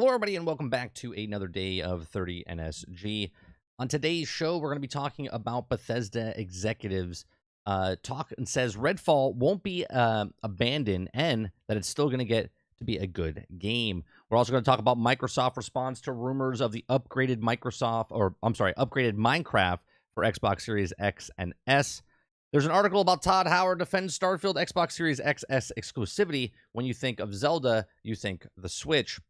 Hello, everybody, and welcome back to another day of 30 NSG. On today's show, we're going to be talking about Bethesda executives talk and says Redfall won't be abandoned and that it's still going to get to be a good game. We're also going to talk about Microsoft response to rumors of the upgraded upgraded Minecraft for Xbox Series X and S. There's an article about Todd Howard defends Starfield Xbox Series XS exclusivity. When you think of Zelda, you think the Switch.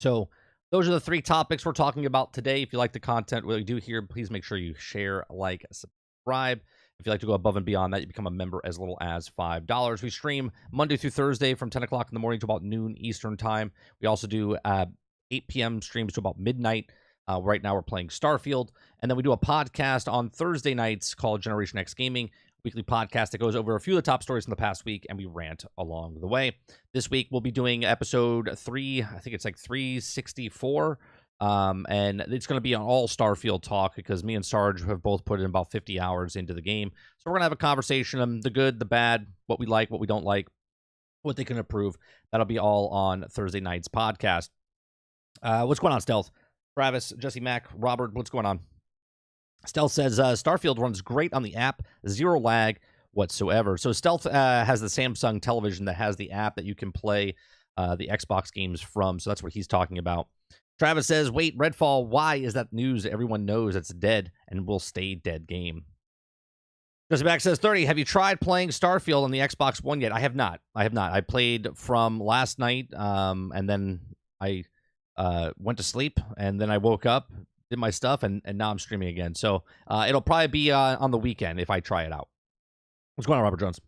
So those are the three topics we're talking about today. If you like the content we do here, please make sure you share, like, subscribe. If you'd like to go above and beyond that, you become a member as little as $5. We stream Monday through Thursday from 10 o'clock in the morning to about noon Eastern time. We also do 8 p.m. streams to about midnight. Right now we're playing Starfield. And then we do a podcast on Thursday nights called Generation X Gaming, weekly podcast that goes over a few of the top stories from the past week, and we rant along the way. This week we'll be doing episode 3, I think it's like 364, and it's going to be on all Starfield talk because me and Sarge have both put in about 50 hours into the game. So we're going to have a conversation on the good, the bad, what we like, what we don't like, what they can improve. That'll be all on Thursday night's podcast. What's going on, Stealth? Travis, Jesse Mack, Robert, what's going on? Stealth says Starfield runs great on the app, zero lag whatsoever. So Stealth has the Samsung television that has the app that you can play the Xbox games from. So that's what he's talking about. Travis says, wait, Redfall, why is that news? Everyone knows it's dead and will stay dead game. Jesse Mack says, 30, have you tried playing Starfield on the Xbox One yet? I have not. I played from last night, and then I went to sleep, and then I woke up, did my stuff, and now I'm streaming again. So it'll probably be on the weekend if I try it out. What's going on, Robert Jones?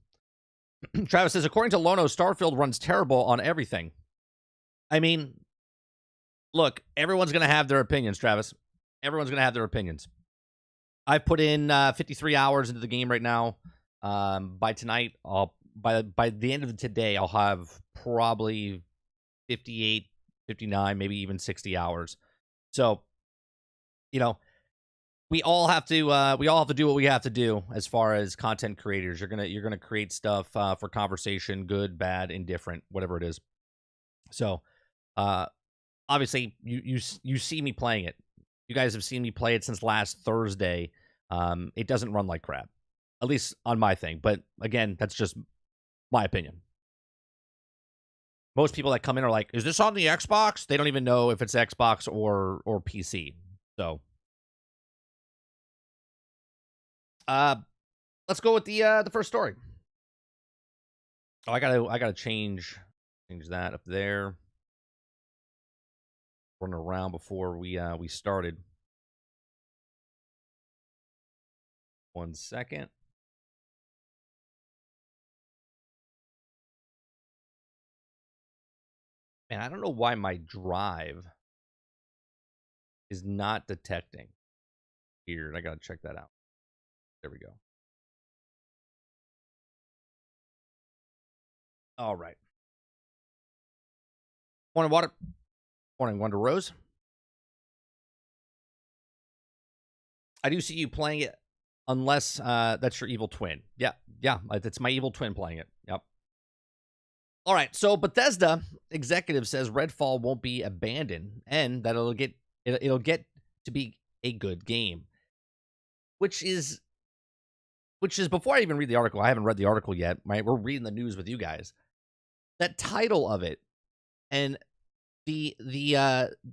Travis says, according to Lono, Starfield runs terrible on everything. I mean, look, everyone's going to have their opinions, Travis. Everyone's going to have their opinions. I've put in 53 hours into the game right now. By tonight, by the end of today, I'll have probably 58, 59, maybe even 60 hours. So, you know, we all have to do what we have to do as far as content creators. You're gonna create stuff for conversation, good, bad, indifferent, whatever it is. So, obviously, you see me playing it. You guys have seen me play it since last Thursday. It doesn't run like crap, at least on my thing. But again, that's just my opinion. Most people that come in are like, is this on the Xbox? They don't even know if it's Xbox or PC. So, let's go with the first story. Oh, I gotta change that up there. Running around before we started. 1 second. Man, I don't know why my drive is not detecting. Weird. I gotta check that out. There we go. All right. Morning, Water. Morning, Wonder Rose. I do see you playing it, unless that's your evil twin. Yeah, it's my evil twin playing it. Yep. All right, so Bethesda executive says Redfall won't be abandoned and that it'll get to be a good game, which is before I even read the article. I haven't read the article yet. Right, we're reading the news with you guys. That title of it and the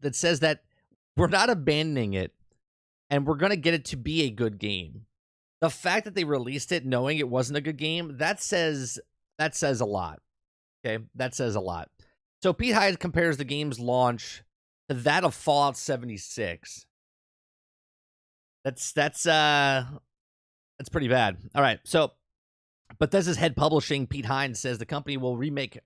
that says that we're not abandoning it and we're gonna get it to be a good game. The fact that they released it knowing it wasn't a good game, that says a lot. Okay, that says a lot. So Pete Hyde compares the game's launch to that of Fallout 76. That's pretty bad. All right, so Bethesda's head publishing, Pete Hines, says the company will make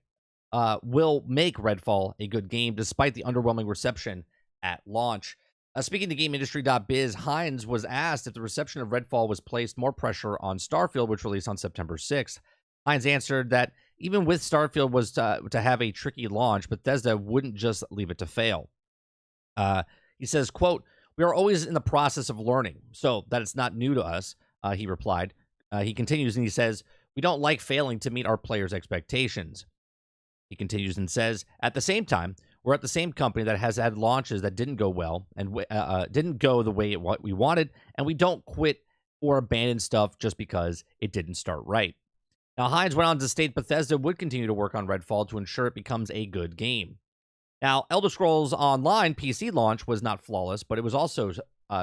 Redfall a good game despite the underwhelming reception at launch. Speaking to GameIndustry.biz, Hines was asked if the reception of Redfall was placed more pressure on Starfield, which released on September 6th. Hines answered that even with Starfield was to have a tricky launch, Bethesda wouldn't just leave it to fail. He says, quote, we are always in the process of learning, so that it's not new to us, he replied. He continues and he says, we don't like failing to meet our players' expectations. He continues and says, at the same time, we're at the same company that has had launches that didn't go well and didn't go the way what we wanted, and we don't quit or abandon stuff just because it didn't start right. Now, Hines went on to state Bethesda would continue to work on Redfall to ensure it becomes a good game. Now, Elder Scrolls Online PC launch was not flawless, but it was also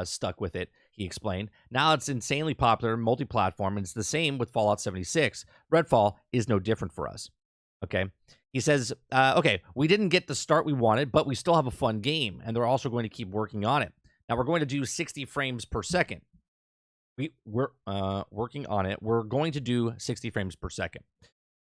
stuck with it, he explained. Now it's insanely popular multi-platform, and it's the same with Fallout 76. Redfall is no different for us. Okay. He says, okay, we didn't get the start we wanted, but we still have a fun game, and they're also going to keep working on it. Now, we're going to do 60 frames per second. We're working on it. We're going to do 60 frames per second.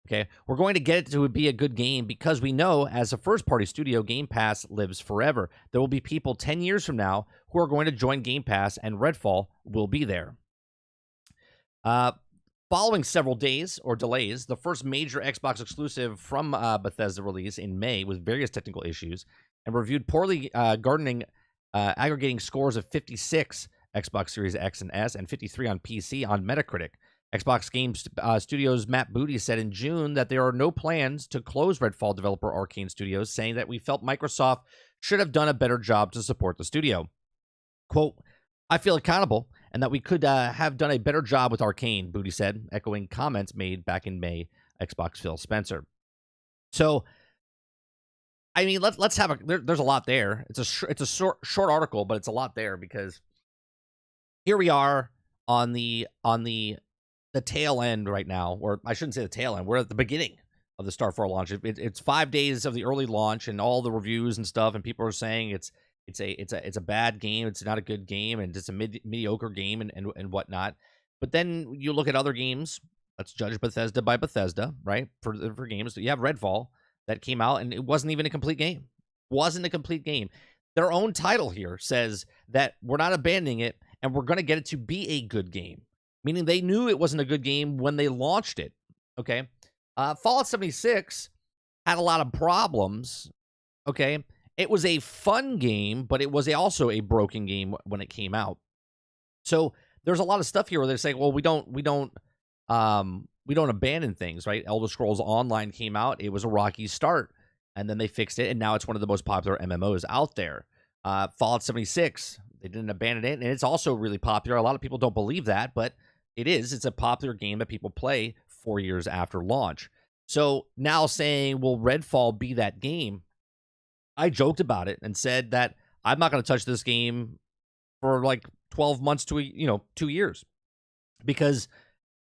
Okay, we're going to get it to be a good game because we know as a first-party studio, Game Pass lives forever. There will be people 10 years from now who are going to join Game Pass, and Redfall will be there. Following several days or delays, the first major Xbox exclusive from Bethesda release in May with various technical issues and reviewed poorly, aggregating scores of 56 Xbox Series X and S and 53 on PC on Metacritic. Xbox Game Studios' Matt Booty said in June that there are no plans to close Redfall developer Arcane Studios, saying that we felt Microsoft should have done a better job to support the studio. Quote, I feel accountable and that we could have done a better job with Arcane, Booty said, echoing comments made back in May, Xbox Phil Spencer. So, I mean, let's have there's a lot there. It's a short article, but it's a lot there because here we are on the tail end right now, or I shouldn't say the tail end. We're at the beginning of the Starfield launch. It's 5 days of the early launch and all the reviews and stuff, and people are saying it's a bad game. It's not a good game, and it's a mediocre game and whatnot. But then you look at other games. Let's judge Bethesda by Bethesda, right? For games, you have Redfall that came out, and it wasn't even a complete game. Wasn't a complete game. Their own title here says that we're not abandoning it, and we're going to get it to be a good game. Meaning they knew it wasn't a good game when they launched it, okay? Fallout 76 had a lot of problems, okay? It was a fun game, but it was also a broken game when it came out. So there's a lot of stuff here where they're saying, well, we don't abandon things, right? Elder Scrolls Online came out. It was a rocky start, and then they fixed it, and now it's one of the most popular MMOs out there. Fallout 76, they didn't abandon it, and it's also really popular. A lot of people don't believe that, but it is. It's a popular game that people play 4 years after launch. So now saying, will Redfall be that game? I joked about it and said that I'm not going to touch this game for like 12 months to 2 years because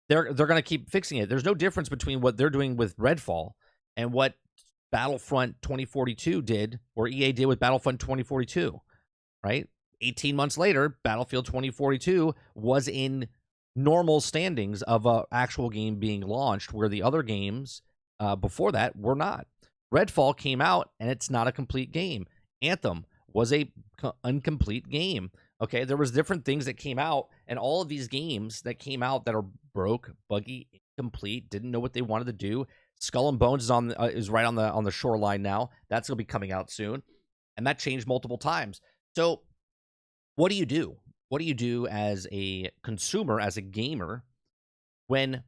they're going to keep fixing it. There's no difference between what they're doing with Redfall and what Battlefront 2042 did, or EA did with Battlefront 2042, right? 18 months later, Battlefield 2042 was in normal standings of an actual game being launched, where the other games before that were not. Redfall came out, and it's not a complete game. Anthem was a incomplete game. Okay, there was different things that came out, and all of these games that came out that are broke, buggy, incomplete, didn't know what they wanted to do. Skull and Bones is right on the shoreline now. That's going to be coming out soon, and that changed multiple times. So, what do you do? What do you do as a consumer, as a gamer, when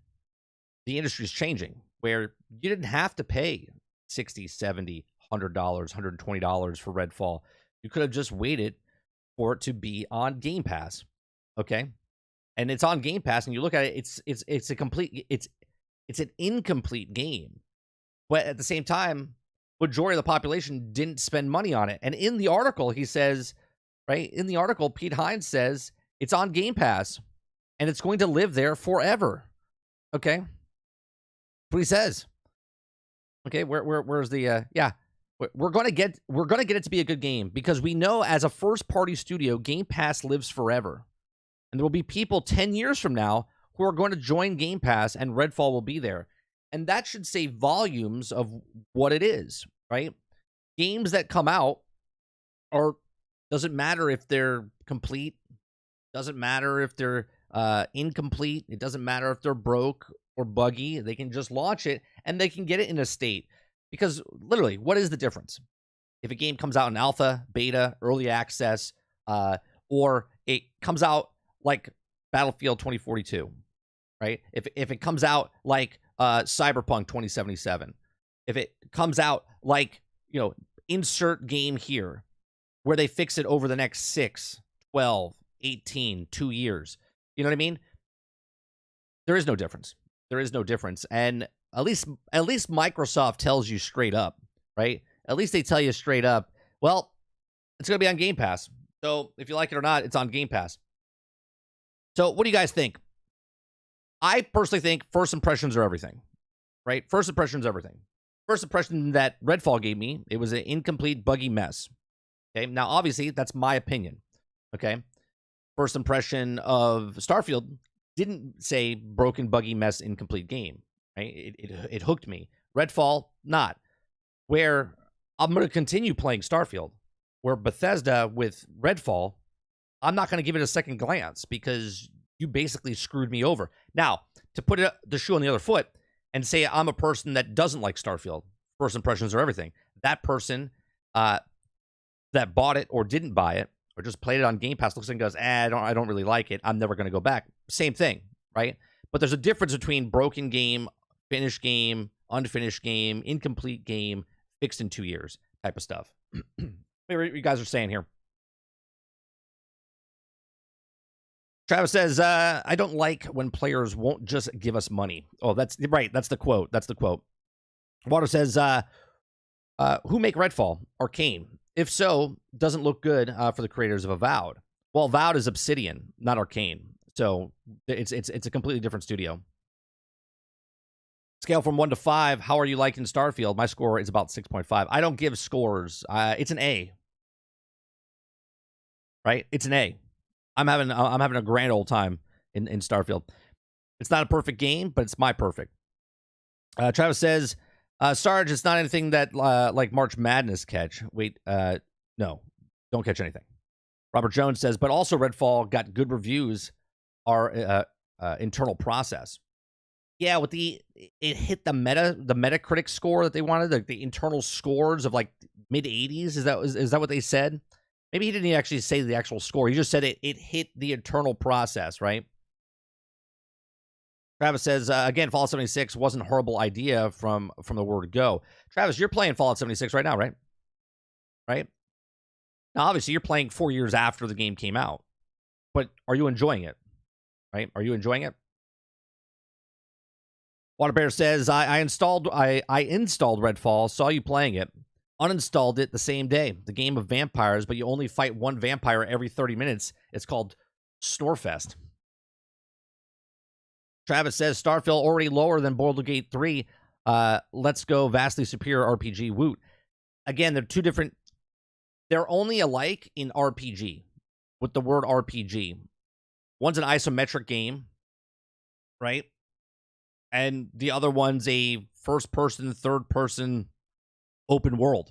the industry is changing, where you didn't have to pay $60, $70, $100, $120 for Redfall? You could have just waited for it to be on Game Pass, okay? And it's on Game Pass, and you look at it, it's an incomplete game, but at the same time, majority of the population didn't spend money on it. And in the article, he says, right, in the article, Pete Hines says it's on Game Pass, and it's going to live there forever. Okay, that's what he says. Okay, where's the yeah? We're gonna get it to be a good game because we know as a first party studio, Game Pass lives forever, and there will be people 10 years from now who are going to join Game Pass, and Redfall will be there, and that should say volumes of what it is, right? Games that come out doesn't matter if they're complete, doesn't matter if they're incomplete, it doesn't matter if they're broke or buggy. They can just launch it and they can get it in a state. Because literally, what is the difference? If a game comes out in alpha, beta, early access, or it comes out like Battlefield 2042, right? If it comes out like Cyberpunk 2077, if it comes out like insert game here where they fix it over the next 6, 12, 18, 2 years. You know what I mean? There is no difference. There is no difference. And at least Microsoft tells you straight up, right? At least they tell you straight up, well, it's going to be on Game Pass. So if you like it or not, it's on Game Pass. So what do you guys think? I personally think first impressions are everything, right? First impressions are everything. First impression that Redfall gave me, it was an incomplete, buggy mess. Okay, now obviously that's my opinion. Okay, first impression of Starfield didn't say broken, buggy mess, incomplete game. Right? It hooked me. Redfall, not. Where I'm going to continue playing Starfield. Where Bethesda with Redfall, I'm not going to give it a second glance because you basically screwed me over. Now, to put the shoe on the other foot and say I'm a person that doesn't like Starfield, first impressions are everything. That person that bought it or didn't buy it or just played it on Game Pass looks and goes, I don't really like it. I'm never going to go back. Same thing, right? But there's a difference between broken game, finished game, unfinished game, incomplete game, fixed in 2 years type of stuff. What you guys are saying here. Travis says, I don't like when players won't just give us money. Oh, that's right. That's the quote. That's the quote. Water says, who make Redfall? Arcane. If so, doesn't look good for the creators of Avowed. Well, Avowed is Obsidian, not Arcane. So it's a completely different studio. Scale from 1 to 5. How are you liking Starfield? My score is about 6.5. I don't give scores. It's an A. Right? It's an A. I'm having a grand old time in Starfield. It's not a perfect game, but it's my perfect. Travis says, Sarge, it's not anything that like March Madness catch. Wait, no, don't catch anything. Robert Jones says, but also Redfall got good reviews. Our internal process. Yeah, with it hit the Metacritic score that they wanted, the internal scores of like mid 80s. Is that what they said? Maybe he didn't actually say the actual score. He just said it hit the internal process, right? Travis says, again, Fallout 76 wasn't a horrible idea from the word go. Travis, you're playing Fallout 76 right now, right? Right? Now, obviously, you're playing 4 years after the game came out. But are you enjoying it? Right? Are you enjoying it? Waterbear says, I installed Redfall, saw you playing it, uninstalled it the same day. The game of vampires, but you only fight one vampire every 30 minutes. It's called Snorefest. Travis says, Starfield already lower than Baldur's Gate 3. Let's go, vastly superior RPG. Woot. Again, they're two different. They're only alike in RPG, with the word RPG. One's an isometric game, right? And the other one's a first-person, third-person open world.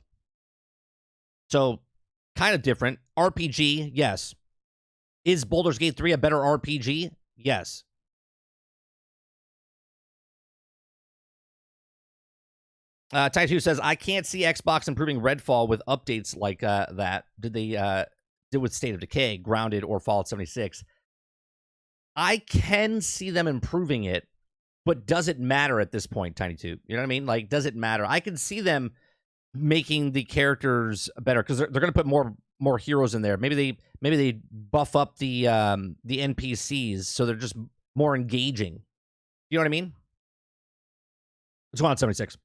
So, kind of different. RPG, yes. Is Baldur's Gate 3 a better RPG? Yes. Ty2 says, I can't see Xbox improving Redfall with updates like that. Did they did with State of Decay, Grounded, or Fallout 76? I can see them improving it, but does it matter at this point, Tiny2? You know what I mean? Like, does it matter? I can see them making the characters better because they're going to put more heroes in there. Maybe they buff up the NPCs so they're just more engaging. You know what I mean? It's Fallout 76.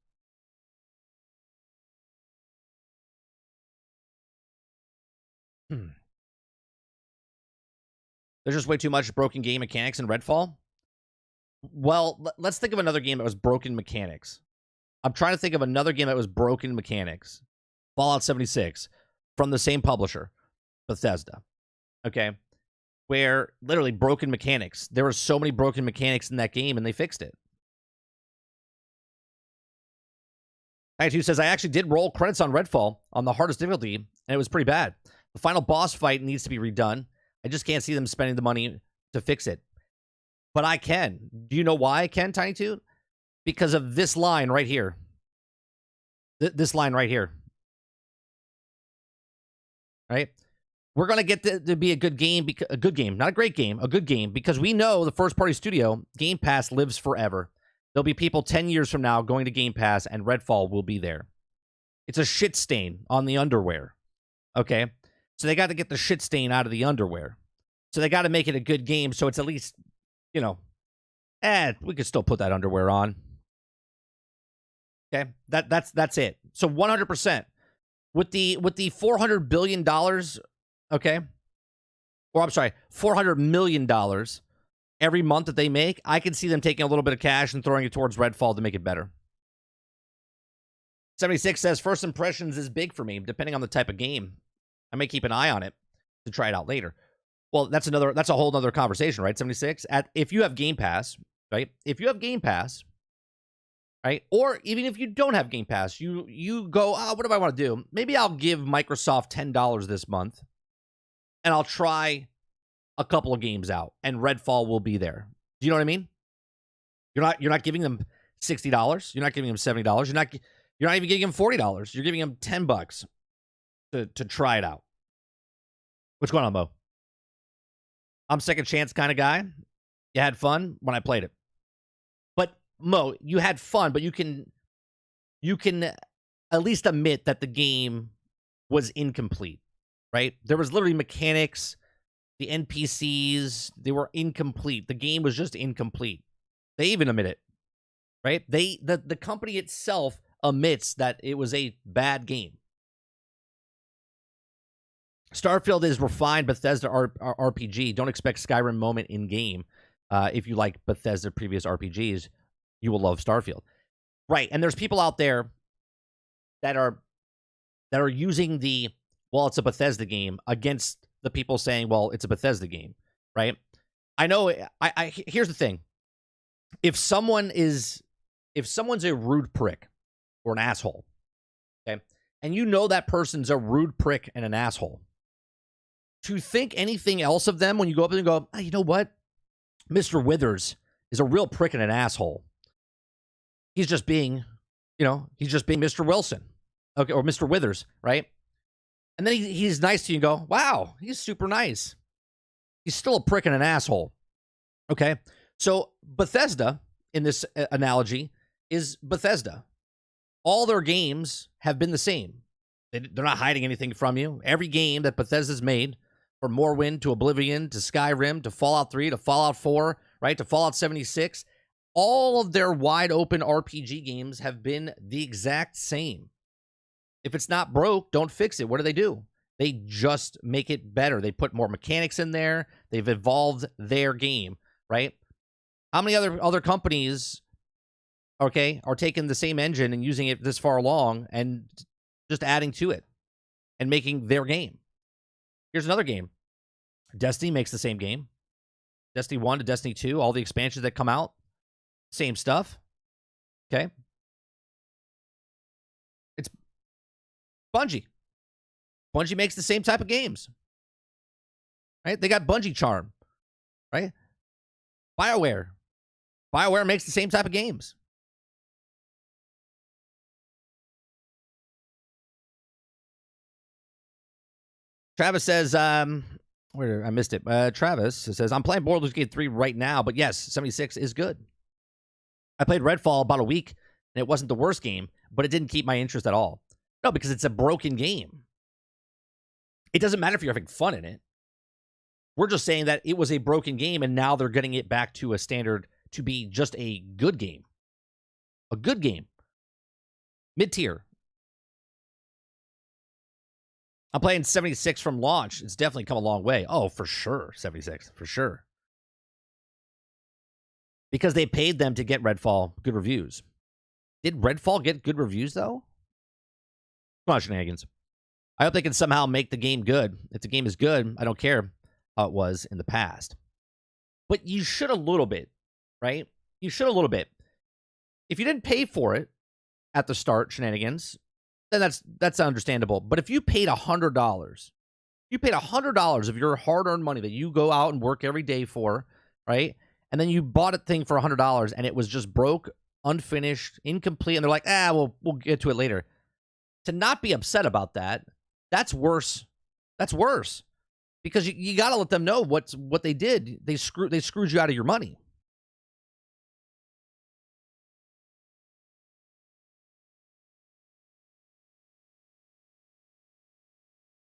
There's just way too much broken game mechanics in Redfall. Well, let's think of another game that was broken mechanics. I'm trying to think of another game that was broken mechanics. Fallout 76 from the same publisher, Bethesda. Okay. Where literally broken mechanics. There were so many broken mechanics in that game and they fixed it. I2 says, I actually did roll credits on Redfall on the hardest difficulty and it was pretty bad. The final boss fight needs to be redone. I just can't see them spending the money to fix it. But I can. Do you know why I can, Tiny Toot? Because of this line right here. This line right here. Right? We're going to get to be a good game. A good game. Not a great game. A good game. Because we know the first-party studio, Game Pass, lives forever. There'll be people 10 years from now going to Game Pass, and Redfall will be there. It's a shit stain on the underwear. Okay? So they got to get the shit stain out of the underwear. So they got to make it a good game so it's at least, you know, we could still put that underwear on. Okay? That's it. So 100%. With the $400 billion, okay? Or I'm sorry, $400 million every month that they make, I can see them taking a little bit of cash and throwing it towards Redfall to make it better. 76 says, first impressions is big for me, depending on the type of game. I may keep an eye on it to try it out later. Well, that's a whole other conversation, right? 76. If you have Game Pass, right? If you have Game Pass, right? Or even if you don't have Game Pass, you go, what do I want to do? Maybe I'll give Microsoft $10 this month, and I'll try a couple of games out, and Redfall will be there. Do you know what I mean? You're not giving them $60. You're not giving them $70. You're not even giving them $40. You're giving them $10 to try it out. What's going on, Mo? I'm second chance kind of guy. You had fun when I played it. But Mo, you had fun, but you can at least admit that the game was incomplete, right? There was literally mechanics, the NPCs, they were incomplete. The game was just incomplete. They even admit it, right? The company itself admits that it was a bad game. Starfield is refined Bethesda RPG. Don't expect Skyrim moment in game. If you like Bethesda previous RPGs, you will love Starfield. Right, and there's people out there that are using it's a Bethesda game against the people saying, well, it's a Bethesda game, right? I know. Here's the thing: if someone's a rude prick or an asshole, okay, and you know that person's a rude prick and an asshole, to think anything else of them when you go up and go, you know what, Mr. Withers is a real prick and an asshole. He's just being Mr. Wilson, okay, or Mr. Withers, right? And then he's nice to you and go, wow, he's super nice. He's still a prick and an asshole. Okay? So Bethesda, in this analogy, is Bethesda. All their games have been the same. They're not hiding anything from you. Every game that Bethesda's made, from Morrowind to Oblivion to Skyrim to Fallout 3 to Fallout 4, right, to Fallout 76, all of their wide open RPG games have been the exact same. If it's not broke, don't fix it. What do? They just make it better. They put more mechanics in there. They've evolved their game, right? How many other companies, okay, are taking the same engine and using it this far along and just adding to it and making their game? Here's another game. Destiny makes the same game. Destiny 1 to Destiny 2, all the expansions that come out, same stuff. Okay? It's Bungie. Bungie makes the same type of games. Right? They got Bungie charm. Right? BioWare. BioWare makes the same type of games. Travis says, I missed it. Travis says, I'm playing Baldur's Gate 3 right now, but yes, 76 is good. I played Redfall about a week, and it wasn't the worst game, but it didn't keep my interest at all. No, because it's a broken game. It doesn't matter if you're having fun in it. We're just saying that it was a broken game, and now they're getting it back to a standard to be just a good game. A good game. Mid-tier. I'm playing 76 from launch. It's definitely come a long way. Oh, for sure, 76. For sure. Because they paid them to get Redfall good reviews. Did Redfall get good reviews, though? Come on, shenanigans. I hope they can somehow make the game good. If the game is good, I don't care how it was in the past. But you should a little bit, right? You should a little bit. If you didn't pay for it at the start, shenanigans, then that's understandable. But if you paid $100, you paid $100 of your hard-earned money that you go out and work every day for, right? And then you bought a thing for $100 and it was just broke, unfinished, incomplete, and they're like, we'll get to it later. To not be upset about that, that's worse. That's worse. Because you got to let them know what they did. They screwed you out of your money.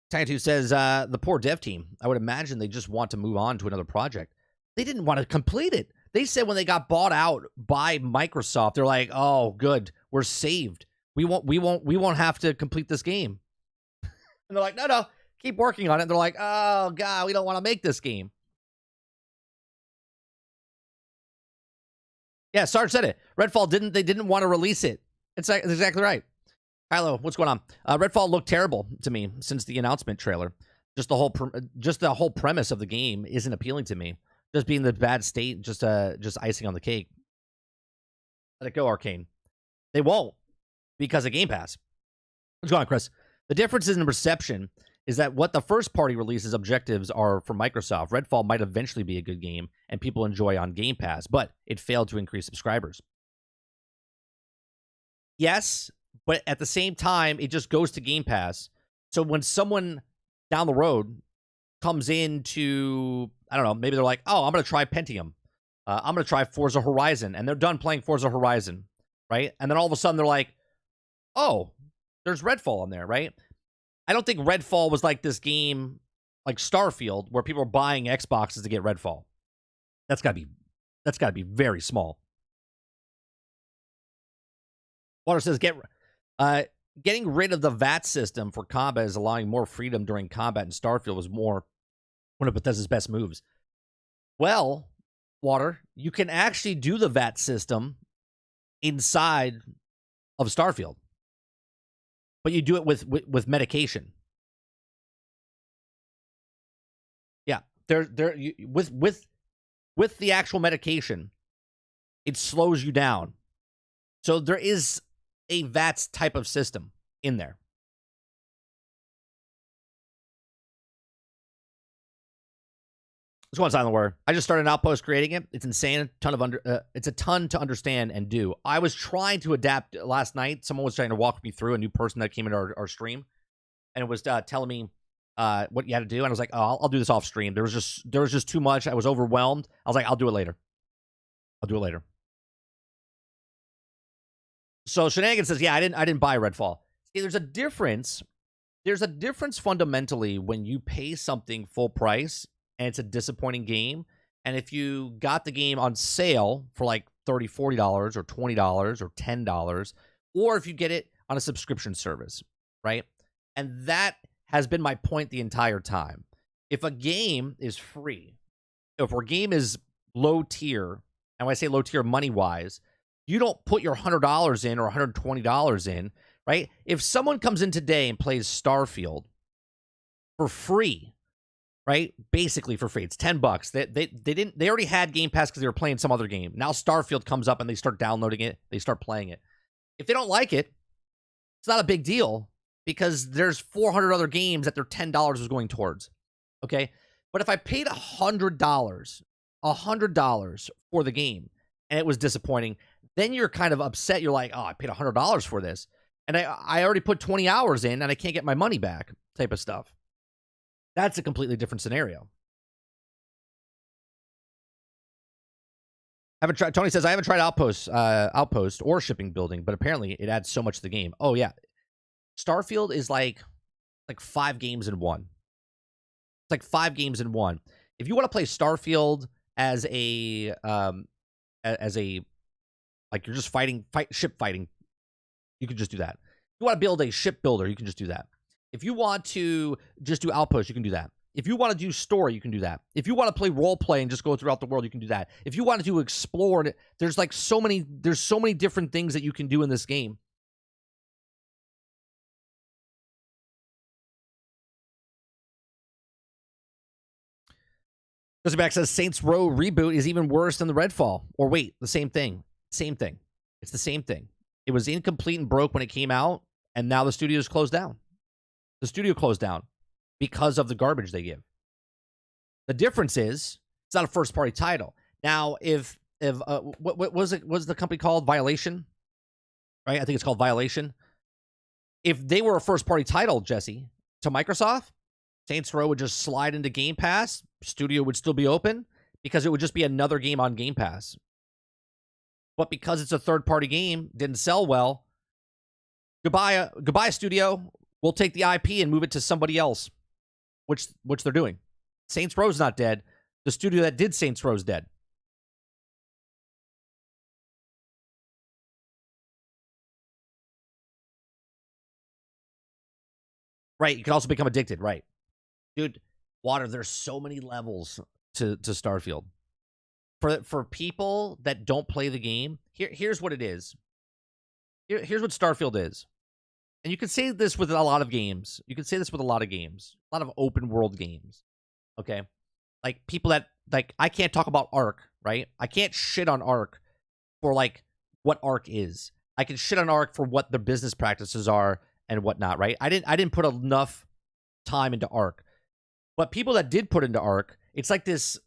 Tattoo says, the poor dev team, I would imagine they just want to move on to another project. They didn't want to complete it. They said when they got bought out by Microsoft, they're like, oh, good, we're saved. We won't have to complete this game. And they're like, no, keep working on it. And they're like, oh, God, we don't want to make this game. Yeah, Sarge said it. Redfall they didn't want to release it. It's exactly right. Kylo, what's going on? Redfall looked terrible to me since the announcement trailer. Just the whole premise of the game isn't appealing to me. Just being the bad state, just icing on the cake. Let it go, Arcane. They won't because of Game Pass. What's going on, Chris? The difference in reception is that what the first party releases objectives are for Microsoft. Redfall might eventually be a good game and people enjoy on Game Pass, but it failed to increase subscribers. Yes, but at the same time, it just goes to Game Pass. So when someone down the road comes into, I don't know, maybe they're like, oh, I'm going to try Pentium. I'm going to try Forza Horizon. And they're done playing Forza Horizon, right? And then all of a sudden they're like, oh, there's Redfall on there, right? I don't think Redfall was like this game like Starfield where people are buying Xboxes to get Redfall. That's got to be very small. Water says, getting rid of the VAT system for combat is allowing more freedom during combat in Starfield was one of Bethesda's best moves. Well, Water, you can actually do the VAT system inside of Starfield. But you do it with medication. Yeah, with the actual medication, it slows you down. So there is a VATS type of system in there. Let's go on Silent Word. I just started an outpost creating it. It's insane. It's a ton to understand and do. I was trying to adapt last night. Someone was trying to walk me through, a new person that came into our stream, and it was telling me what you had to do. And I was like, oh, I'll do this off stream. There was just too much. I was overwhelmed. I was like, I'll do it later. So Shenanigans says, yeah, I didn't buy Redfall. See, there's a difference. There's a difference fundamentally when you pay something full price and it's a disappointing game. And if you got the game on sale for like $30, $40 or $20 or $10, or if you get it on a subscription service, right? And that has been my point the entire time. If a game is free, if a game is low tier, and when I say low tier money-wise, you don't put your $100 in or $120 in, right? If someone comes in today and plays Starfield for free, right? Basically for free. It's $10. They already had Game Pass because they were playing some other game. Now Starfield comes up and they start downloading it. They start playing it. If they don't like it, it's not a big deal because there's 400 other games that their $10 is going towards. Okay? But if I paid $100 for the game and it was disappointing, then you're kind of upset. You're like, oh, I paid $100 for this. And I already put 20 hours in and I can't get my money back type of stuff. That's a completely different scenario. Tony says, I haven't tried Outpost or shipping building, but apparently it adds so much to the game. Oh, yeah. Starfield is like 5 games in one. It's like 5 games in one. If you want to play Starfield as a like you're just ship fighting, you can just do that. If you want to build a ship builder, you can just do that. If you want to just do Outpost, you can do that. If you want to do story, you can do that. If you want to play role play and just go throughout the world, you can do that. If you want to explore, there's so many different things that you can do in this game. Back says Saints Row reboot is even worse than the Redfall. Or wait, the same thing. Same thing. It's the same thing. It was incomplete and broke when it came out, and now the studio's closed down. The studio closed down because of the garbage they give. The difference is it's not a first-party title. Now, if what was it? What's the company called? Violation, right? I think it's called Violation. If they were a first-party title, Jesse, to Microsoft, Saints Row would just slide into Game Pass. Studio would still be open because it would just be another game on Game Pass. But because it's a third-party game, didn't sell well. Goodbye, studio. We'll take the IP and move it to somebody else. which they're doing. Saints Row's not dead. The studio that did Saints Row's dead. Right, you can also become addicted, right. Dude, Water, there's so many levels to Starfield. For people that don't play the game, here's what it is. Here's what Starfield is. And you can say this with a lot of games. You can say this with a lot of games. A lot of open world games. Okay? Like, people that, like, I can't talk about Ark, right? I can't shit on Ark for, like, what Ark is. I can shit on Ark for what their business practices are and whatnot, right? I didn't put enough time into Ark. But people that did put into Ark, it's like this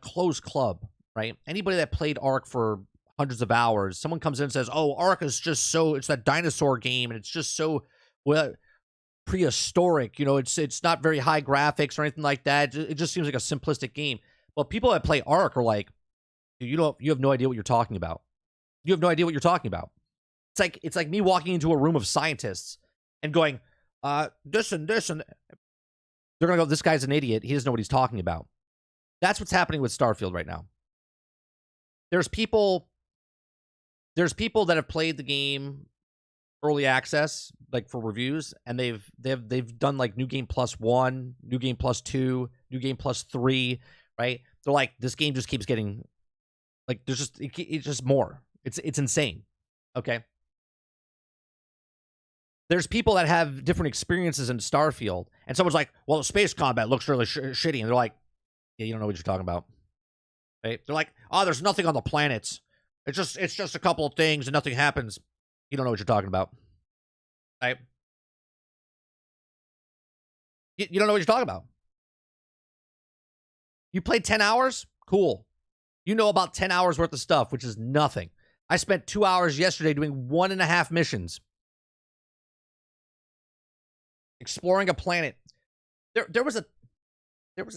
closed club, right? Anybody that played Ark for hundreds of hours, someone comes in and says, oh, Ark is just so, it's that dinosaur game, and it's just so, well, prehistoric. You know, it's not very high graphics or anything like that. It just seems like a simplistic game. But people that play Ark are like, you have no idea what you're talking about. You have no idea what you're talking about. It's like me walking into a room of scientists and going, this and this, and they're going to go, this guy's an idiot. He doesn't know what he's talking about. That's what's happening with Starfield right now. There's people that have played the game early access, like for reviews, and they've done like New Game Plus 1, New Game Plus 2, New Game Plus 3, right? They're like, this game just keeps getting, like, there's just it's just more. It's insane. Okay. There's people that have different experiences in Starfield, and someone's like, well, the space combat looks really shitty, and they're like, yeah, you don't know what you're talking about. Right? They're like, oh, there's nothing on the planets. It's just a couple of things and nothing happens. You don't know what you're talking about. Right? You don't know what you're talking about. You played 10 hours? Cool. You know about 10 hours worth of stuff, which is nothing. I spent 2 hours yesterday doing 1.5 missions. Exploring a planet. There was a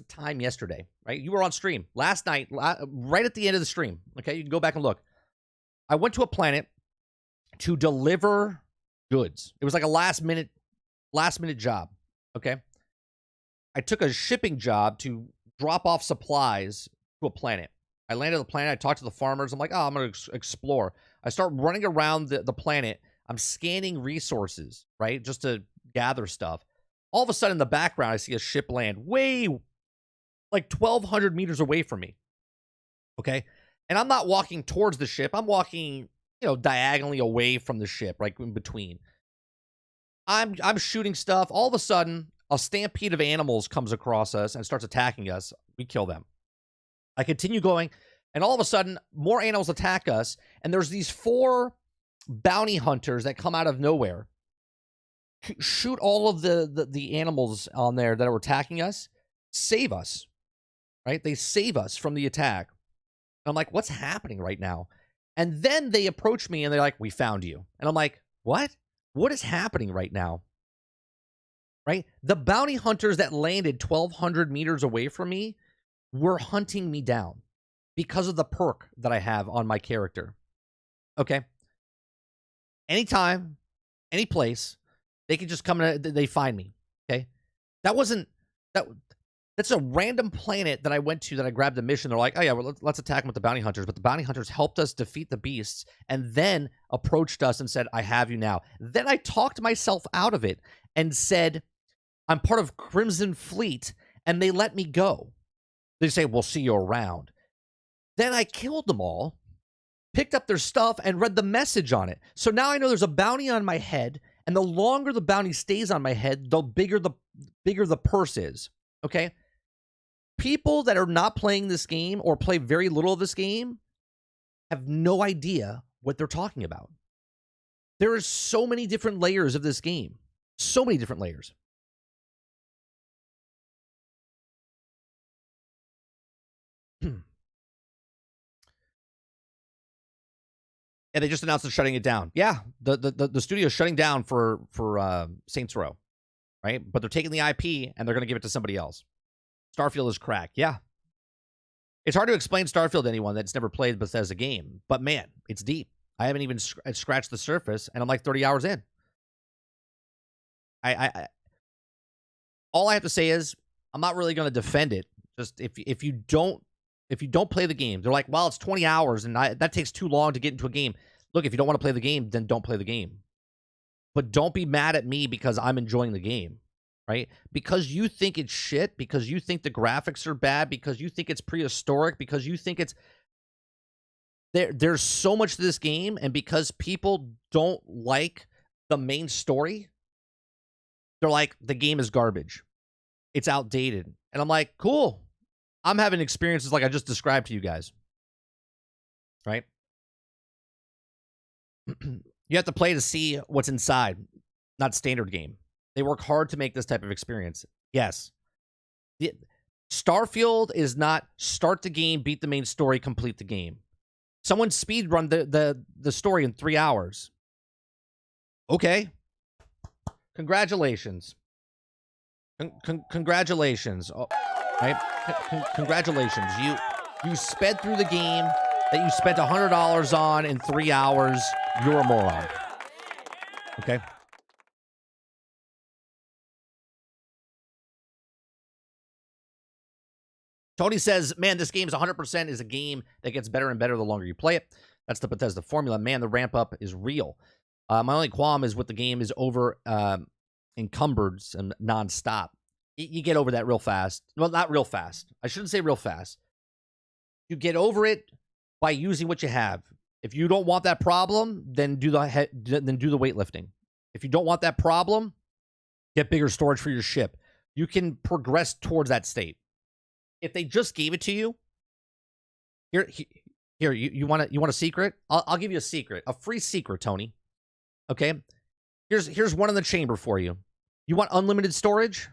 time yesterday, right? You were on stream last night, right at the end of the stream. Okay, you can go back and look. I went to a planet to deliver goods. It was like a last minute job. Okay, I took a shipping job to drop off supplies to a planet. I landed on the planet. I talked to the farmers. I'm like, oh, I'm going to explore. I start running around the planet. I'm scanning resources, right, just to gather stuff. All of a sudden, in the background, I see a ship land way, like 1,200 meters away from me. Okay? And I'm not walking towards the ship. I'm walking, diagonally away from the ship, right in between. I'm shooting stuff. All of a sudden, a stampede of animals comes across us and starts attacking us. We kill them. I continue going, and all of a sudden, more animals attack us, and there's these 4 bounty hunters that come out of nowhere. Shoot all of the animals on there that are attacking us, save us, right? They save us from the attack. And I'm like, what's happening right now? And then they approach me and they're like, we found you. And I'm like, what? What is happening right now? Right? The bounty hunters that landed 1,200 meters away from me were hunting me down because of the perk that I have on my character. Okay? Anytime, any place, they can just come and they find me. Okay, that's a random planet that I went to that I grabbed a mission. They're like, oh yeah, well, let's attack them with the bounty hunters. But the bounty hunters helped us defeat the beasts and then approached us and said, I have you now. Then I talked myself out of it and said, I'm part of Crimson Fleet, and they let me go. They say, we'll see you around. Then I killed them all, picked up their stuff, and read the message on it. So now I know there's a bounty on my head. And the longer the bounty stays on my head, the bigger the purse is. Okay? People that are not playing this game or play very little of this game have no idea what they're talking about. There are so many different layers of this game. So many different layers. And they just announced they're shutting it down. Yeah, the studio is shutting down for Saints Row, right? But they're taking the IP and they're going to give it to somebody else. Starfield is cracked. Yeah. It's hard to explain Starfield to anyone that's never played Bethesda game. But man, it's deep. I haven't even scratched the surface, and I'm like 30 hours in. All I have to say is I'm not really going to defend it. Just if you don't play the game, they're like, well, it's 20 hours and that takes too long to get into a game. Look, if you don't want to play the game, then don't play the game. But don't be mad at me because I'm enjoying the game, right? Because you think it's shit, because you think the graphics are bad, because you think it's prehistoric, because you think it's there's so much to this game, and because people don't like the main story, they're like, the game is garbage. It's outdated. And I'm like, cool. I'm having experiences like I just described to you guys. Right? You have to play to see what's inside, not standard game. They work hard to make this type of experience. Yes. Starfield is not start the game, beat the main story, complete the game. Someone speedrun the story in 3 hours. Okay. Congratulations. Congratulations. Oh, right? Congratulations. You sped through the game that you spent $100 on in 3 hours. You're a moron. Okay? Tony says, man, this game is 100% is a game that gets better and better the longer you play it. That's the Bethesda formula. Man, the ramp up is real. My only qualm is with the game is over encumbered and nonstop. You get over that real fast. Well, not real fast. I shouldn't say real fast. You get over it by using what you have. If you don't want that problem, then do the weightlifting. If you don't want that problem, get bigger storage for your ship. You can progress towards that state. If they just gave it to you, here, you want a secret? I'll give you a secret, a free secret, Tony. Okay, here's one in the chamber for you. You want unlimited storage?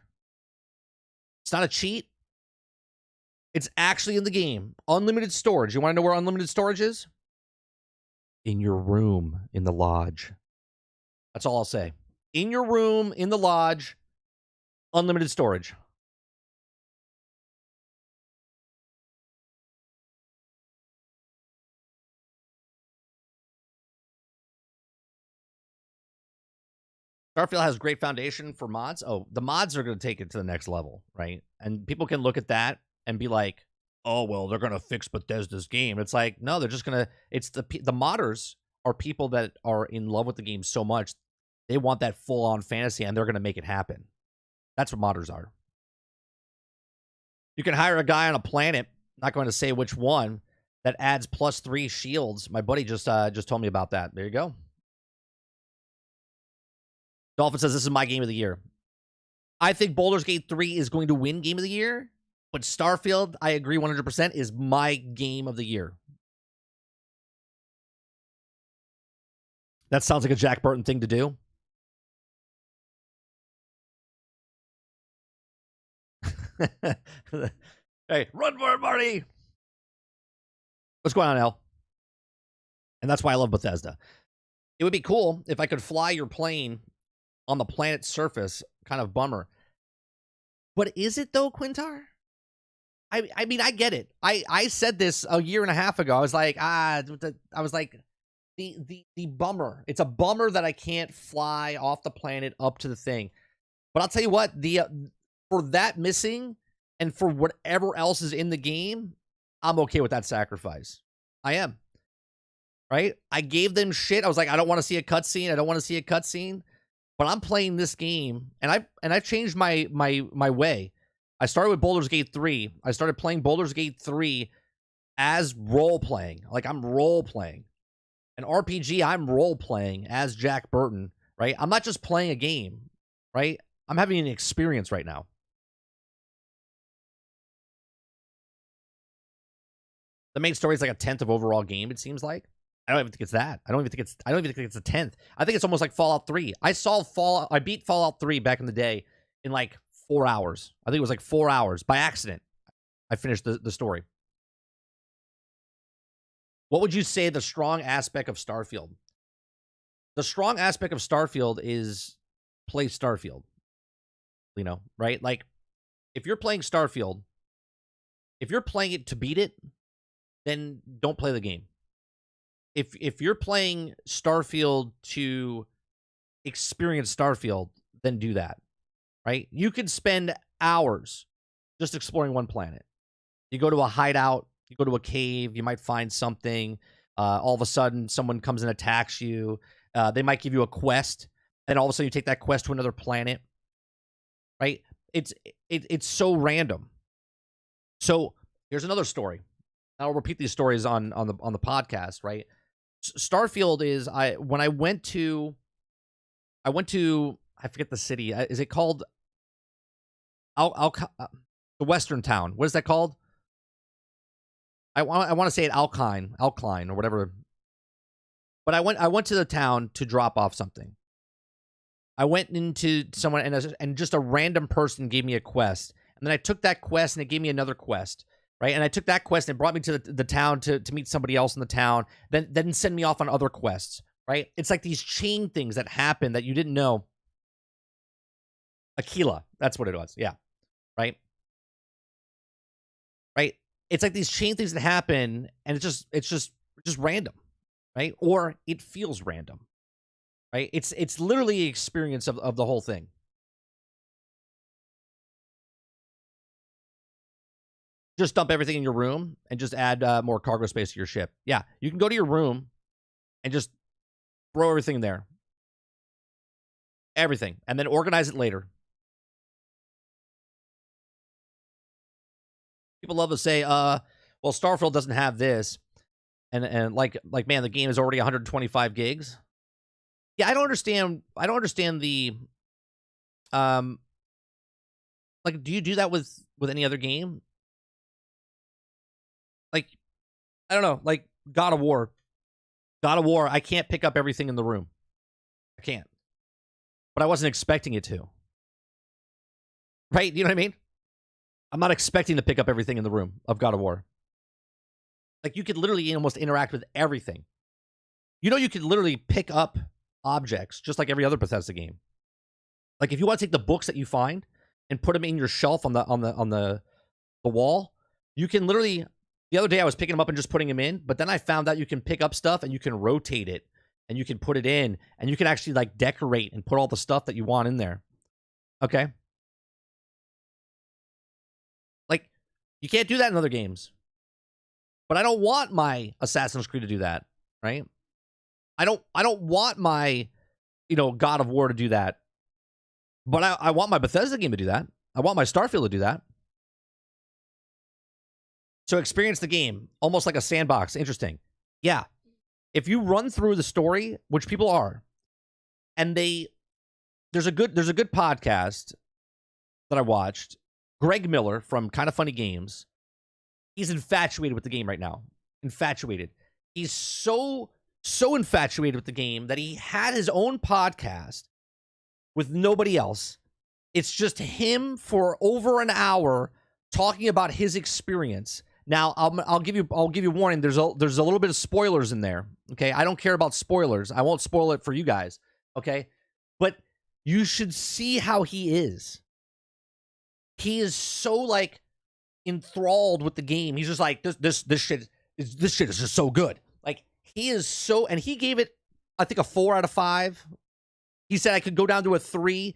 It's not a cheat. It's actually in the game. Unlimited storage. You want to know where unlimited storage is? In your room, in the lodge. That's all I'll say. In your room, in the lodge, unlimited storage. Starfield has great foundation for mods. Oh, the mods are going to take it to the next level, right? And people can look at that and be like, oh, well, they're going to fix Bethesda's game. It's like, no, they're just going to, it's the modders are people that are in love with the game so much. They want that full-on fantasy, and they're going to make it happen. That's what modders are. You can hire a guy on a planet, not going to say which one, that adds +3 shields. My buddy just told me about that. There you go. Dolphin says, this is my game of the year. I think Baldur's Gate 3 is going to win game of the year, but Starfield, I agree 100%, is my game of the year. That sounds like a Jack Burton thing to do. Hey, run for it, Marty! What's going on, Al? And that's why I love Bethesda. It would be cool if I could fly your plane on the planet's surface. Kind of bummer. But is it, though, Quintar? I mean, I get it. I said this a year and a half ago. I was like, the bummer. It's a bummer that I can't fly off the planet up to the thing. But I'll tell you what, for that missing and for whatever else is in the game, I'm okay with that sacrifice. I am. Right? I gave them shit. I was like, I don't want to see a cutscene. I don't want to see a cutscene. But I'm playing this game, and I've changed my way. I started with Baldur's Gate 3. I started playing Baldur's Gate 3 as role-playing. Like, I'm role-playing. An RPG, I'm role-playing as Jack Burton, right? I'm not just playing a game, right? I'm having an experience right now. The main story is like a 10th of overall game, it seems like. I don't even think it's that. I don't even think it's a 10th. I think it's almost like Fallout 3. I beat Fallout 3 back in the day in like 4 hours. I think it was like 4 hours by accident. I finished the story. What would you say the strong aspect of Starfield? The strong aspect of Starfield is play Starfield. You know, right? Like, if you're playing Starfield, if you're playing it to beat it, then don't play the game. If you're playing Starfield to experience Starfield, then do that. right? You could spend hours just exploring one planet. You go to a hideout, you go to a cave, you might find something. All of a sudden, someone comes and attacks you. They might give you a quest, and all of a sudden you take that quest to another planet, right? It's so random. So here's another story. I'll repeat these stories on the podcast, right? Starfield is when I went to I forget the city. Is it called the Western town? What is that called? I want to say it Alkline or whatever. But I went to the town to drop off something. I went into someone and just a random person gave me a quest. And then I took that quest and it gave me another quest, right? And I took that quest and it brought me to the town to meet somebody else in the town, then send me off on other quests, right? It's like these chain things that happen that you didn't know. Aquila, that's what it was. Yeah. Right? Right? It's like these chain things that happen and it's just random, right? Or it feels random. Right? It's literally the experience of the whole thing. Just dump everything in your room and just add more cargo space to your ship. Yeah, you can go to your room and just throw everything in there. Everything. And then organize it later. People love to say, well, Starfield doesn't have this. And like man, the game is already 125 gigs. Yeah, I don't understand the like, do you do that with any other game? Like, I don't know, like God of War, I can't pick up everything in the room. I can't. But I wasn't expecting it to. Right? You know what I mean? I'm not expecting to pick up everything in the room of God of War. Like, you could literally almost interact with everything. You know, you could literally pick up objects just like every other Bethesda game. Like, if you want to take the books that you find and put them in your shelf on the wall, you can literally. The other day I was picking them up and just putting them in, but then I found out you can pick up stuff and you can rotate it and you can put it in and you can actually like decorate and put all the stuff that you want in there. Okay? Like, you can't do that in other games. But I don't want my Assassin's Creed to do that, right? I don't want my, God of War to do that. But I want my Bethesda game to do that. I want my Starfield to do that. So experience the game, almost like a sandbox. Interesting. Yeah. If you run through the story, which people are, and there's a good podcast that I watched. Greg Miller from Kind of Funny Games. He's infatuated with the game right now. Infatuated. He's so infatuated with the game that he had his own podcast with nobody else. It's just him for over an hour talking about his experience. Now, I'll give you warning. There's a little bit of spoilers in there. Okay, I don't care about spoilers. I won't spoil it for you guys. Okay, but you should see how he is. He is so like enthralled with the game. He's just like this shit is just so good. Like, he is so, and he gave it, I think, a 4 out of 5. He said I could go down to a 3,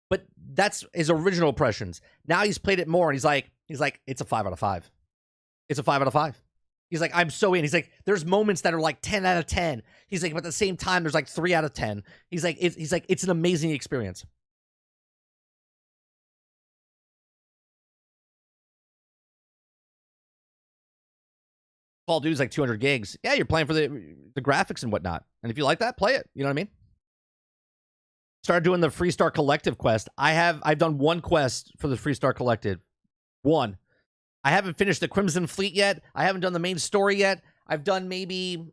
but that's his original impressions. Now he's played it more, and he's like it's a 5 out of 5. It's a 5 out of 5. He's like, I'm so in. He's like, there's moments that are like 10 out of 10. He's like, but at the same time, there's like 3 out of 10. He's like, it's an amazing experience. Call of Duty's like 200 gigs. Yeah, you're playing for the graphics and whatnot. And if you like that, play it. You know what I mean? Started doing the Freestar Collective quest. I've done one quest for the Freestar Collective. One. I haven't finished the Crimson Fleet yet. I haven't done the main story yet. I've done maybe,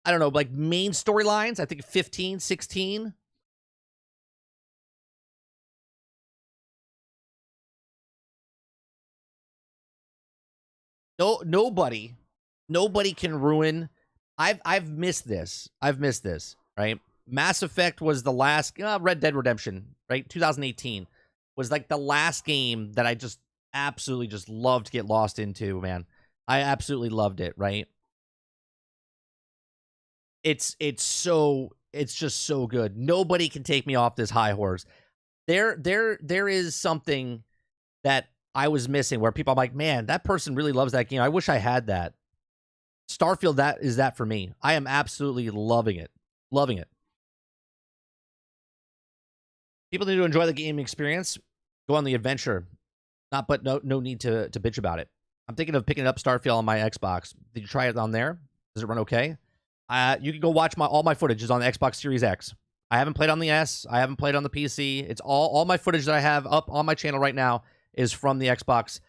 I don't know, like main storylines. I think 15, 16. No, nobody can ruin. I've missed this. Right? Mass Effect was the last. Red Dead Redemption, right? 2018 was like the last game that I just absolutely just loved to get lost into, man. I absolutely loved it, right? It's just so good. Nobody can take me off this high horse. There is something that I was missing where people are like, man, that person really loves that game. I wish I had that. Starfield, that is that for me. I am absolutely loving it. Loving it. People need to enjoy the game experience. Go on the adventure. But no need to bitch about it. I'm thinking of picking up Starfield on my Xbox. Did you try it on there? Does it run okay? You can go watch all my footage is on the Xbox Series X. I haven't played on the S. I haven't played on the PC. It's all my footage that I have up on my channel right now is from the Xbox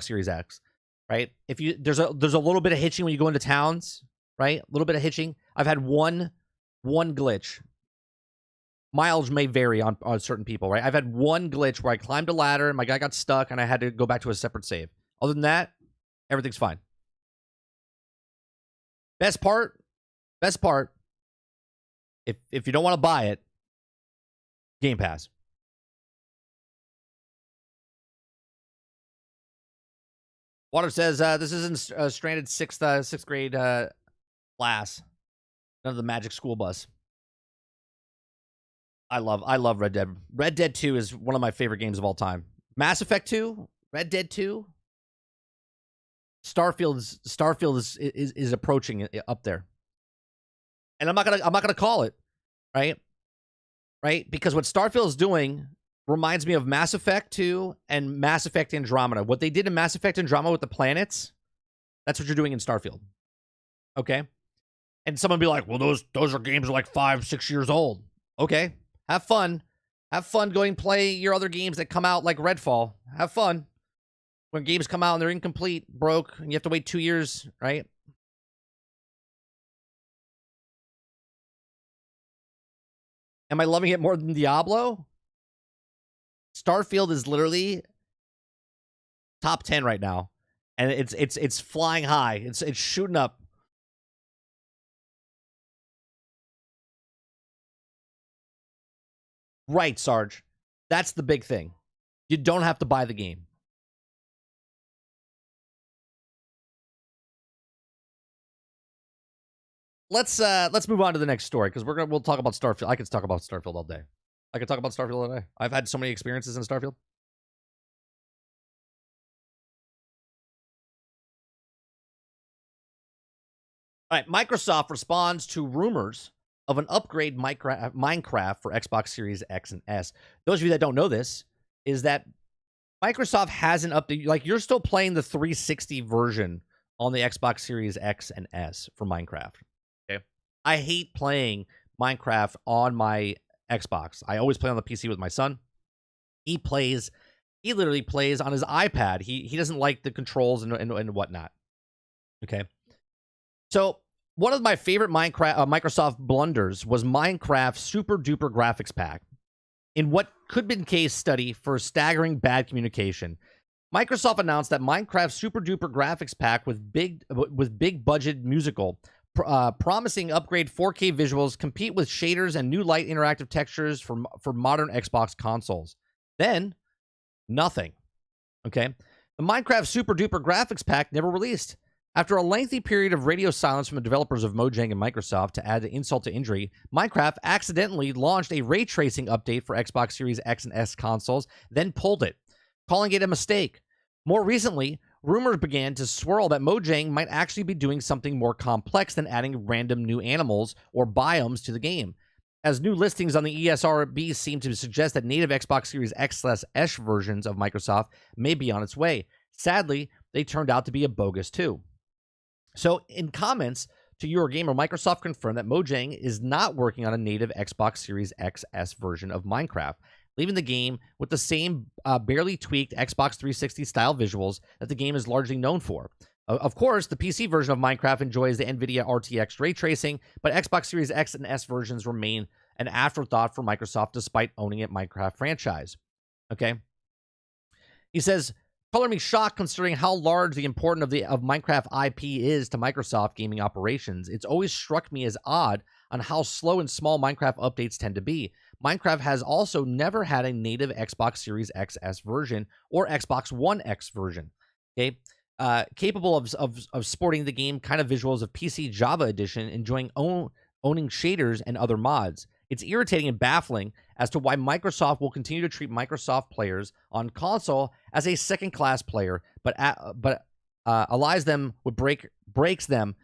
Series X. Right? If you there's a little bit of hitching when you go into towns, right? A little bit of hitching. I've had one glitch. Mileage may vary on certain people, right? I've had one glitch where I climbed a ladder and my guy got stuck and I had to go back to a separate save. Other than that, everything's fine. Best part, if you don't want to buy it, Game Pass. Water says, this isn't stranded sixth grade class. None of the Magic School Bus. I love Red Dead. Red Dead 2 is one of my favorite games of all time. Mass Effect 2, Red Dead 2, Starfield is approaching it up there. And I'm not gonna call it, right? Right? Because what Starfield is doing reminds me of Mass Effect 2 and Mass Effect Andromeda. What they did in Mass Effect Andromeda with the planets, that's what you're doing in Starfield. Okay? And someone be like, well, those are games that are like 5-6 years old. Okay. Have fun. Have fun going play your other games that come out like Redfall. Have fun. When games come out and they're incomplete, broke, and you have to wait 2 years, right? Am I loving it more than Diablo? Starfield is literally top 10 right now. And it's flying high. It's shooting up. Right, Sarge. That's the big thing. You don't have to buy the game. Let's move on to the next story because we'll talk about Starfield. I could talk about Starfield all day. I could talk about Starfield all day. I've had so many experiences in Starfield. All right, Microsoft responds to rumors of an upgrade Minecraft for Xbox Series X and S. Those of you that don't know this, is that Microsoft hasn't updated. Like, you're still playing the 360 version on the Xbox Series X and S for Minecraft. Okay, I hate playing Minecraft on my Xbox. I always play on the PC with my son. He literally plays on his iPad. He doesn't like the controls and whatnot. Okay, so one of my favorite Microsoft blunders was Minecraft Super Duper Graphics Pack. In what could be a case study for staggering bad communication, Microsoft announced that Minecraft Super Duper Graphics Pack with big budget musical, promising upgrade 4K visuals, compete with shaders and new light interactive textures for modern Xbox consoles. Then, nothing. Okay, the Minecraft Super Duper Graphics Pack never released. After a lengthy period of radio silence from the developers of Mojang and Microsoft to add insult to injury, Minecraft accidentally launched a ray tracing update for Xbox Series X and S consoles, then pulled it, calling it a mistake. More recently, rumors began to swirl that Mojang might actually be doing something more complex than adding random new animals or biomes to the game, as new listings on the ESRB seem to suggest that native Xbox Series X/S versions of Microsoft may be on its way. Sadly, they turned out to be a bogus too. So, in comments to Eurogamer, Microsoft confirmed that Mojang is not working on a native Xbox Series XS version of Minecraft, leaving the game with the same barely tweaked Xbox 360 style visuals that the game is largely known for. Of course, the PC version of Minecraft enjoys the NVIDIA RTX ray tracing, but Xbox Series X and S versions remain an afterthought for Microsoft despite owning it Minecraft franchise. Okay? He says, color me shocked considering how large the importance of Minecraft IP is to Microsoft gaming operations. It's always struck me as odd on how slow and small Minecraft updates tend to be. Minecraft has also never had a native Xbox Series XS version or Xbox One X version. Okay, capable of sporting the game kind of visuals of PC Java Edition, enjoying owning shaders and other mods. It's irritating and baffling as to why Microsoft will continue to treat Microsoft players on console as a second-class player, but allies them with breaks them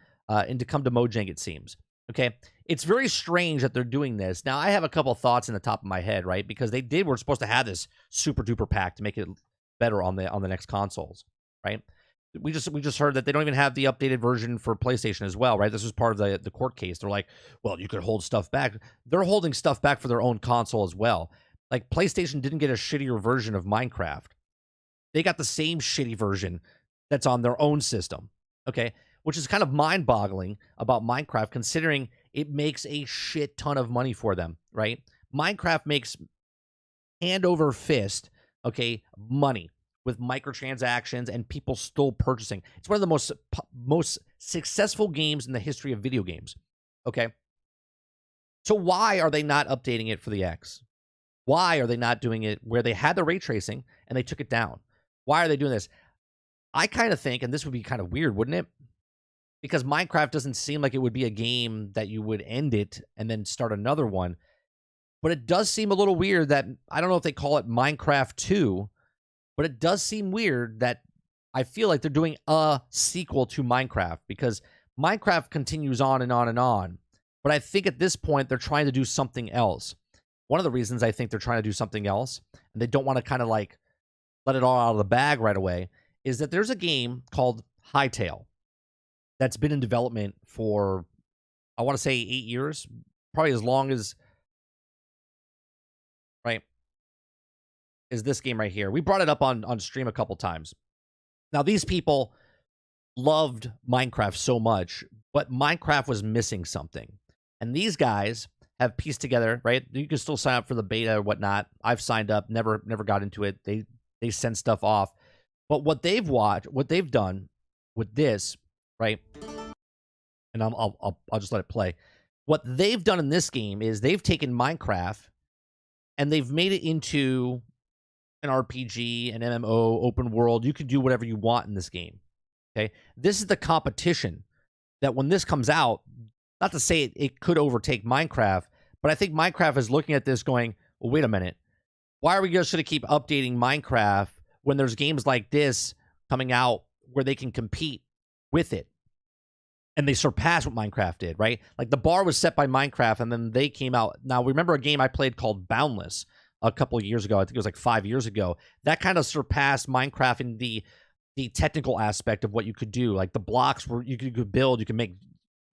into come to Mojang, it seems. Okay, it's very strange that they're doing this. Now, I have a couple thoughts in the top of my head, right? Because we're supposed to have this super duper pack to make it better on the next consoles, right? We just heard that they don't even have the updated version for PlayStation as well, right? This was part of the court case. They're like, well, you could hold stuff back. They're holding stuff back for their own console as well. Like, PlayStation didn't get a shittier version of Minecraft. They got the same shitty version that's on their own system, okay? Which is kind of mind-boggling about Minecraft, considering it makes a shit ton of money for them, right? Minecraft makes hand over fist, okay, money with microtransactions and people still purchasing. It's one of the most successful games in the history of video games, okay? So why are they not updating it for the X? Why are they not doing it where they had the ray tracing and they took it down? Why are they doing this? I kind of think, and this would be kind of weird, wouldn't it? Because Minecraft doesn't seem like it would be a game that you would end it and then start another one. But it does seem a little weird that, I don't know if they call it Minecraft 2, but it does seem weird that I feel like they're doing a sequel to Minecraft, because Minecraft continues on and on and on. But I think at this point, they're trying to do something else. One of the reasons I think they're trying to do something else, and they don't want to kind of like let it all out of the bag right away, is that there's a game called Hytale that's been in development for, I want to say 8 years, probably as long as, right, is this game right here. We brought it up on stream a couple times. Now, these people loved Minecraft so much, but Minecraft was missing something. And these guys have pieced together, right? You can still sign up for the beta or whatnot. I've signed up, never got into it. They send stuff off. But what they've done with this, right? And I'll just let it play. What they've done in this game is they've taken Minecraft and they've made it into an RPG, an MMO, open world. You can do whatever you want in this game. Okay, this is the competition that when this comes out, not to say it could overtake Minecraft, but I think Minecraft is looking at this going, well, wait a minute. Why are we just going to keep updating Minecraft when there's games like this coming out where they can compete with it? And they surpass what Minecraft did, right? Like, the bar was set by Minecraft, and then they came out. Now, remember a game I played called Boundless a couple of years ago? I think it was like 5 years ago. That kind of surpassed Minecraft in the technical aspect of what you could do. Like, the blocks where you could build, you can make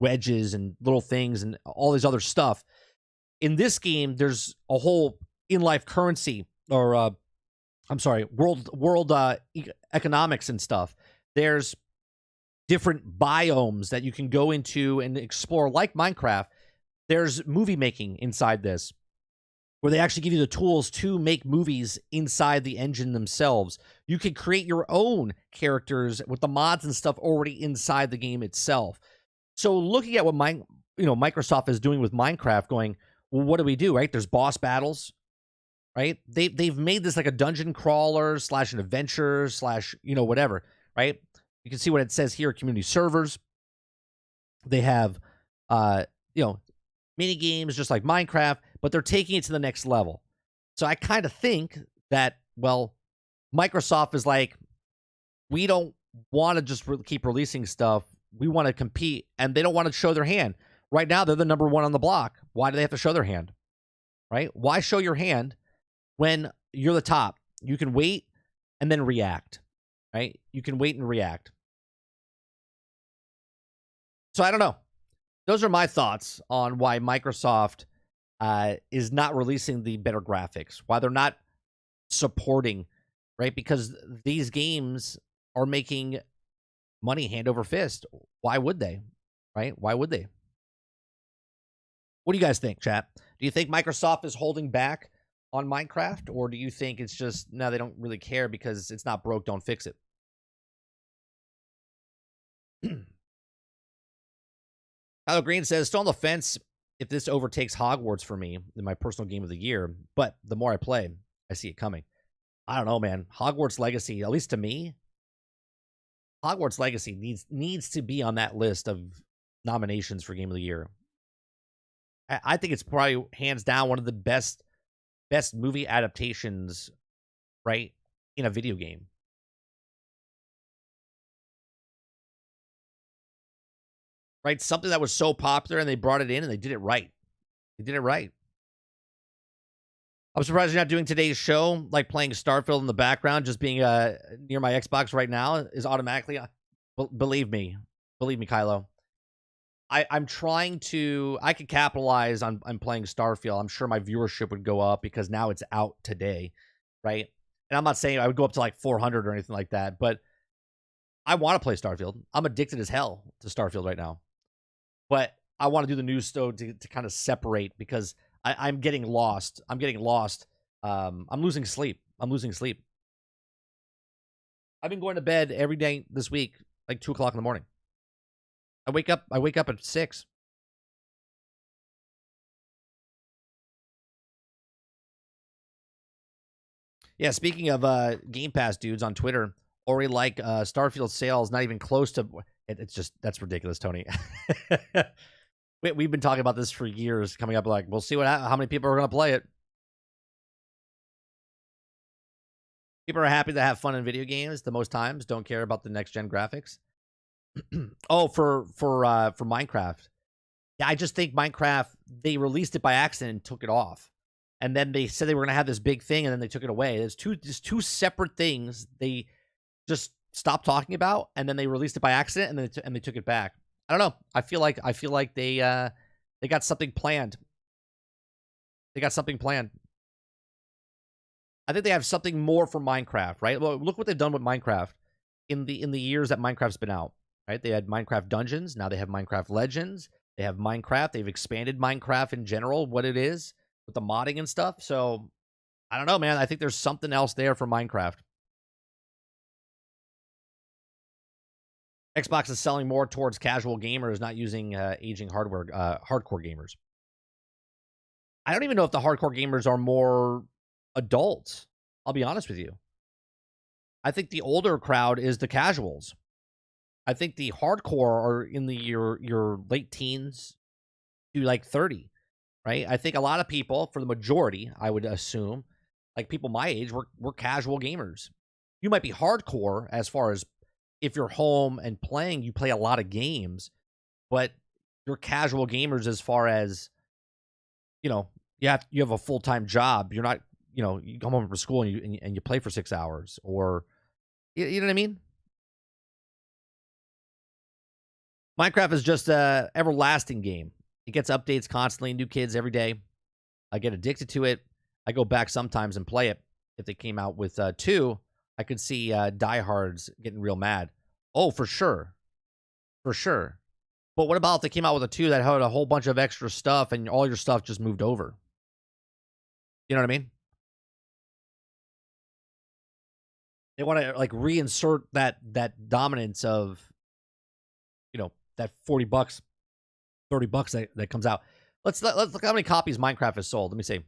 wedges and little things and all this other stuff. In this game, there's a whole in-life currency, or world economics and stuff. There's different biomes that you can go into and explore, like Minecraft. There's movie making inside this, where they actually give you the tools to make movies inside the engine themselves. You can create your own characters with the mods and stuff already inside the game itself. So looking at what Microsoft is doing with Minecraft, going, well, what do we do, right? There's boss battles, right? They've made this like a dungeon crawler / an adventure / whatever, right? You can see what it says here, community servers. They have, mini games just like Minecraft, but they're taking it to the next level. So I kind of think that, well, Microsoft is like, we don't want to just keep releasing stuff. We want to compete, and they don't want to show their hand. Right now, they're the number one on the block. Why do they have to show their hand, right? Why show your hand when you're the top? You can wait and then react, right? You can wait and react. So I don't know. Those are my thoughts on why Microsoft is not releasing the better graphics, why they're not supporting, right? Because these games are making money hand over fist. Why would they, right? Why would they? What do you guys think, chat? Do you think Microsoft is holding back on Minecraft, or do you think it's just, no, they don't really care because it's not broke, don't fix it? Tyler Green says, still on the fence if this overtakes Hogwarts for me in my personal game of the year, but the more I play, I see it coming. I don't know, man. Hogwarts Legacy, at least to me, Hogwarts Legacy needs to be on that list of nominations for Game of the Year. I think it's probably hands down one of the best movie adaptations, right, in a video game. Right? Something that was so popular and they brought it in and they did it right. They did it right. I'm surprised you're not doing today's show, like playing Starfield in the background, just being near my Xbox right now is automatically. Believe me, Kylo. I'm trying to. I could capitalize on playing Starfield. I'm sure my viewership would go up because now it's out today, right? And I'm not saying I would go up to like 400 or anything like that, but I want to play Starfield. I'm addicted as hell to Starfield right now, but I want to do the news show to kind of separate because I'm getting lost. I'm getting lost. I'm losing sleep. I've been going to bed every day this week, like 2 o'clock in the morning. I wake up at 6. Yeah, speaking of Game Pass dudes on Twitter, already like Starfield sales, not even close to. It's just that's ridiculous, Tony. We've been talking about this for years. Coming up, like we'll see how many people are going to play it. People are happy to have fun in video games. The most times, don't care about the next gen graphics. Oh, for Minecraft. Yeah, I just think Minecraft, they released it by accident and took it off. And then they said they were going to have this big thing and then they took it away. There's two separate things they just stopped talking about and then they released it by accident and they took it back. I don't know. I feel like they got something planned. They got something planned. I think they have something more for Minecraft, right? Well, look what they've done with Minecraft in the years that Minecraft's been out. Right? They had Minecraft Dungeons. Now they have Minecraft Legends. They have Minecraft. They've expanded Minecraft in general, what it is, with the modding and stuff. So, I don't know, man. I think there's something else there for Minecraft. Xbox is selling more towards casual gamers, not using aging hardware, hardcore gamers. I don't even know if the hardcore gamers are more adults. I'll be honest with you. I think the older crowd is the casuals. I think the hardcore are in your late teens to like 30, right? I think a lot of people, for the majority, I would assume, like people my age, we're casual gamers. You might be hardcore as far as if you're home and playing, you play a lot of games, but you're casual gamers as far as, you know, you have a full-time job. You're not, you come home from school and you play for 6 hours, or you know what I mean? Minecraft is just a everlasting game. It gets updates constantly, new kids every day. I get addicted to it. I go back sometimes and play it. If they came out with 2, I could see diehards getting real mad. Oh, for sure. For sure. But what about if they came out with a 2 that had a whole bunch of extra stuff and all your stuff just moved over? You know what I mean? They want to like reinsert that dominance of, that $40, $30 that comes out. Let's look how many copies Minecraft has sold. Let me see.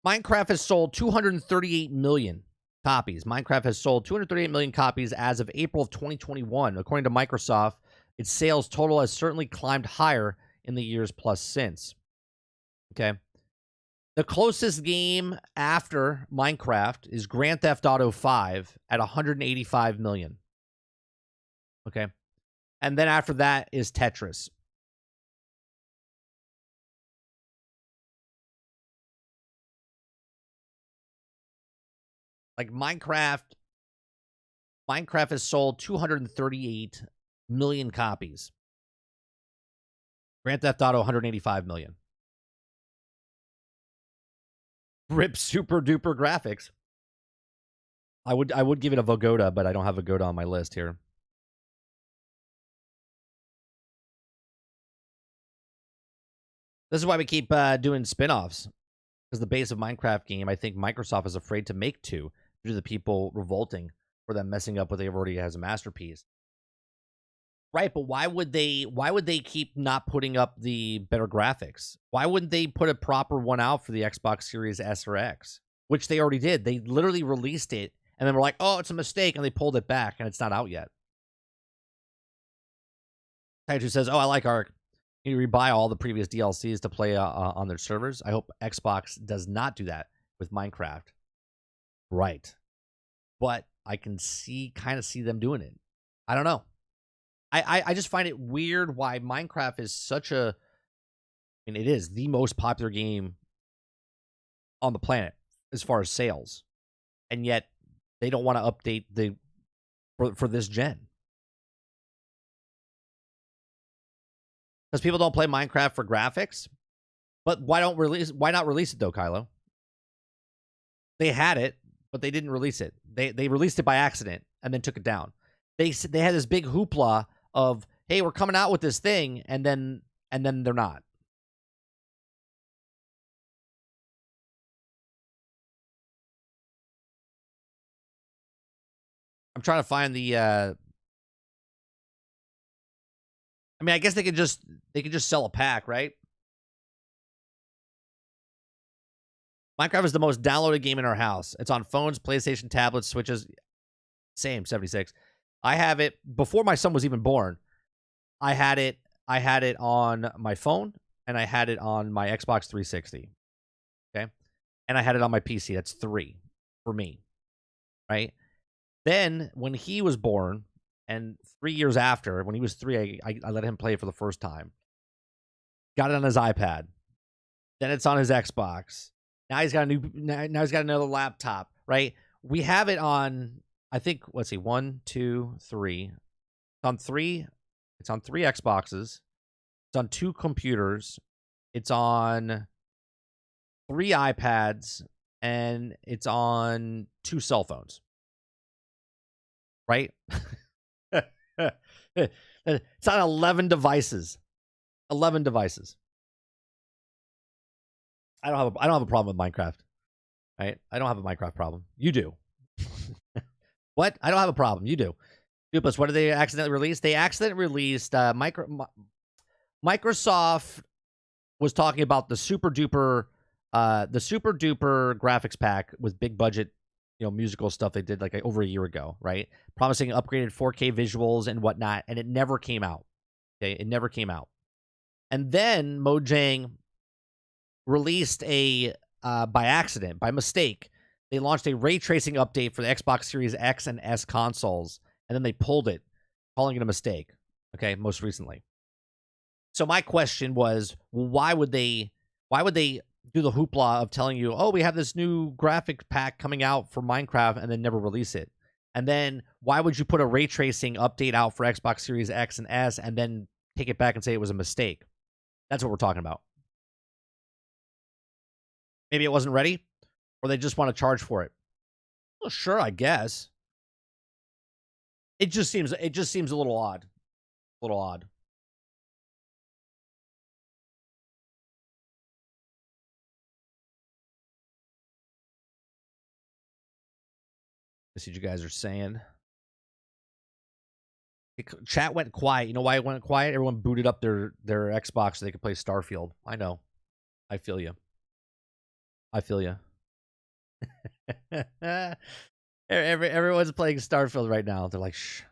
Minecraft has sold 238 million copies. Minecraft has sold 238 million copies as of April of 2021. According to Microsoft, its sales total has certainly climbed higher in the years plus since. Okay. The closest game after Minecraft is Grand Theft Auto 5 at 185 million. Okay. And then after that is Tetris. Like Minecraft has sold 238 million copies. Grand Theft Auto 185 million. Rip super duper graphics. I would give it a Vogoda, but I don't have a Vogoda on my list here. This is why we keep doing spin-offs. Because the base of Minecraft game, I think Microsoft is afraid to make 2 due to the people revolting for them messing up what they already has a masterpiece. Right, but why would they keep not putting up the better graphics? Why wouldn't they put a proper one out for the Xbox Series S or X? which they already did. They literally released it, and then we're like, oh, it's a mistake, and they pulled it back, and it's not out yet. Taiju says, oh, I like Ark. You rebuy all the previous DLCs to play on their servers. I hope Xbox does not do that with Minecraft. Right. But I can kind of see them doing it. I don't know. I just find it weird why Minecraft is such a... I mean, it is the most popular game on the planet as far as sales. And yet, they don't want to update for this gen. Because people don't play Minecraft for graphics. But why not release it though, Kylo? They had it, but they didn't release it. They released it by accident and then took it down. They had this big hoopla of, hey, we're coming out with this thing, and then they're not. I'm trying to find the I mean, I guess they could just sell a pack, right? Minecraft is the most downloaded game in our house. It's on phones, PlayStation, tablets, Switches. Same, 76. I have it before my son was even born. I had it on my phone, and I had it on my Xbox 360. Okay? And I had it on my PC. That's 3 for me. Right? Then, when he was born, and 3 years after, when he was 3, I let him play it for the first time. Got it on his iPad. Then it's on his Xbox. Now he's got now he's got another laptop, right? We have it on, I think, let's see, 1, 2, 3. It's on 3. It's on 3 Xboxes. It's on 2 computers. It's on 3 iPads, and it's on 2 cell phones. Right? It's on 11 devices. 11 devices. I don't have a problem with Minecraft. Right? I don't have a Minecraft problem. You do. What? I don't have a problem. You do. Dupless, what did they accidentally release? They accidentally released Microsoft was talking about the super duper graphics pack with big budget, musical stuff they did like over a year ago, right? Promising upgraded 4K visuals and whatnot, and it never came out. Okay, it never came out. And then Mojang released by accident, by mistake, they launched a ray tracing update for the Xbox Series X and S consoles, and then they pulled it, calling it a mistake. Okay, most recently. So my question was, why would they do the hoopla of telling you, oh, we have this new graphic pack coming out for Minecraft, and then never release it? And then why would you put a ray tracing update out for Xbox Series X and S and then take it back and say it was a mistake? That's what we're talking about. Maybe it wasn't ready, or they just want to charge for it. Well, sure, I guess. It just seems a little odd. A little odd. Let's see what you guys are saying. Chat went quiet. You know why it went quiet? Everyone booted up their Xbox so they could play Starfield. I know. I feel you. I feel you. Everyone's playing Starfield right now. They're like, shh.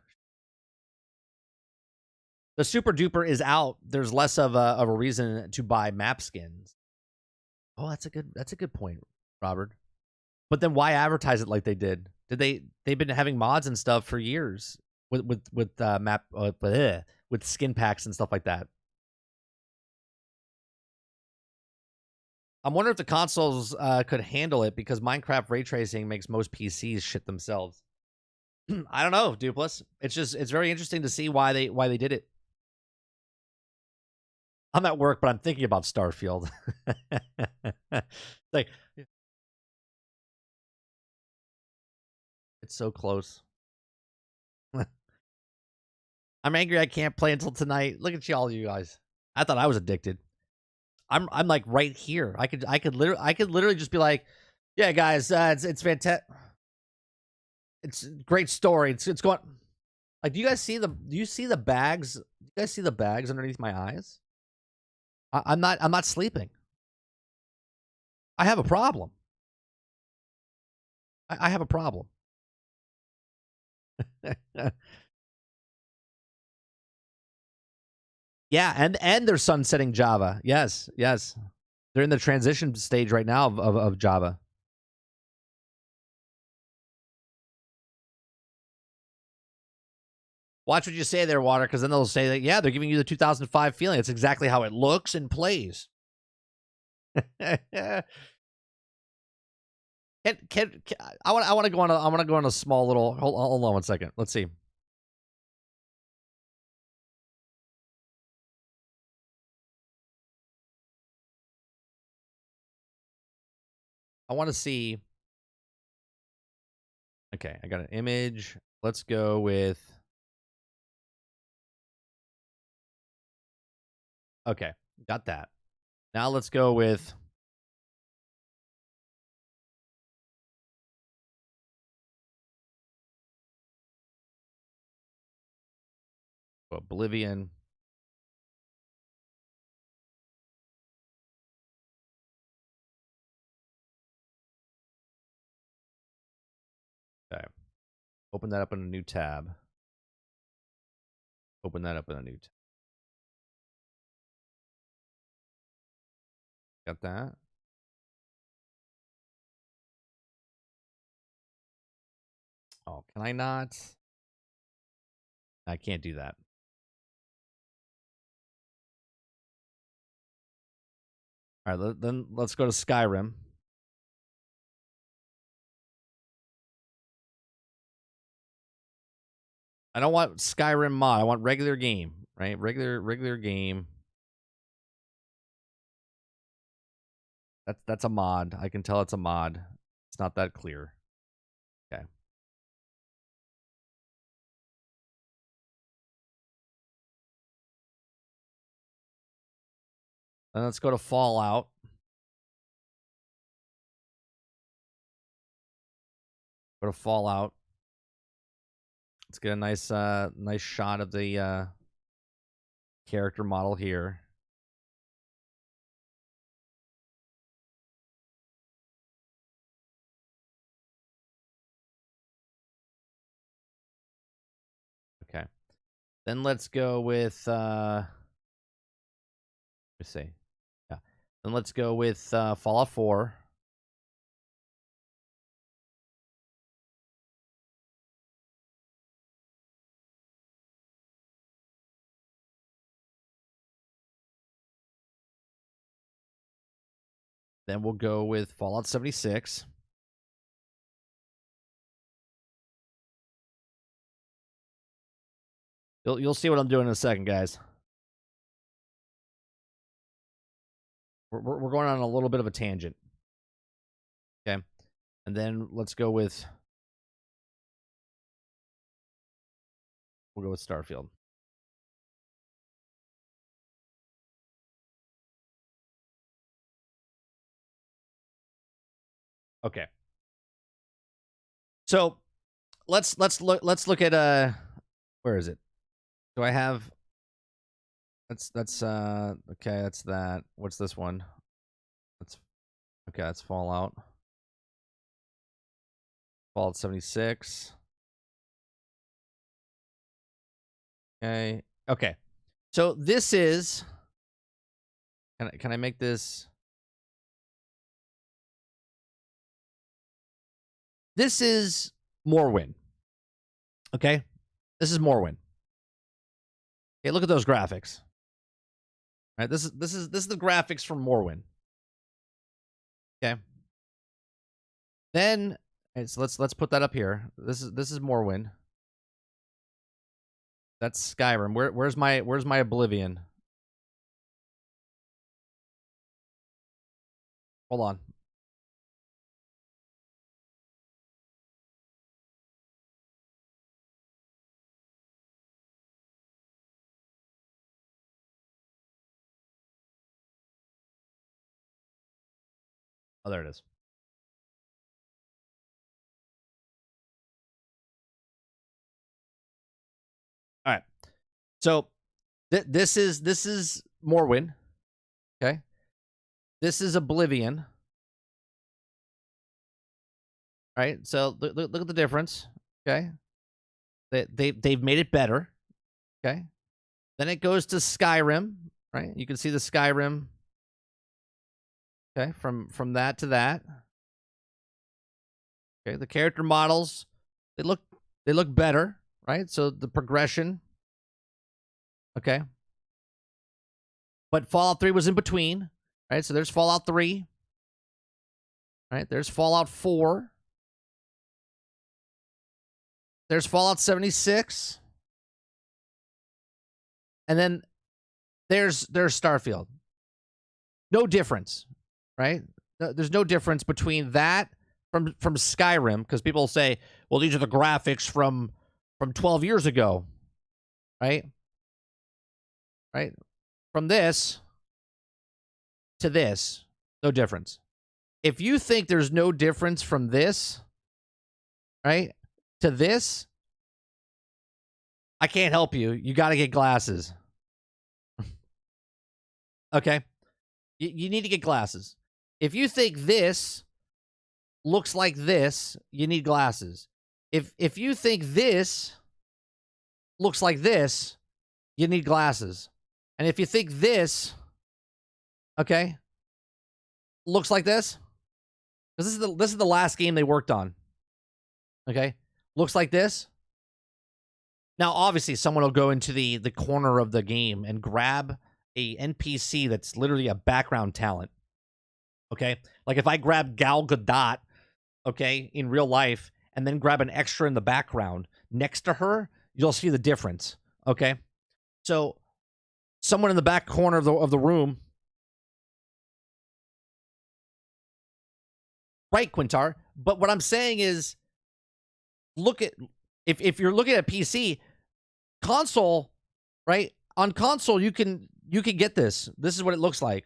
The Super Duper is out. There's less of a reason to buy map skins. Oh, that's a good point, Robert. But then why advertise it like they did? They've been having mods and stuff for years with skin packs and stuff like that. I'm wondering if the consoles could handle it, because Minecraft ray tracing makes most PCs shit themselves. I don't know, Dupless. It's very interesting to see why they did it. I'm at work, but I'm thinking about Starfield. Like, it's so close. I'm angry I can't play until tonight. Look at all you guys. I thought I was addicted. I'm like right here. I could literally just be like, yeah, guys, it's fantastic. It's a great story. It's going. Like, do you see the bags? Do you guys see the bags underneath my eyes? I'm not sleeping. I have a problem. I have a problem. Yeah, and they're sunsetting Java. Yes, yes. They're in the transition stage right now of Java. Watch what you say there, Water, because then they'll say that, yeah, they're giving you the 2005 feeling. It's exactly how it looks and plays. can, I want to go on I want to go on a small little hold on 1 second. Let's see. I want to see. Okay, I got an image. Let's go with. Okay, got that. Now let's go with. Oblivion. Okay. Open that up in a new tab. Open that up in a new tab. Got that? Oh, can I not? I can't do that. All right, then let's go to Skyrim. I don't want Skyrim mod. I want regular game, right? Regular game. That's a mod. I can tell it's a mod. It's not that clear. Okay. Then let's go to Fallout. Go to Fallout. Let's get a nice shot of the character model here. Okay. Then let's go with let's see. Yeah. Then let's go with Fallout 4. Then we'll go with Fallout 76. You'll see what I'm doing in a second, guys. We're going on a little bit of a tangent. Okay. And then let's go with we'll go with Starfield. Okay. So let's look at where is it? Do I have that's okay, that's that. What's this one? That's okay, that's Fallout. Fallout 76. Okay. Okay. So this is can I make this This is Morrowind. Okay? This is Morrowind. Okay, look at those graphics. All right, this is the graphics from Morrowind. Okay. Then so let's put that up here. This is Morrowind. That's Skyrim. Where's my Oblivion? Hold on. Oh, there it is. All right. So this is Morrowind. Okay. This is Oblivion. right? So look at the difference. Okay, they've made it better. Okay, then it goes to Skyrim, right? You can see the Skyrim. Okay, from that to that. Okay, the character models they look better, right? So the progression. Okay, but Fallout 3 was in between, right? So there's Fallout 3. Right? There's Fallout 4. There's Fallout 76. And then there's Starfield. No difference, right? There's no difference between that from Skyrim, because people say, well, these are the graphics from 12 years ago, right? Right? From this to this, no difference. If you think there's no difference from this, right, to this, I can't help you. You got to get glasses. Okay? You need to get glasses. If you think this looks like this, you need glasses. If you think this looks like this, you need glasses. And if you think this, okay, looks like this, because this is the last game they worked on. Okay? Looks like this. Now, obviously, someone will go into the corner of the game and grab a NPC that's literally a background talent. Okay? Like if I grab Gal Gadot, okay, in real life, and then grab an extra in the background next to her, you'll see the difference. Okay? So someone in the back corner of the room. Right, Quintar. But what I'm saying is, look at if you're looking at PC, console, right? On console, you can get this. This is what it looks like.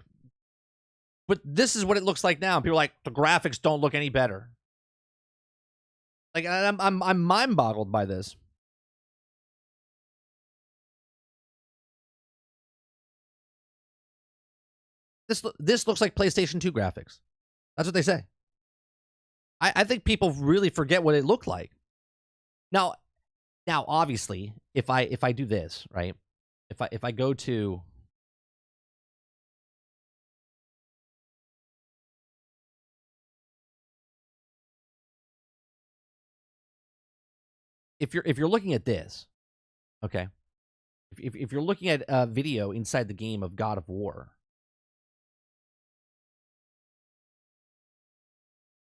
But this is what it looks like now. People are like, the graphics don't look any better. Like I'm mind boggled by this. This looks like PlayStation 2 graphics. That's what they say. I think people really forget what it looked like. Now, obviously, if I do this, right? If I go to if you're looking at this, okay? If you're looking at a video inside the game of God of War,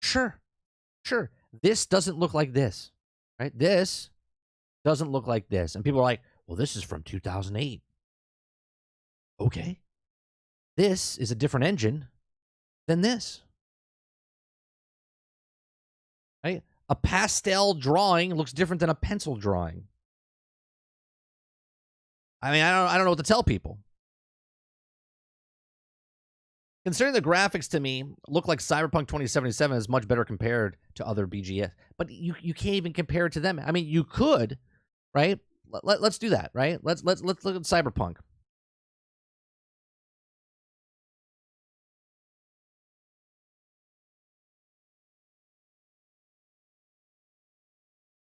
sure, this doesn't look like this, right? This doesn't look like this, and people are like, "Well, this is from 2008." Okay, this is a different engine than this, right? A pastel drawing looks different than a pencil drawing. I mean, I don't know what to tell people. Considering the graphics to me look like Cyberpunk 2077 is much better compared to other BGS, but you can't even compare it to them. I mean, you could, right? Let's do that, right? Let's look at Cyberpunk.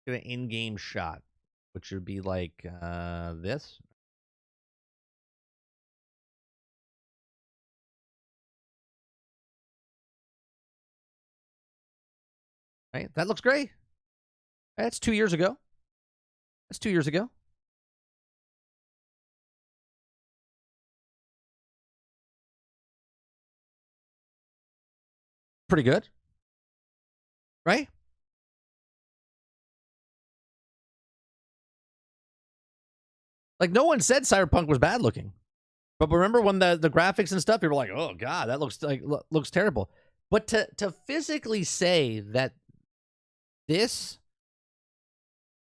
Get an in-game shot, which would be like this. Right? That looks great. That's 2 years ago. That's 2 years ago. Pretty good. Right? Like, no one said Cyberpunk was bad looking. But remember when the graphics and stuff, people were like, "Oh God, that looks terrible." But to physically say that this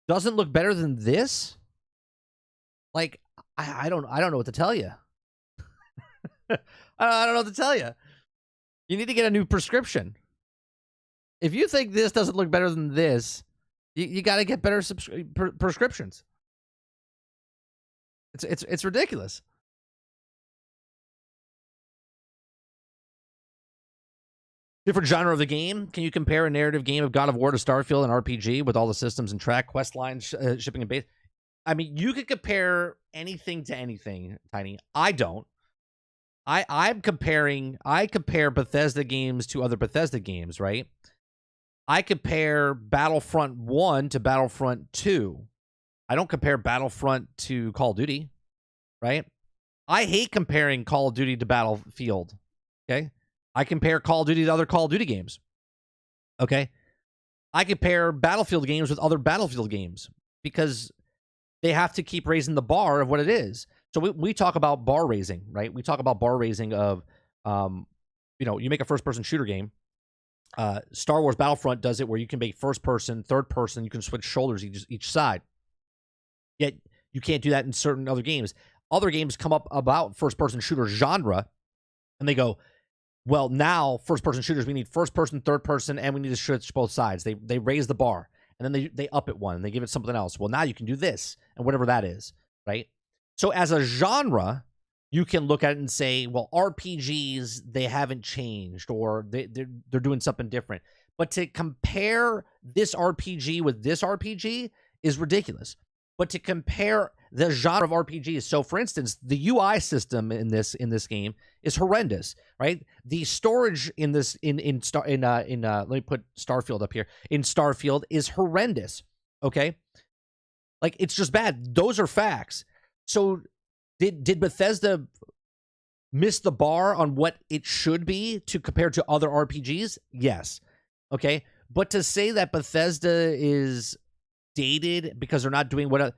doesn't look better than this, like I don't know what to tell you. I don't know what to tell you. You need to get a new prescription. If you think this doesn't look better than this, you got to get better prescriptions. It's ridiculous. Different genre of the game. Can you compare a narrative game of God of War to Starfield and RPG with all the systems and track, quest lines, shipping and base? I mean, you could compare anything to anything, Tiny. I don't. I compare Bethesda games to other Bethesda games, right? I compare Battlefront 1 to Battlefront 2. I don't compare Battlefront to Call of Duty, right? I hate comparing Call of Duty to Battlefield, okay? I compare Call of Duty to other Call of Duty games, okay? I compare Battlefield games with other Battlefield games because they have to keep raising the bar of what it is. So we talk about bar raising, right? We talk about bar raising of, you make a first-person shooter game. Star Wars Battlefront does it where you can make first-person, third-person. You can switch shoulders each side. Yet you can't do that in certain other games. Other games come up about first-person shooter genre, and they go, well, now first-person shooters, we need first-person, third-person, and we need to switch both sides. They raise the bar, and then they up it one, and they give it something else. Well, now you can do this, and whatever that is, right? So as a genre, you can look at it and say, well, RPGs, they haven't changed, or they're doing something different. But to compare this RPG with this RPG is ridiculous. But to compare the genre of RPGs, so for instance, the UI system in this game is horrendous, right? The storage in this let me put Starfield up here. In Starfield is horrendous. Okay, like it's just bad. Those are facts. So did Bethesda miss the bar on what it should be to compare to other RPGs? Yes. Okay, but to say that Bethesda is dated because they're not doing what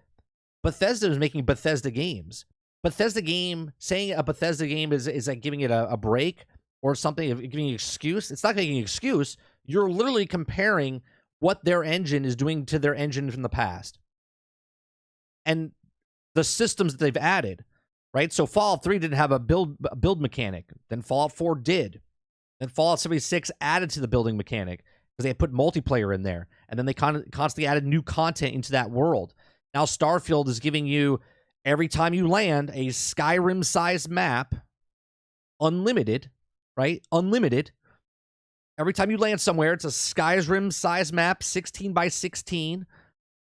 Bethesda is making Bethesda games. Saying a Bethesda game is like giving it a break or something, giving an excuse. It's not giving an excuse. You're literally comparing what their engine is doing to their engine from the past. And the systems that they've added, right? So Fallout 3 didn't have a build mechanic. Then Fallout 4 did. Then Fallout 76 added to the building mechanic because they had put multiplayer in there. And then they constantly added new content into that world. Now Starfield is giving you, every time you land, a Skyrim-sized map, unlimited, right? Unlimited. Every time you land somewhere, it's a Skyrim-sized map, 16 by 16,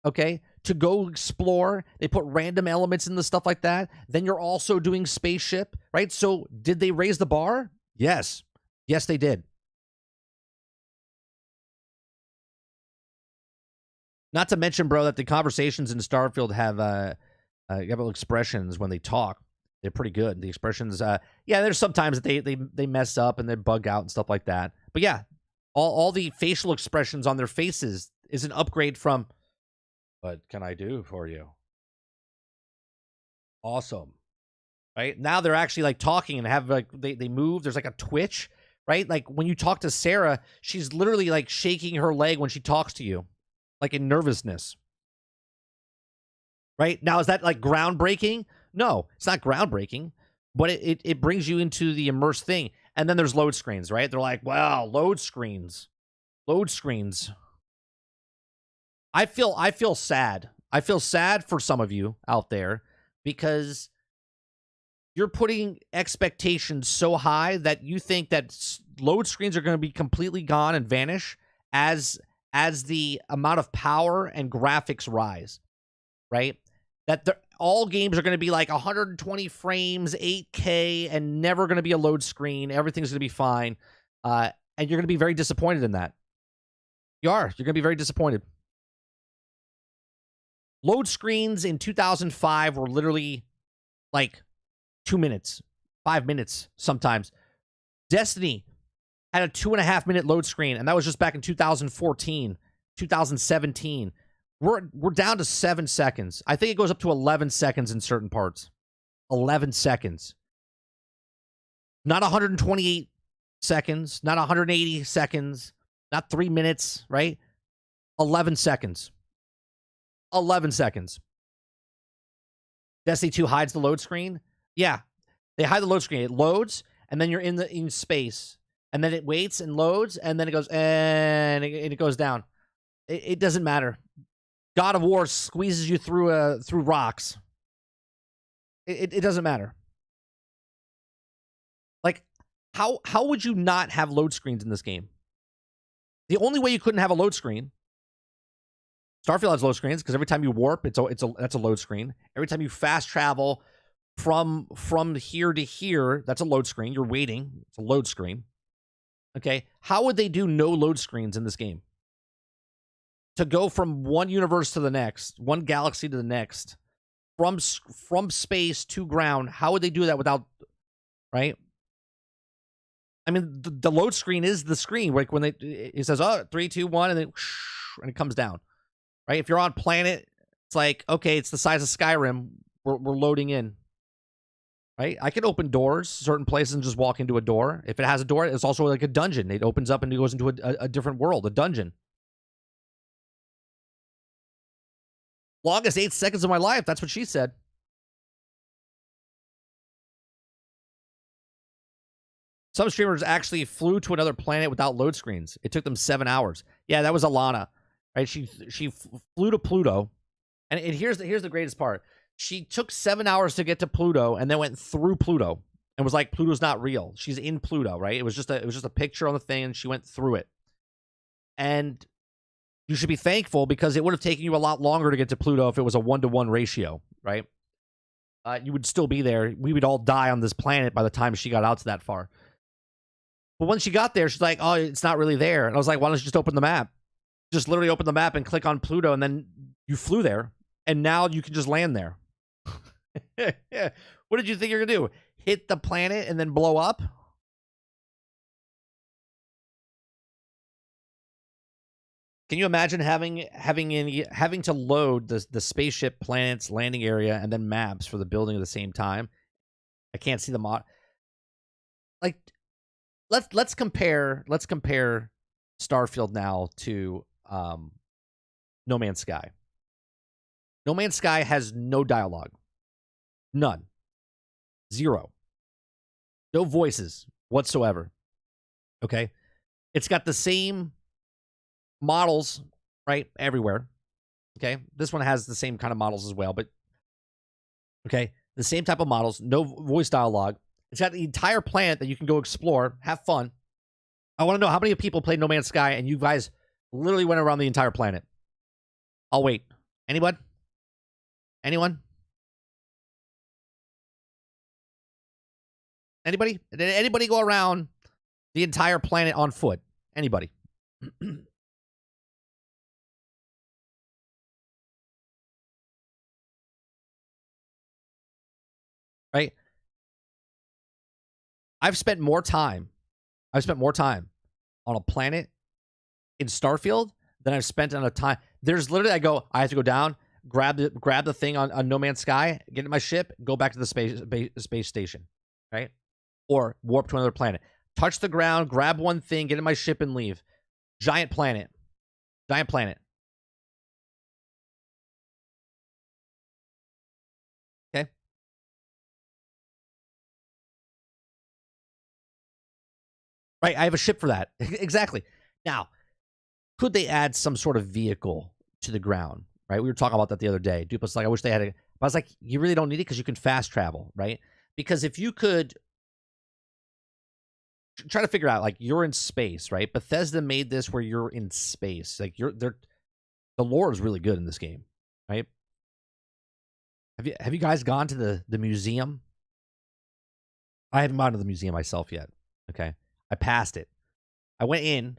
okay, to go explore. They put random elements in the stuff like that. Then you're also doing spaceship, right? So did they raise the bar? Yes. Yes, they did. Not to mention, bro, that the conversations in Starfield have expressions when they talk. They're pretty good. The expressions, there's sometimes that they mess up and they bug out and stuff like that. But yeah, all the facial expressions on their faces is an upgrade from, what can I do for you? Awesome. Right? Now they're actually like talking and have like they move. There's like a twitch, right? Like when you talk to Sarah, she's literally like shaking her leg when she talks to you, like in nervousness. Right? Now, is that like groundbreaking? No, it's not groundbreaking, but it brings you into the immersed thing. And then there's load screens, right? They're like, wow, load screens. Load screens. I feel sad. I feel sad for some of you out there because you're putting expectations so high that you think that load screens are going to be completely gone and vanish as the amount of power and graphics rise, right? That all games are going to be like 120 frames, 8K, and never going to be a load screen. Everything's going to be fine. And you're going to be very disappointed in that. You're going to be very disappointed. Load screens in 2005 were literally like 2 minutes, 5 minutes sometimes. Destiny had a 2.5 minute load screen, and that was just back in 2014, 2017. We're down to 7 seconds. I think it goes up to 11 seconds in certain parts. 11 seconds. Not 128 seconds, not 180 seconds, not 3 minutes, right? 11 seconds. 11 seconds. Destiny 2 hides the load screen. Yeah, they hide the load screen. It loads, and then you're in space. And then it waits and loads, and then it goes, and it goes down. It doesn't matter. God of War squeezes you through rocks. It doesn't matter. Like, How would you not have load screens in this game? The only way you couldn't have a load screen, Starfield has load screens because every time you warp, that's a load screen. Every time you fast travel from here to here, that's a load screen. You're waiting. It's a load screen. Okay, how would they do no load screens in this game? To go from one universe to the next, one galaxy to the next, from space to ground, how would they do that without, right? I mean, the load screen is the screen. Like when it says, oh, 3, 2, 1, and then and it comes down, right? If you're on planet, it's like, okay, it's the size of Skyrim. We're loading in, right? I can open doors, certain places, and just walk into a door. If it has a door, it's also like a dungeon. It opens up and it goes into a different world, a dungeon. Longest 8 seconds of my life. That's what she said. Some streamers actually flew to another planet without load screens. It took them 7 hours. Yeah, that was Alana, right? She flew to Pluto, and here's the greatest part. She took 7 hours to get to Pluto, and then went through Pluto, and was like, Pluto's not real. She's in Pluto, right? It was just a picture on the thing, and she went through it. And you should be thankful because it would have taken you a lot longer to get to Pluto if it was a 1-to-1 ratio, right? You would still be there. We would all die on this planet by the time she got out to that far. But when she got there, she's like, oh, it's not really there. And I was like, why don't you just open the map? Just literally open the map and click on Pluto, and then you flew there. And now you can just land there. What did you think you're going to do? Hit the planet and then blow up? Can you imagine having to load the spaceship, planets, landing area, and then maps for the building at the same time? I can't see the mod. Like, let's compare Starfield now to No Man's Sky. No Man's Sky has no dialogue. None. Zero. No voices whatsoever. Okay? It's got the same models, right, everywhere. Okay? This one has the same kind of models as well, but okay, the same type of models, no voice dialogue. It's got the entire planet that you can go explore, have fun. I want to know how many people played No Man's Sky and you guys literally went around the entire planet. I'll wait. Anyone? Anyone? Anybody? Did anybody go around the entire planet on foot? Anybody? Right? I've spent more time on a planet in Starfield than I've spent on a time. There's literally, I have to go down, grab the thing on No Man's Sky, get in my ship, go back to the space station, right? Or warp to another planet. Touch the ground, grab one thing, get in my ship, and leave. Giant planet. Giant planet. Okay? Right, I have a ship for that. Exactly. Now, could they add some sort of vehicle to the ground? Right? We were talking about that the other day. Dude was like, I wish they had a... But I was like, you really don't need it because you can fast travel, right? Because if you could... Try to figure out, like, you're in space, right? Bethesda made this where you're in space. Like, the lore is really good in this game, right? Have you guys gone to the museum? I haven't gone to the museum myself yet. Okay. I passed it. I went in,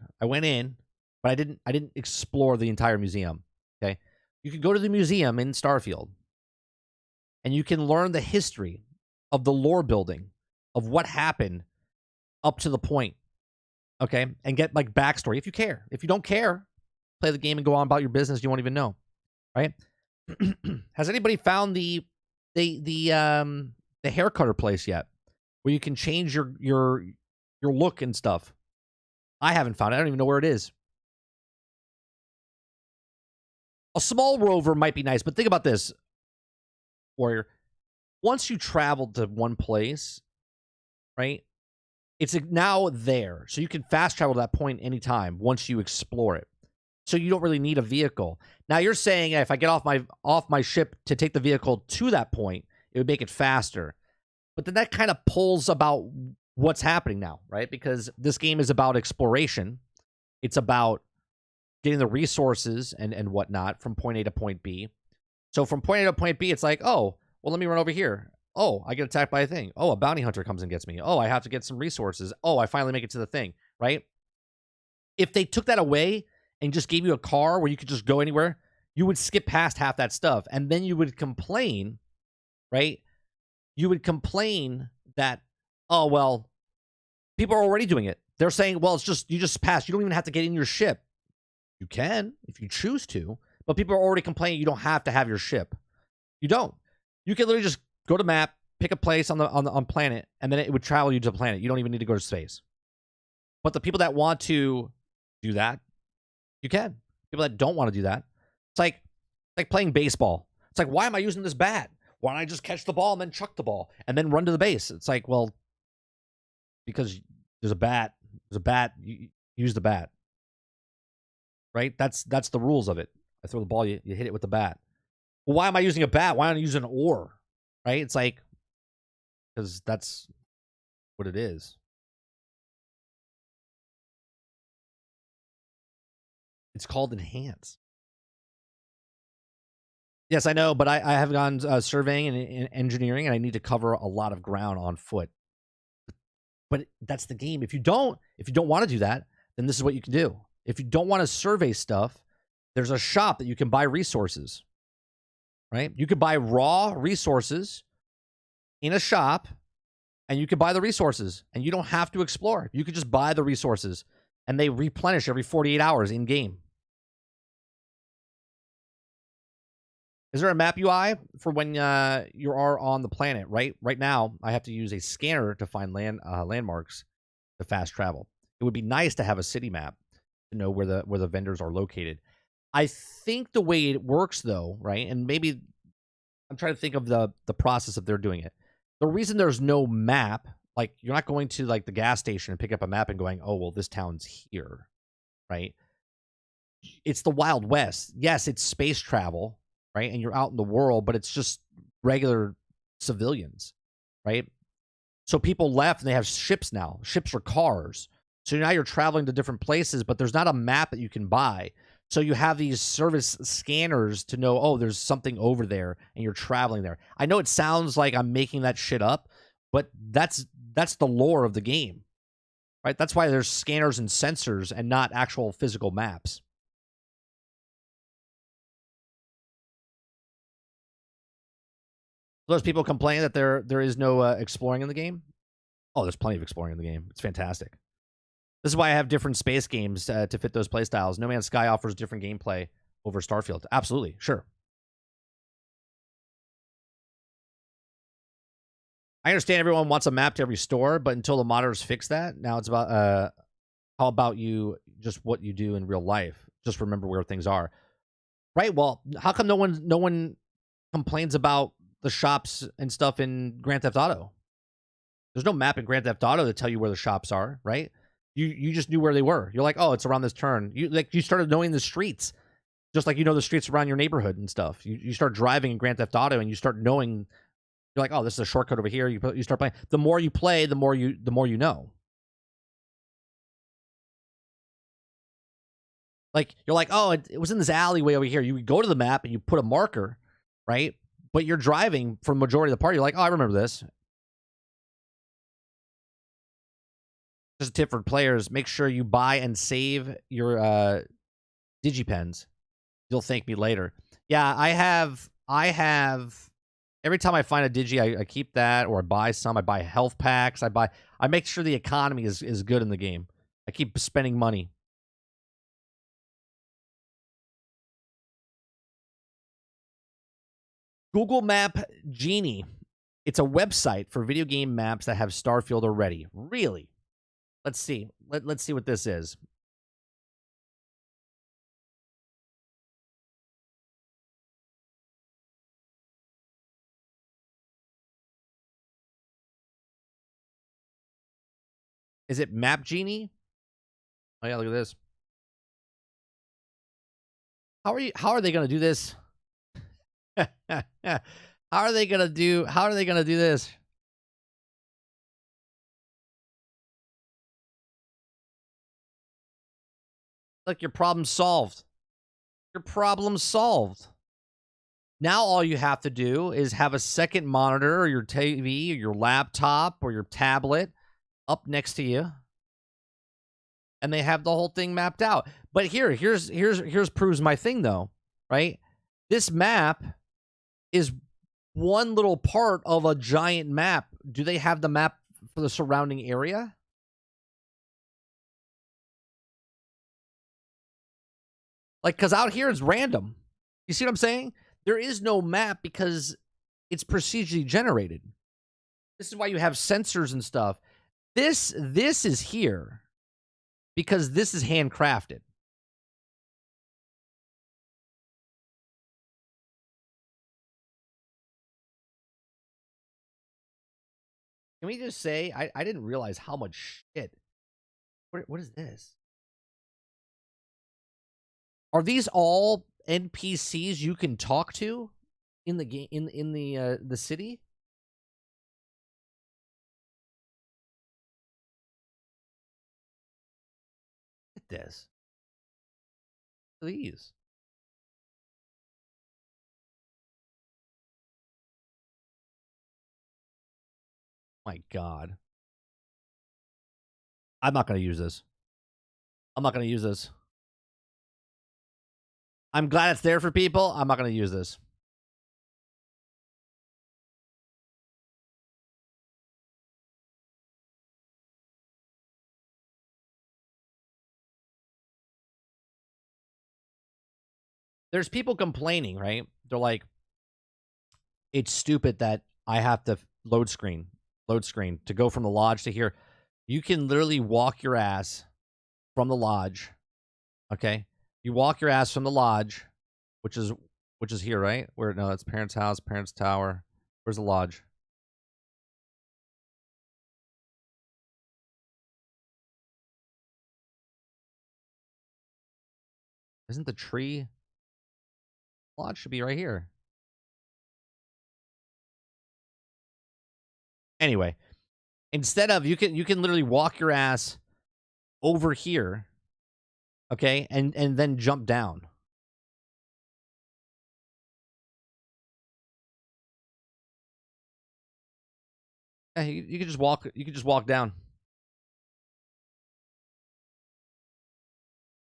but I didn't explore the entire museum. Okay. You can go to the museum in Starfield and you can learn the history of the lore building of what happened up to the point. Okay. And get like backstory if you care. If you don't care, play the game and go on about your business. You won't even know. Right? Has anybody found the hair cutter place yet? Where you can change your look and stuff. I haven't found it. I don't even know where it is. A small rover might be nice, but think about this, Warrior. Once you travel to one place, right, it's now there. So you can fast travel to that point anytime once you explore it. So you don't really need a vehicle. Now you're saying if I get off my ship to take the vehicle to that point, it would make it faster. But then that kind of pulls about what's happening now, right? Because this game is about exploration. It's about getting the resources and whatnot from point A to point B. So from point A to point B, it's like, oh, well, let me run over here. Oh, I get attacked by a thing. Oh, a bounty hunter comes and gets me. Oh, I have to get some resources. Oh, I finally make it to the thing, right? If they took that away and just gave you a car where you could just go anywhere, you would skip past half that stuff. And then you would complain, right? You would complain that, oh, well, people are already doing it. They're saying, well, it's just, you just pass. You don't even have to get in your ship. You can if you choose to, but people are already complaining you don't have to have your ship. You don't. You can literally just go to map, pick a place on planet, and then it would travel you to the planet. You don't even need to go to space. But the people that want to do that, you can. People that don't want to do that, it's like playing baseball. It's like, why am I using this bat? Why don't I just catch the ball and then chuck the ball and then run to the base? It's like, well, because there's a bat. There's a bat. You use the bat. Right? That's the rules of it. I throw the ball, you hit it with the bat. Well, why am I using a bat? Why don't I use an oar? Right? It's like, because that's what it is. It's called enhance. Yes, I know, but I have gone surveying and engineering, and I need to cover a lot of ground on foot. But that's the game. If you don't want to do that, then this is what you can do. If you don't want to survey stuff, there's a shop that you can buy resources, right? You could buy raw resources in a shop, and you can buy the resources, and you don't have to explore. You could just buy the resources, and they replenish every 48 hours in-game. Is there a map UI for when you are on the planet? Right now, I have to use a scanner to find landmarks to fast travel. It would be nice to have a city map to know where the vendors are located. I think the way it works, though, right, and maybe I'm trying to think of the process if they're doing it. The reason there's no map, like you're not going to like the gas station and pick up a map and going, oh, well, this town's here, right? It's the Wild West. Yes, it's space travel, right? And you're out in the world, but it's just regular civilians, right? So people left and they have ships now. Ships are cars. So now you're traveling to different places, but there's not a map that you can buy. So you have these service scanners to know, oh, there's something over there, and you're traveling there. I know it sounds like I'm making that shit up, but that's the lore of the game, right? That's why there's scanners and sensors and not actual physical maps. Those people complain that there is no exploring in the game. Oh, there's plenty of exploring in the game. It's fantastic. This is why I have different space games to fit those playstyles. No Man's Sky offers different gameplay over Starfield. Absolutely, sure. I understand everyone wants a map to every store, but until the modders fix that, now it's about how about you just what you do in real life. Just remember where things are. Right? Well, how come no one complains about the shops and stuff in Grand Theft Auto? There's no map in Grand Theft Auto to tell you where the shops are, right? You just knew where they were. You're like, oh, it's around this turn. You started knowing the streets, just like you know the streets around your neighborhood and stuff. You start driving in Grand Theft Auto and you start knowing. You're like, oh, this is a shortcut over here. You start playing. The more you play, the more you know. Like you're like, oh, it was in this alleyway over here. You go to the map and you put a marker, right? But you're driving for the majority of the party. You're like, oh, I remember this. Just a tip for players: make sure you buy and save your digipens. You'll thank me later. Yeah, I have. Every time I find a digi, I keep that, or I buy some. I buy health packs. I make sure the economy is good in the game. I keep spending money. Google Map Genie. It's a website for video game maps that have Starfield already. Really? Let's see. Let's see what this is. Is it Map Genie? Oh yeah, look at this. How are they going to do this? How are they going to do this? Like, your problem solved. Your problem solved. Now all you have to do is have a second monitor or your TV or your laptop or your tablet up next to you, and they have the whole thing mapped out. But here's proves my thing though, right? This map is one little part of a giant map. Do they have the map for the surrounding area? Like, because out here it's random. You see what I'm saying? There is no map because it's procedurally generated. This is why you have sensors and stuff. This is here because this is handcrafted. Can we just say, I didn't realize how much shit. What is this? Are these all NPCs you can talk to in the game, in the city? Look at this. Please. My God. I'm not going to use this. I'm not going to use this. I'm glad it's there for people. I'm not going to use this. There's people complaining, right? They're like, it's stupid that I have to load screen to go from the lodge to here. You can literally walk your ass from the lodge. Okay? You walk your ass from the lodge, which is here, right? Where no, that's parents' house, parents' tower. Where's the lodge? Isn't the tree? Lodge should be right here. Anyway, instead of you can literally walk your ass over here, okay, and then jump down. You can just walk. You can just walk down.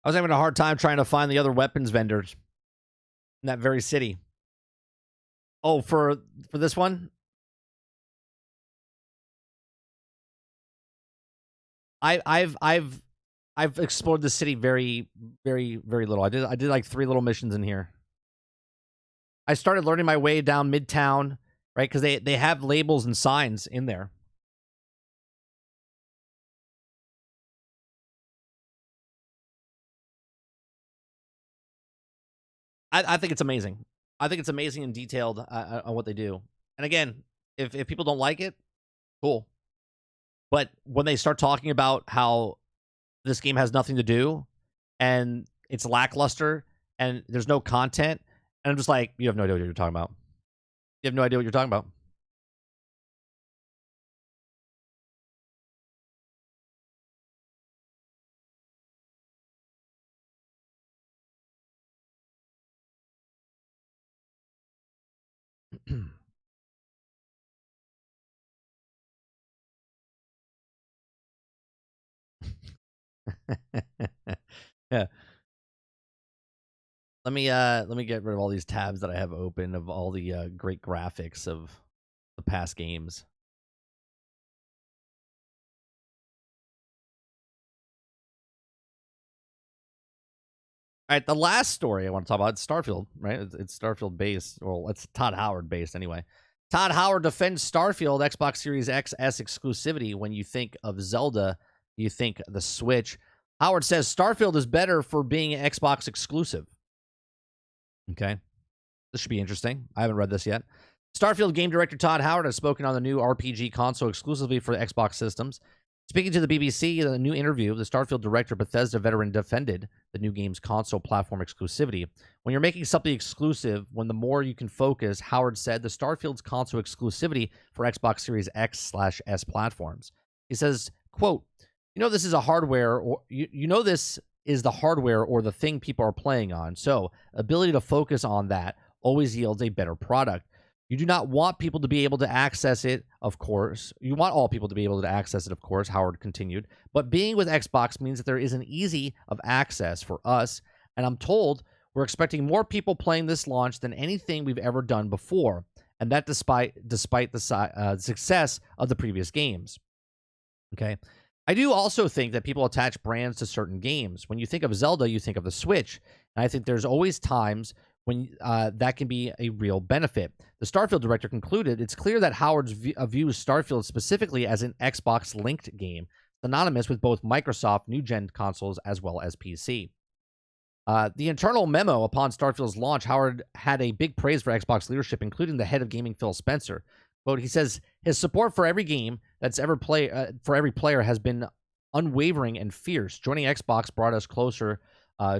I was having a hard time trying to find the other weapons vendors in that very city. Oh, for this one, I've explored the city very little. I did like 3 little missions in here. I started learning my way down Midtown, right? Because they have labels and signs in there. I think it's amazing. I think it's amazing and detailed on what they do. And again, if people don't like it, cool. But when they start talking about how this game has nothing to do and it's lackluster and there's no content, and I'm just like, you have no idea what you're talking about. You have no idea what you're talking about. Yeah. Let me get rid of all these tabs that I have open of all the great graphics of the past games. All right, the last story I want to talk about is Starfield, right? It's Starfield based. Well, it's Todd Howard based anyway. Todd Howard defends Starfield Xbox Series X exclusivity. When you think of Zelda, you think the Switch. Howard says Starfield is better for being Xbox exclusive. Okay. This should be interesting. I haven't read this yet. Starfield game director Todd Howard has spoken on the new RPG console exclusively for the Xbox systems. Speaking to the BBC in a new interview, the Starfield director, Bethesda veteran, defended the new game's console platform exclusivity. When you're making something exclusive, when the more you can focus, Howard said, the Starfield's console exclusivity for Xbox Series X/S platforms. He says, quote, you know this is a hardware, or you know this is the hardware or the thing people are playing on. So, ability to focus on that always yields a better product. You do not want people to be able to access it, of course. You want all people to be able to access it, of course, Howard continued. But being with Xbox means that there is an easy of access for us. And I'm told we're expecting more people playing this launch than anything we've ever done before. And that despite the success of the previous games. Okay. I do also think that people attach brands to certain games. When you think of Zelda, you think of the Switch. And I think there's always times when that can be a real benefit. The Starfield director concluded, it's clear that Howard views Starfield specifically as an Xbox-linked game, synonymous with both Microsoft new-gen consoles as well as PC. The internal memo upon Starfield's launch, Howard had a big praise for Xbox leadership, including the head of gaming, Phil Spencer. Quote, he says, his support for every game that's ever for every player has been unwavering and fierce. Joining Xbox brought us closer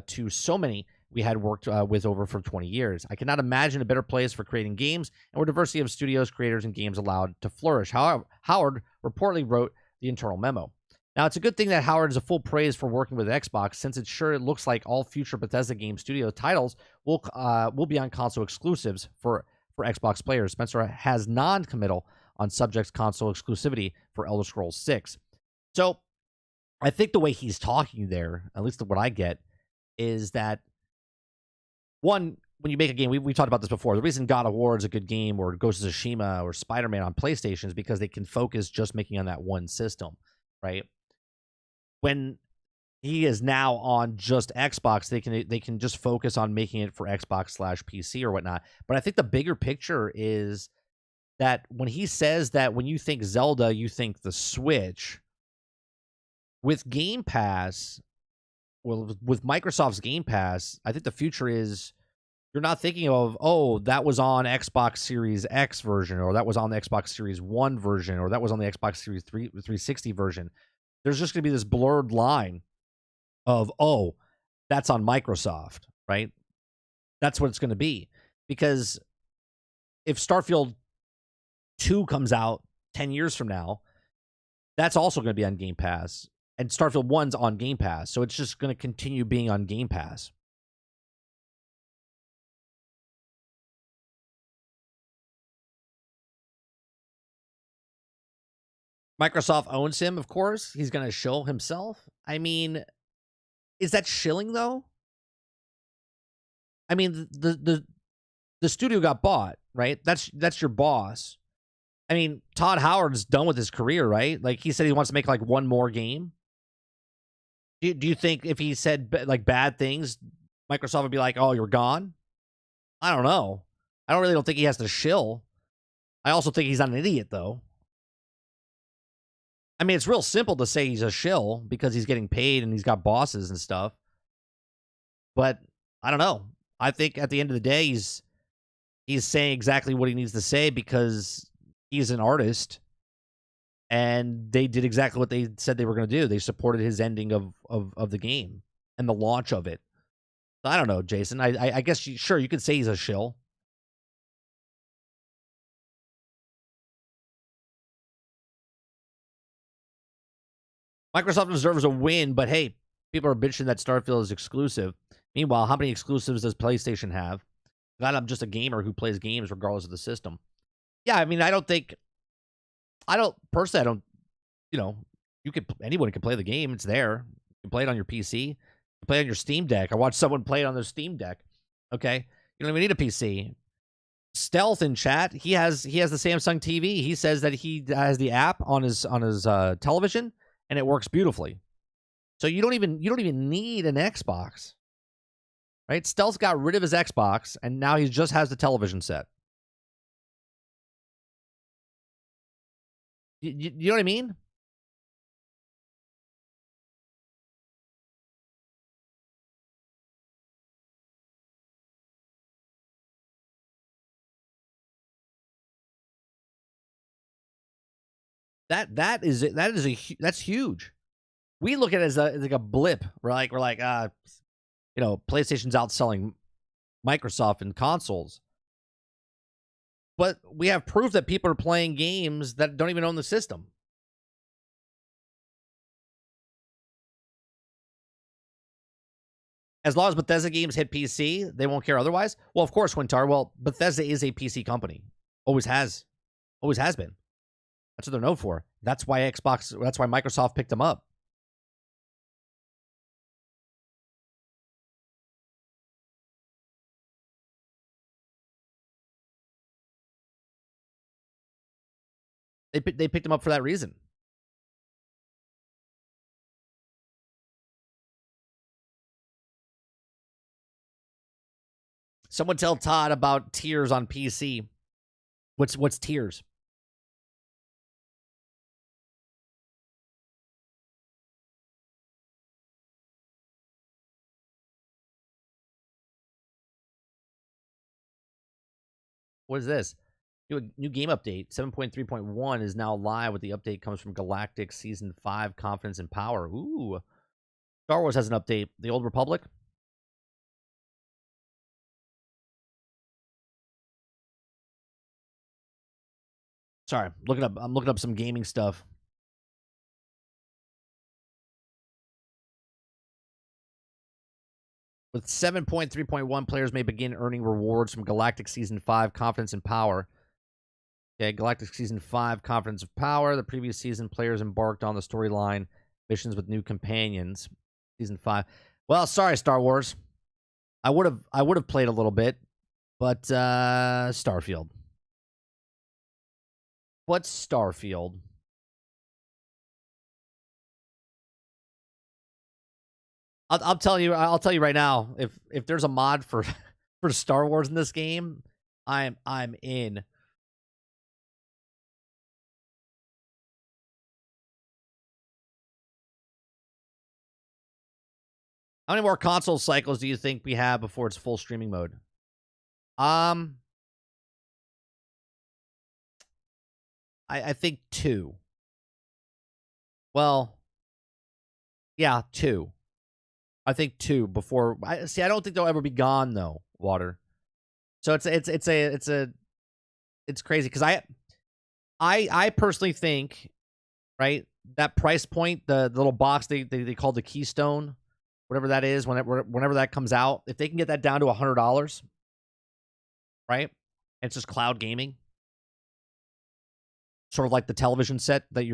to so many we had worked with over for 20 years. I cannot imagine a better place for creating games and where diversity of studios, creators, and games allowed to flourish. However, Howard reportedly wrote the internal memo. Now, it's a good thing that Howard is a full praise for working with Xbox, since it looks like all future Bethesda game studio titles will be on console exclusives for Xbox players. Spencer has non-committal on subject's console exclusivity for Elder Scrolls 6. So, I think the way he's talking there, at least what I get, is that one, when you make a game, we talked about this before. The reason God of War is a good game, or Ghost of Tsushima, or Spider-Man on PlayStation is because they can focus just making on that one system, right? When he is now on just Xbox, they can just focus on making it for Xbox/PC or whatnot. But I think the bigger picture is that when he says that when you think Zelda, you think the Switch, with Game Pass, well, with Microsoft's Game Pass, I think the future is you're not thinking of, oh, that was on Xbox Series X version, or that was on the Xbox Series 1 version, or that was on the Xbox Series 360 version. There's just going to be this blurred line of, oh, that's on Microsoft, right? That's what it's going to be. Because if Starfield 2 comes out 10 years from now, that's also going to be on Game Pass. And Starfield 1's on Game Pass. So it's just going to continue being on Game Pass. Microsoft owns him, of course. He's going to shill himself. I mean, is that shilling, though? I mean, the studio got bought, right? That's your boss. I mean, Todd Howard's done with his career, right? Like, he said he wants to make, like, one more game. Do you think if he said, like, bad things, Microsoft would be like, oh, you're gone? I don't know. I don't think he has to shill. I also think he's not an idiot, though. I mean, it's real simple to say he's a shill because he's getting paid and he's got bosses and stuff. But I don't know. I think at the end of the day, he's saying exactly what he needs to say because he's an artist. And they did exactly what they said they were going to do. They supported his ending of the game and the launch of it. So I don't know, Jason. I guess, sure, you could say he's a shill. Microsoft deserves a win, but hey, people are bitching that Starfield is exclusive. Meanwhile, how many exclusives does PlayStation have? God, I'm just a gamer who plays games regardless of the system. Yeah, I mean, anyone can play the game. It's there. You can play it on your PC. You can play it on your Steam Deck. I watched someone play it on their Steam Deck. Okay? You don't even need a PC. Stealth in chat, he has the Samsung TV. He says that he has the app on his television, and it works beautifully. So you don't even need an Xbox, right? Stealth got rid of his Xbox, and now he just has the television set. You know what I mean? That's huge. We look at it as like a blip. We're like, PlayStation's outselling Microsoft in consoles. But we have proof that people are playing games that don't even own the system. As long as Bethesda games hit PC, they won't care otherwise. Well, of course, Quintar. Well, Bethesda is a PC company. Always has. Always has been. That's what they're known for. That's why Microsoft picked them up. They picked them up for that reason. Someone tell Todd about tiers on PC. What's tiers? What is this? New game update. 7.3.1 is now live. With the update comes from Galactic Season 5 Confidence and Power. Ooh. Star Wars has an update. The Old Republic. Sorry, I'm looking up some gaming stuff. With 7.3.1, players may begin earning rewards from Galactic Season 5 Confidence and Power. Okay, Galactic Season 5 Confidence of Power. The previous season, players embarked on the storyline missions with new companions. Season 5. Well, sorry, Star Wars. I would have played a little bit, but Starfield. What's Starfield? I'll tell you right now. If there's a mod for for Star Wars in this game, I'm in. How many more console cycles do you think we have before it's full streaming mode? I think 2. Well, yeah, 2. I think 2 before. I don't think they'll ever be gone though. Water. So it's crazy because I personally think, right, that price point, the little box they call the Keystone, whatever that is, whenever that comes out, if they can get that down to $100, right, and it's just cloud gaming, sort of like the television set that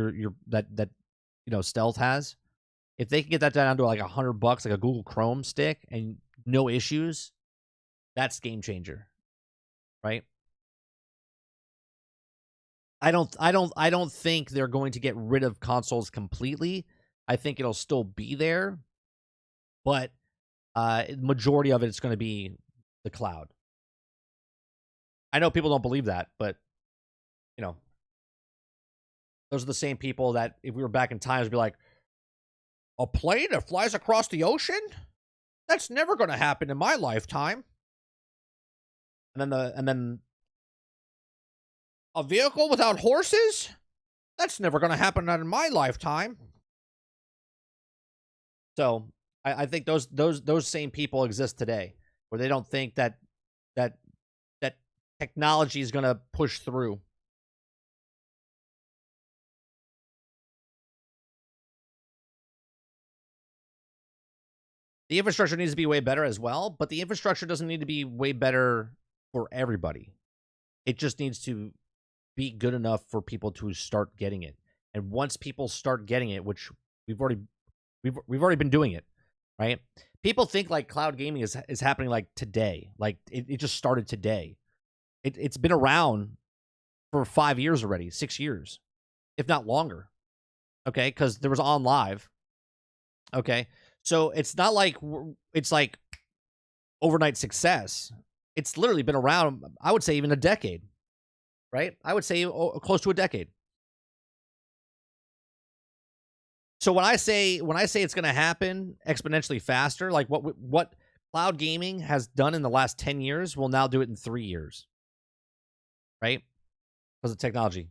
that Stealth has. If they can get that down to like $100, like a Google Chrome stick, and no issues, that's game changer, right? I don't think they're going to get rid of consoles completely. I think it'll still be there, but majority of it's going to be the cloud. I know people don't believe that, but those are the same people that if we were back in times would be like, a plane that flies across the ocean? That's never going to happen in my lifetime. And then a vehicle without horses? That's never going to happen in my lifetime. So I think those same people exist today, where they don't think that technology is going to push through. The infrastructure needs to be way better as well, but the infrastructure doesn't need to be way better for everybody. It just needs to be good enough for people to start getting it. And once people start getting it, which we've already been doing it, right? People think like cloud gaming is happening like today. Like it just started today. It's been around for 5 years already, 6 years, if not longer. Okay, because there was on live. Okay, so it's not like it's like overnight success. It's literally been around, I would say, even a decade, right? I would say close to a decade. So when I say it's going to happen exponentially faster, like what cloud gaming has done in the last 10 years, will now do it in 3 years, right? Because of technology.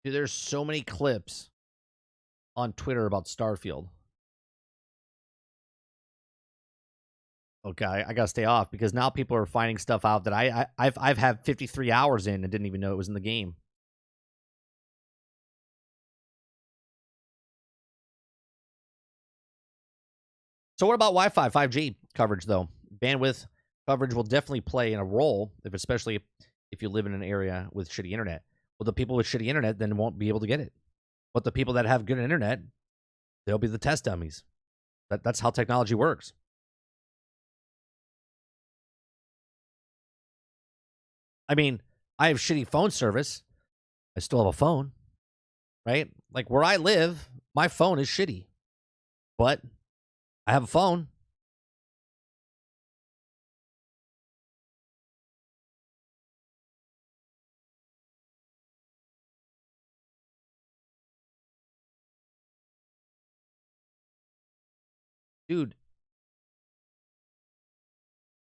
Dude, there's so many clips on Twitter about Starfield. Okay, I gotta stay off because now people are finding stuff out that I've had 53 hours in and didn't even know it was in the game. So what about Wi-Fi 5G coverage though? Bandwidth coverage will definitely play in a role, if especially if you live in an area with shitty internet. Well, the people with shitty internet then won't be able to get it. But the people that have good internet, they'll be the test dummies. That's how technology works. I mean, I have shitty phone service. I still have a phone, right? Like where I live, my phone is shitty, but I have a phone. Dude,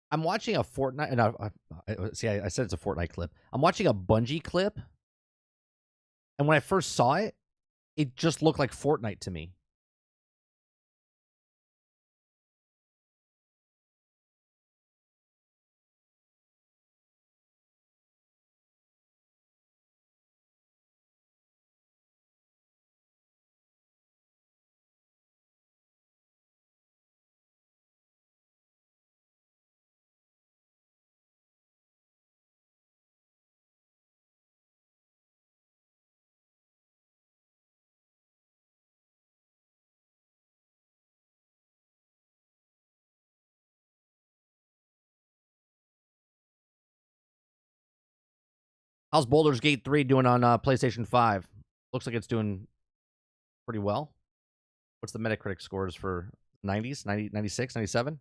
I'm watching a Fortnite. And I said it's a Fortnite clip. I'm watching a Bungie clip, and when I first saw it, it just looked like Fortnite to me. How's Baldur's Gate 3 doing on PlayStation 5? Looks like it's doing pretty well. What's the Metacritic scores for 90s, 90, 96, 97?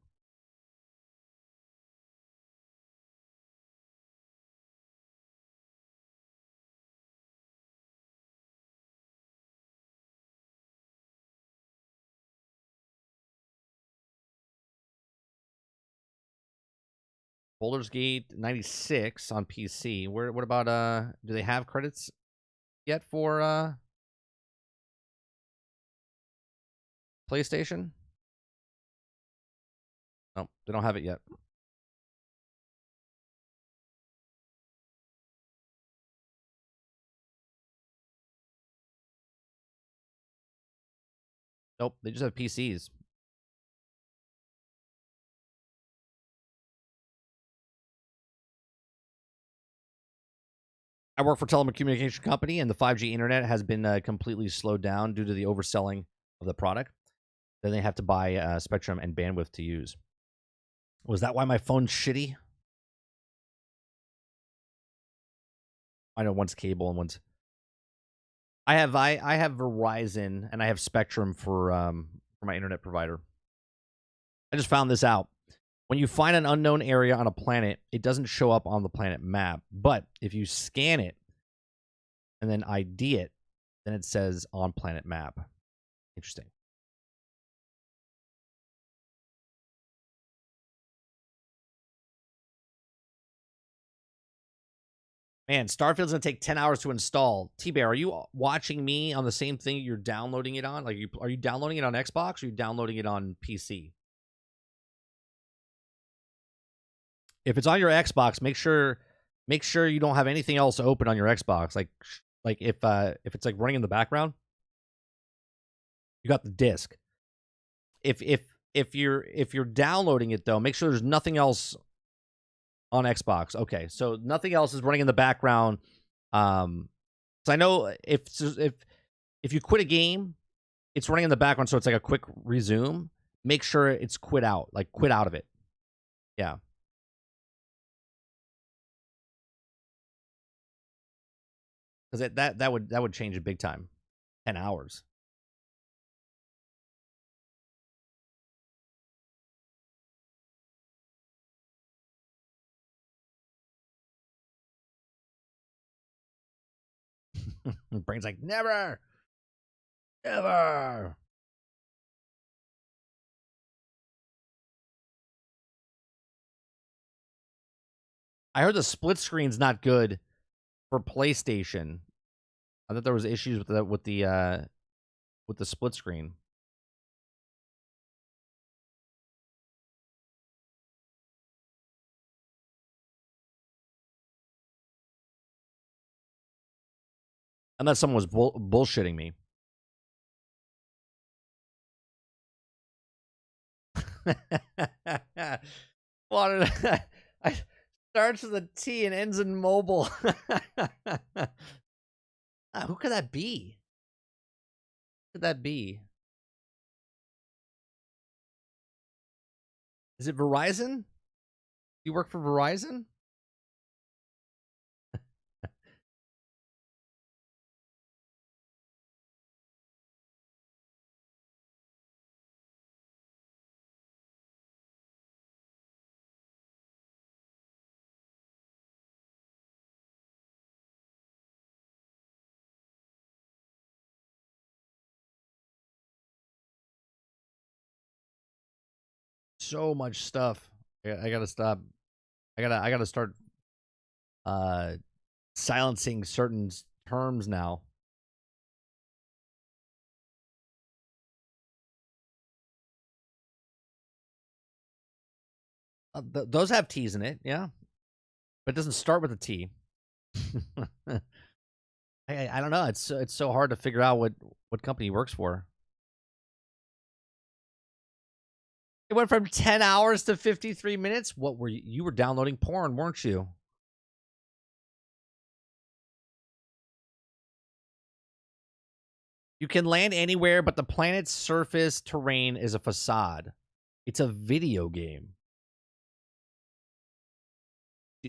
Baldur's Gate 96 on PC. What about do they have credits yet for PlayStation? No, they don't have it yet. Nope, they just have PCs. I work for a telecommunication company, and the 5G internet has been completely slowed down due to the overselling of the product. Then they have to buy spectrum and bandwidth to use. Was that why my phone's shitty? I know one's cable and one's. I have Verizon and I have Spectrum for my internet provider. I just found this out. When you find an unknown area on a planet, it doesn't show up on the planet map. But if you scan it and then ID it, then it says on planet map. Interesting. Man, Starfield's gonna take 10 hours to install. T-Bear, are you watching me on the same thing you're downloading it on? Like, are you downloading it on Xbox or are you downloading it on PC? If it's on your Xbox, make sure you don't have anything else open on your Xbox. Like if it's like running in the background, you got the disc. If you're downloading it though, make sure there's nothing else on Xbox. Okay, so nothing else is running in the background. So I know if you quit a game, it's running in the background, so it's like a quick resume. Make sure it's quit out of it. Yeah. Because that would change it big time. 10 hours. Brain's like, never. Never. I heard the split screen's not good for PlayStation. I thought there was issues with the split screen. Unless someone was bullshitting me. Well, I starts with a T and ends in mobile. Who could that be? Who could that be? Is it Verizon? You work for Verizon? So much stuff. I gotta stop. I gotta start silencing certain terms now. Those have T's in it, yeah, but it doesn't start with a T. I don't know. It's so hard to figure out what company he works for. It went from 10 hours to 53 minutes. What were you? You were downloading porn, weren't you? You can land anywhere, but the planet's surface terrain is a facade. It's a video game.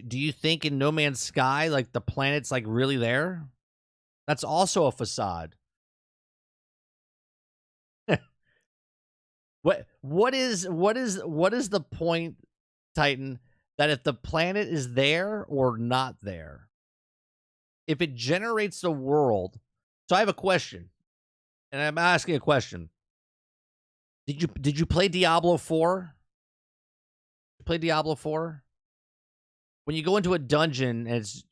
Do you think in No Man's Sky, like, the planet's, like, really there? That's also a facade. What is the point, Titan, that if the planet is there or not there, if it generates the world? So I have a question, and I'm asking a question. Did you play Diablo 4? Play Diablo 4? When you go into a dungeon and it's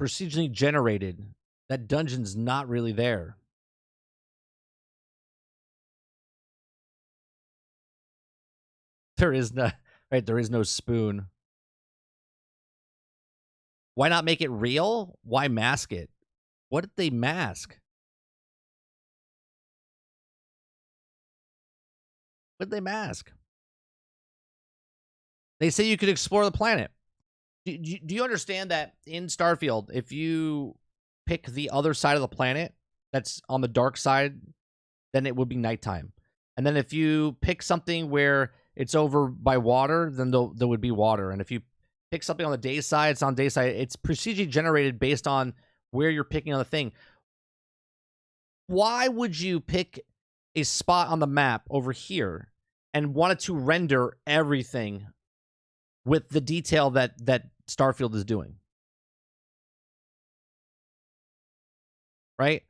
procedurally generated, that dungeon's not really there. There is no, right, there is no spoon. Why not make it real? Why mask it? What did they mask? What did they mask? They say you could explore the planet. Do you understand that in Starfield, if you pick the other side of the planet that's on the dark side, then it would be nighttime. And then if you pick something where it's over by water, then there would be water. And if you pick something on the day side, it's on day side. It's procedurally generated based on where you're picking on the thing. Why would you pick a spot on the map over here and want it to render everything with the detail that Starfield is doing? Right?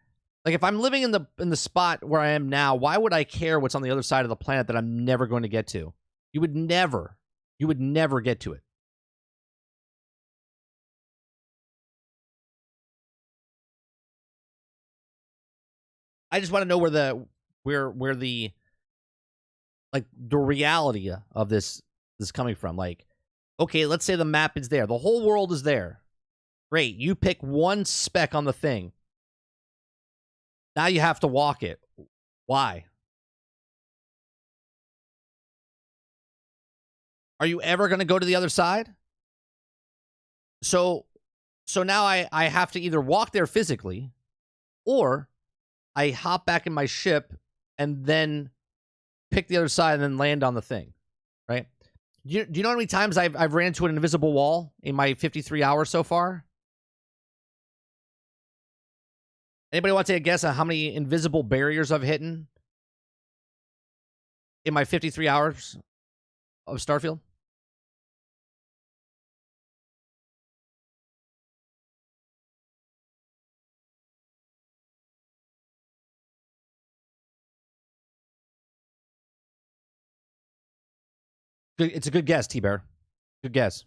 Like, if I'm living in the spot where I am now, why would I care what's on the other side of the planet that I'm never going to get to? You would never get to it. I just want to know where the like the reality of this is coming from. Like, okay, let's say the map is there. The whole world is there. Great. You pick one speck on the thing. Now you have to walk it. Why? Are you ever going to go to the other side? So now I have to either walk there physically, or I hop back in my ship and then pick the other side and then land on the thing, right? Do you know how many times I've ran into an invisible wall in my 53 hours so far? Anybody want to take a guess on how many invisible barriers I've hit in my 53 hours of Starfield? It's a good guess, T-Bear. Good guess.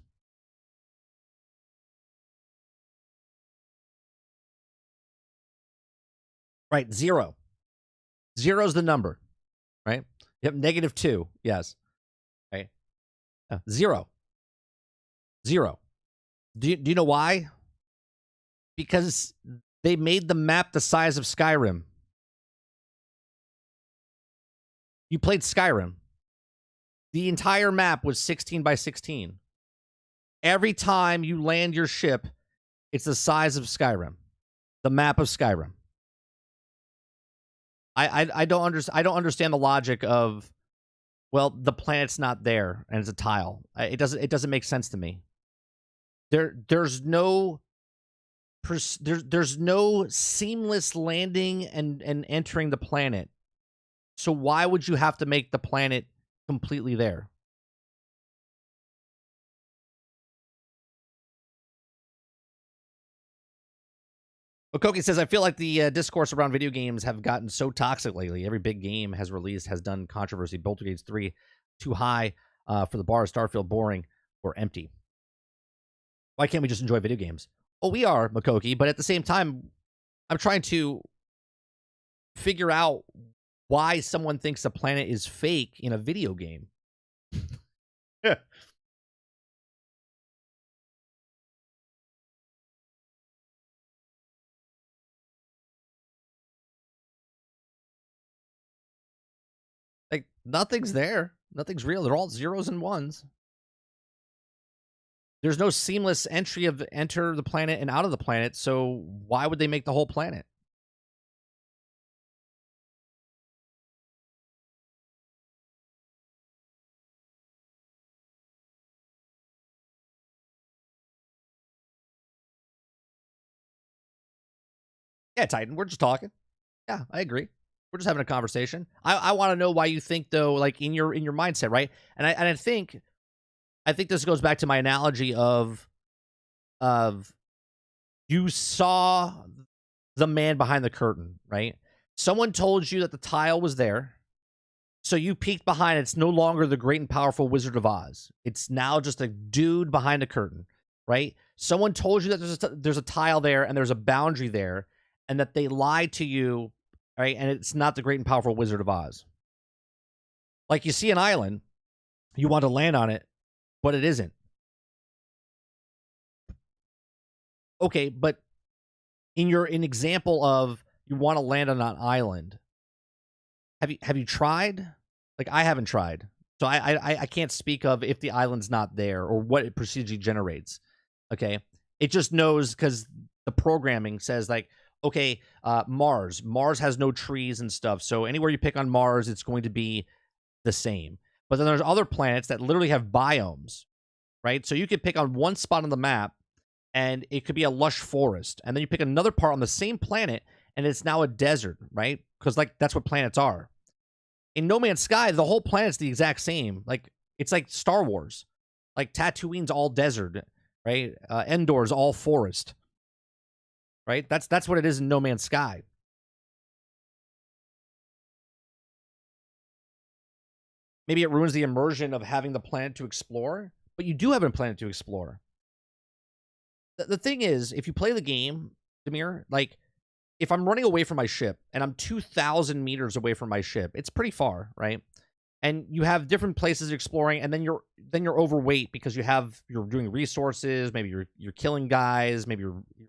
Right, 0. 0's the number, right? Yep, -2. Yes. Right. 0. 0. Do you know why? Because They made the map the size of Skyrim. You played Skyrim. The entire map was 16 by 16. Every time you land your ship, it's the size of Skyrim. The map of Skyrim. I don't understand the logic of, well, the planet's not there and it's a tile. It doesn't make sense to me. There's no seamless landing and entering the planet. So why would you have to make the planet completely there? Okoki says, I feel like the discourse around video games have gotten so toxic lately. Every big game has released has done controversy. Bolter Gates 3, too high for the bar. Starfield, boring or empty. Why can't we just enjoy video games? Well, we are, Makoki, but at the same time, I'm trying to figure out why someone thinks a planet is fake in a video game. Like, nothing's there. Nothing's real. They're all zeros and ones. There's no seamless entry of enter the planet and out of the planet, so why would they make the whole planet? Yeah, Titan, we're just talking. Yeah, I agree. We're just having a conversation. I want to know why you think, though, like in your mindset, right? And I think this goes back to my analogy of you saw the man behind the curtain, right? Someone told you that the tile was there, so you peeked behind. It's no longer the great and powerful Wizard of Oz. It's now just a dude behind a curtain, right? Someone told you that there's a tile there and there's a boundary there, and that they lied to you, right? And it's not the great and powerful Wizard of Oz. Like, you see an island, you want to land on it, but it isn't. Okay, but in an example of you want to land on an island, have you tried? Like, I haven't tried, so I can't speak of if the island's not there or what it procedurally generates. Okay, it just knows because the programming says, like, okay, Mars has no trees and stuff, so anywhere you pick on Mars, it's going to be the same. But then there's other planets that literally have biomes, right? So you could pick on one spot on the map, and it could be a lush forest. And then you pick another part on the same planet, and it's now a desert, right? Because, like, that's what planets are. In No Man's Sky, the whole planet's the exact same. Like, it's like Star Wars. Like, Tatooine's all desert, right? Endor's all forest, right? That's what it is in No Man's Sky. Maybe it ruins the immersion of having the planet to explore, but you do have a planet to explore. The thing is, if you play the game, Demir, like, if I'm running away from my ship and I'm 2,000 meters away from my ship, it's pretty far, right? And you have different places exploring, and then you're overweight because you're doing resources. Maybe you're killing guys. Maybe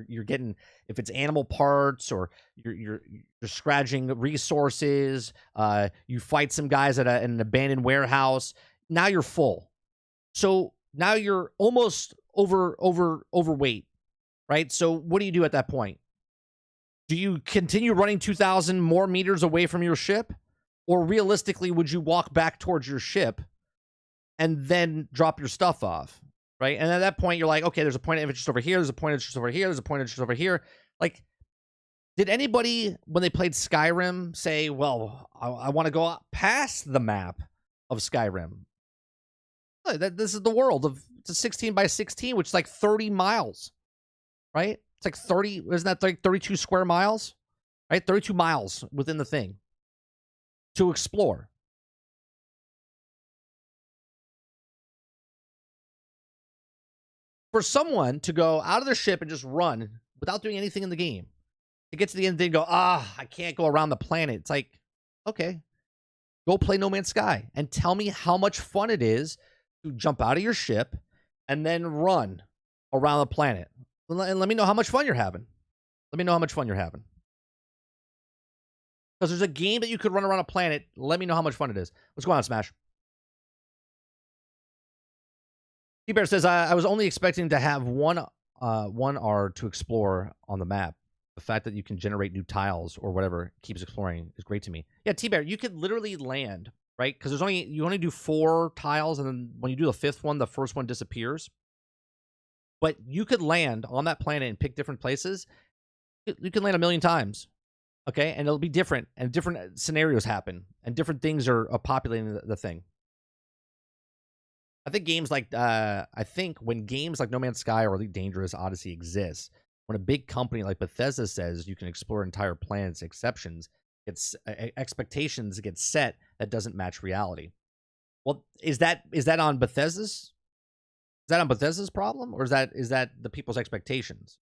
you're getting, if it's animal parts, or you're scratching resources. You fight some guys at an abandoned warehouse. Now you're full, so now you're almost overweight, right? So what do you do at that point? Do you continue running 2,000 more meters away from your ship? Or realistically, would you walk back towards your ship and then drop your stuff off, right? And at that point, you're like, okay, there's a point of interest over here. There's a point of interest over here. There's a point of interest over here. Like, did anybody, when they played Skyrim, say, well, I want to go past the map of Skyrim? This is the world of, it's a 16 by 16, which is like 30 miles, right? It's like 30, isn't that like 32 square miles, right? 32 miles within the thing to explore. For someone to go out of their ship and just run without doing anything in the game, to get to the end and go, I can't go around the planet. It's like, okay, go play No Man's Sky and tell me how much fun it is to jump out of your ship and then run around the planet. And let me know how much fun you're having. Let me know how much fun you're having. Because there's a game that you could run around a planet. Let me know how much fun it is. What's going on, Smash? T-Bear says, I was only expecting to have one R to explore on the map. The fact that you can generate new tiles or whatever keeps exploring is great to me. Yeah, T-Bear, you could literally land, right? Because you only do 4 tiles, and then when you do the 5th one, the first one disappears. But you could land on that planet and pick different places. You can land 1,000,000 times, okay? And it'll be different, and different scenarios happen, and different things are populating the thing. I think games like when games like No Man's Sky or Elite Dangerous Odyssey exists, when a big company like Bethesda says you can explore entire planets, expectations get set that doesn't match reality. Well, is that on Bethesda's? Is that on Bethesda's problem, or is that the people's expectations?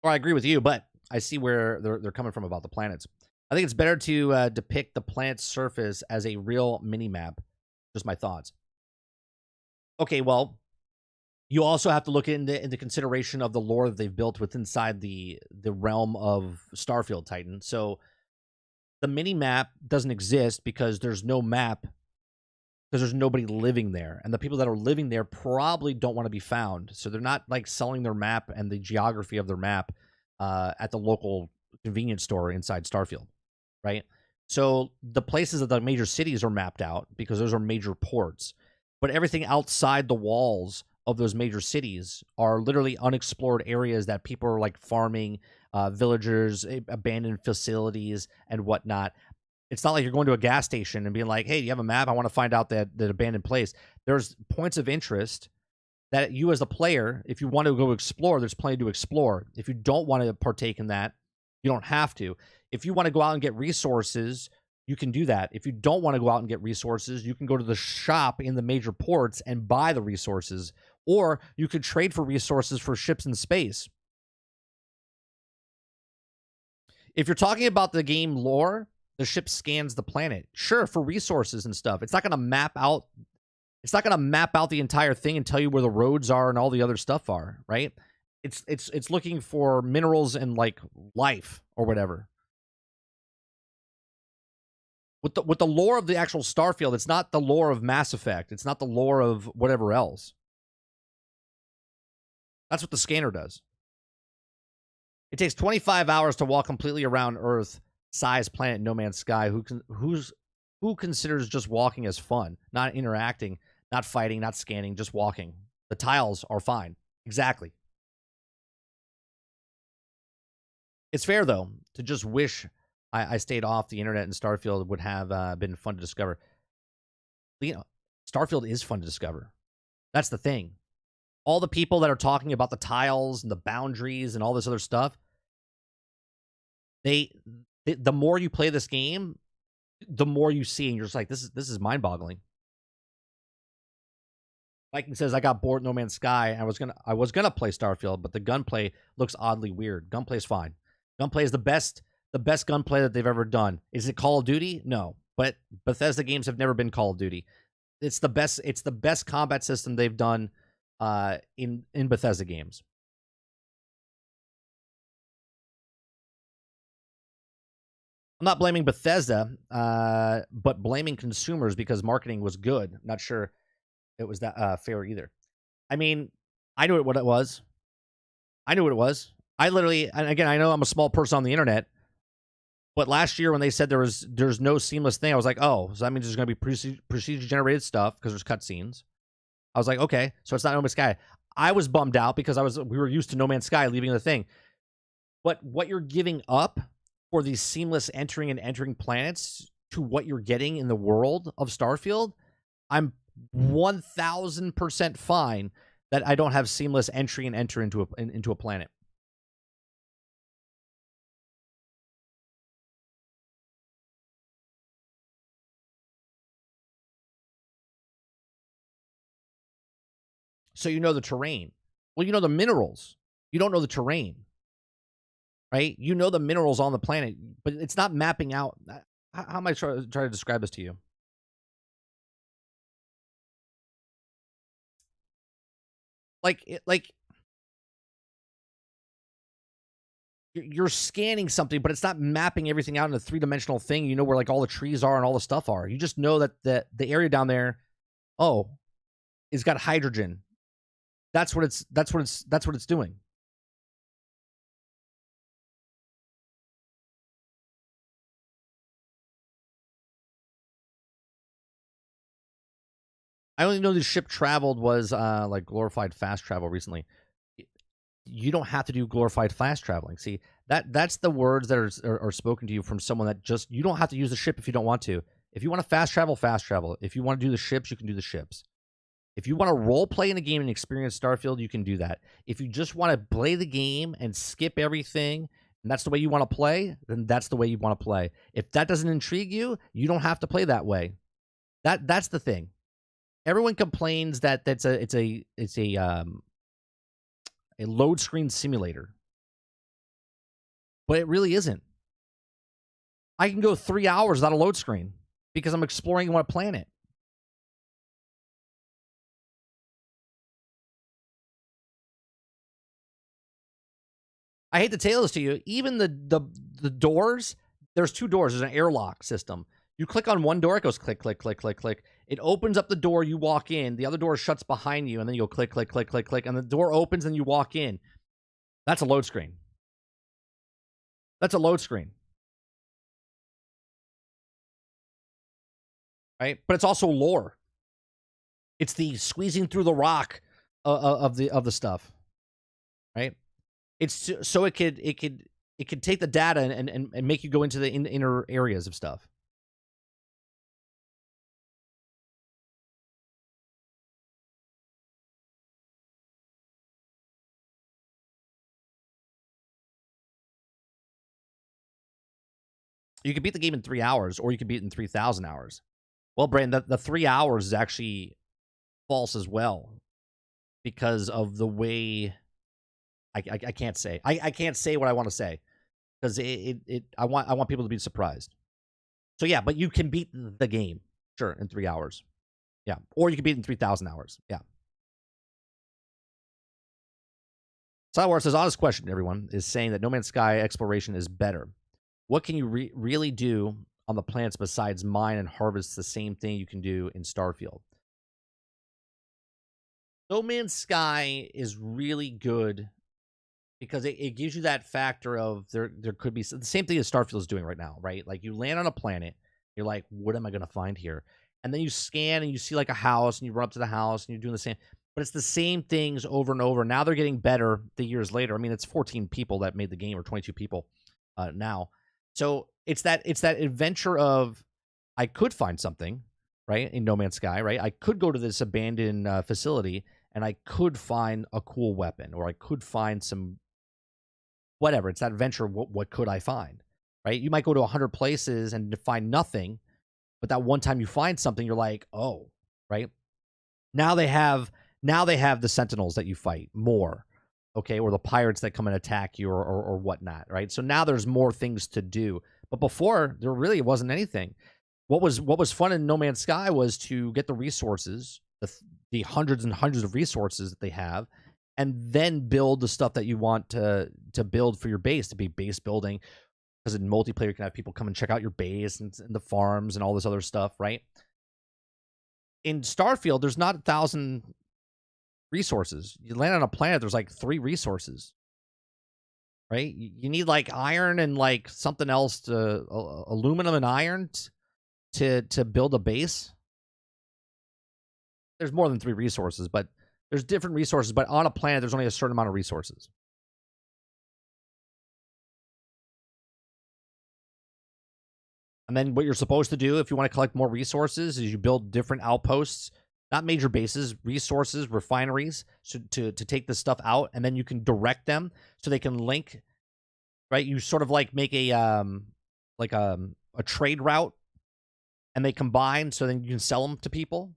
Or I agree with you, but I see where they're coming from about the planets. I think it's better to depict the planet's surface as a real mini-map. Just my thoughts. Okay, well, you also have to look into consideration of the lore that they've built inside the realm of Starfield Titan. So the mini-map doesn't exist because there's no map, because there's nobody living there. And the people that are living there probably don't want to be found. So they're not like selling their map and the geography of their map at the local convenience store inside Starfield. Right? So the places of the major cities are mapped out because those are major ports. But everything outside the walls of those major cities are literally unexplored areas that people are like farming, villagers, abandoned facilities, and whatnot. It's not like you're going to a gas station and being like, hey, do you have a map? I want to find out that abandoned place. There's points of interest that you as the player, if you want to go explore, there's plenty to explore. If you don't want to partake in that, you don't have to. If you want to go out and get resources, you can do that. If you don't want to go out and get resources, you can go to the shop in the major ports and buy the resources. Or you could trade for resources for ships in space. If you're talking about the game lore, the ship scans the planet. Sure, for resources and stuff. It's not going to map out. It's not going to map out the entire thing and tell you where the roads are and all the other stuff are, right? It's looking for minerals and like life or whatever. With the lore of the actual Starfield, it's not the lore of Mass Effect. It's not the lore of whatever else. That's what the scanner does. It takes 25 hours to walk completely around Earth-sized planet No Man's Sky. Who considers just walking as fun, not interacting, not fighting, not scanning, just walking? The tiles are fine. Exactly. It's fair though to just wish I stayed off the internet and Starfield would have been fun to discover. You know, Starfield is fun to discover. That's the thing. All the people that are talking about the tiles and the boundaries and all this other stuff, the more you play this game, the more you see, and you're just like, this is mind-boggling. Mike says, I got bored No Man's Sky. I was gonna play Starfield, but the gunplay looks oddly weird. Gunplay's fine. Gunplay is the best gunplay that they've ever done. Is it Call of Duty? No. But Bethesda games have never been Call of Duty. It's the best combat system they've done in Bethesda games. I'm not blaming Bethesda, but blaming consumers because marketing was good. Not sure it was that fair either. I mean, I knew what it was. I literally, and again, I know I'm a small person on the internet, but last year when they said there's no seamless thing, I was like, oh, so that means there's going to be procedure generated stuff because there's cutscenes. I was like, okay, so it's not No Man's Sky. I was bummed out because we were used to No Man's Sky leaving the thing. But what you're giving up for these seamless entering planets to what you're getting in the world of Starfield, I'm 1000% fine that I don't have seamless entry and enter into a planet. So you know the terrain. Well, you know the minerals. You don't know the terrain. Right? You know the minerals on the planet, but it's not mapping out. How am I trying to describe this to you? like you're scanning something, but it's not mapping everything out in a three-dimensional thing. You know where like all the trees are and all the stuff are. You just know that the area down there, oh, it's got hydrogen. That's what it's doing. I only know the ship traveled was like glorified fast travel recently. You don't have to do glorified fast traveling. See, that's the words that are spoken to you from someone that just, you don't have to use the ship if you don't want to. If you want to fast travel, fast travel. If you want to do the ships, you can do the ships. If you want to role play in a game and experience Starfield, you can do that. If you just want to play the game and skip everything, and that's the way you want to play, then that's the way you want to play. If that doesn't intrigue you, you don't have to play that way. That's the thing. Everyone complains that it's a load screen simulator, but it really isn't. I can go 3 hours without a load screen because I'm exploring one planet. I hate to tell this to you. Even the doors, there's two doors. There's an airlock system. You click on one door, it goes click, click, click, click, click. It opens up the door, you walk in. The other door shuts behind you, and then you go click, click, click, click, click, and the door opens, and you walk in. That's a load screen. That's a load screen. Right? But it's also lore. It's the squeezing through the rock of the stuff. Right? It's so it could take the data and make you go into the inner areas of stuff. You could beat the game in 3 hours, or you could beat it in 3,000 hours. Well, Brandon, the 3 hours is actually false as well, because of the way I can't say. I can't say what I want to say because I want people to be surprised. So yeah, but you can beat the game, sure, in 3 hours. Yeah, or you can beat it in 3,000 hours. Yeah. Sidewar says, honest question, everyone, is saying that No Man's Sky exploration is better. What can you really do on the planets besides mine and harvest the same thing you can do in Starfield? No Man's Sky is really good because it gives you that factor of there could be the same thing as Starfield is doing right now, right? Like you land on a planet, you're like, what am I going to find here? And then you scan and you see like a house and you run up to the house and you're doing the same, but it's the same things over and over. Now they're getting better the years later. I mean, it's 14 people that made the game, or 22 people now. So it's that adventure of, I could find something, right, in No Man's Sky, right? I could go to this abandoned facility and I could find a cool weapon, or I could find some whatever. It's that adventure. What could I find, right? You might go to 100 places and find nothing, but that one time you find something, you're like, oh, right? Now they have the Sentinels that you fight more, okay, or the pirates that come and attack you, or whatnot, right? So now there's more things to do. But before, there really wasn't anything. What was fun in No Man's Sky was to get the resources, the hundreds and hundreds of resources that they have, and then build the stuff that you want to build for your base, to be base building. Because in multiplayer, you can have people come and check out your base and the farms and all this other stuff, right? In Starfield, there's not 1,000 resources. You land on a planet, there's like 3 resources, right? You need like iron and like something else, to aluminum and iron to build a base. There's more than 3 resources, but there's different resources. But on a planet, there's only a certain amount of resources. And then what you're supposed to do if you want to collect more resources is you build different outposts, not major bases, resources, refineries, to take this stuff out, and then you can direct them so they can link, right? You sort of like make a trade route, and they combine, so then you can sell them to people.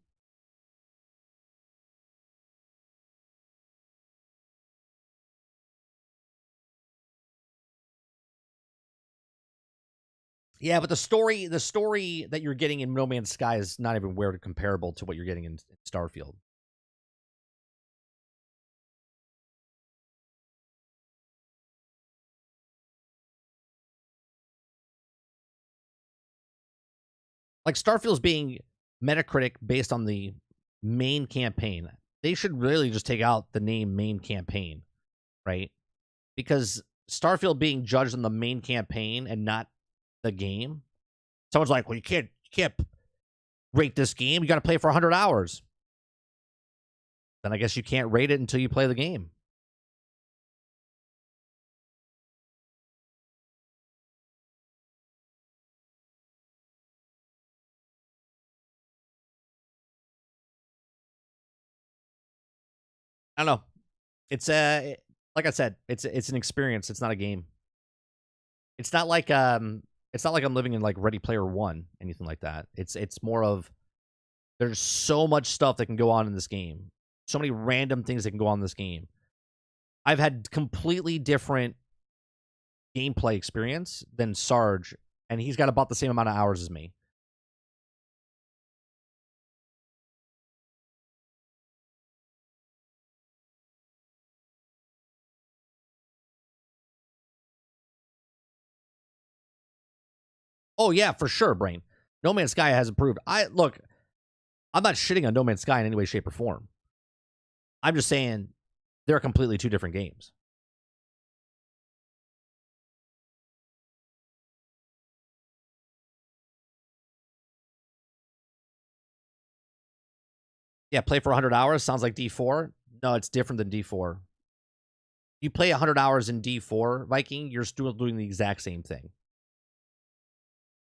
Yeah, but the story that you're getting in No Man's Sky is not even comparable to what you're getting in Starfield. Like Starfield's being Metacritic based on the main campaign. They should really just take out the name main campaign, right? Because Starfield being judged on the main campaign and not the game. Someone's like, well, you can't rate this game. You got to play it for 100 hours. Then I guess you can't rate it until you play the game. I don't know. It's like I said, it's an experience. It's not a game. It's not like I'm living in like Ready Player One, anything like that. It's more of there's so much stuff that can go on in this game. So many random things that can go on in this game. I've had completely different gameplay experience than Sarge, and he's got about the same amount of hours as me. Oh yeah, for sure, Brain. No Man's Sky has improved. I'm not shitting on No Man's Sky in any way, shape, or form. I'm just saying they're completely two different games. Yeah, play for 100 hours sounds like D4. No, it's different than D4. You play 100 hours in D4, Viking, you're still doing the exact same thing.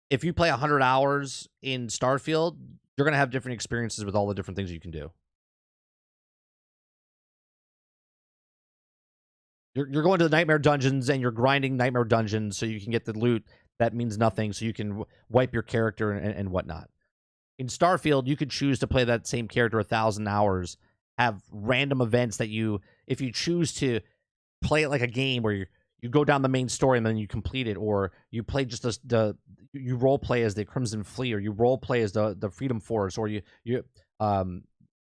If you play 100 hours in Starfield, you're going to have different experiences with all the different things you can do. You're going to the Nightmare Dungeons and you're grinding Nightmare Dungeons so you can get the loot that means nothing, so you can wipe your character and whatnot. In Starfield, you could choose to play that same character 1,000 hours, have random events that if you choose to play it like a game where you go down the main story and then you complete it, or you play just you role play as the Crimson Fleet, or you role play as the Freedom Force, or the the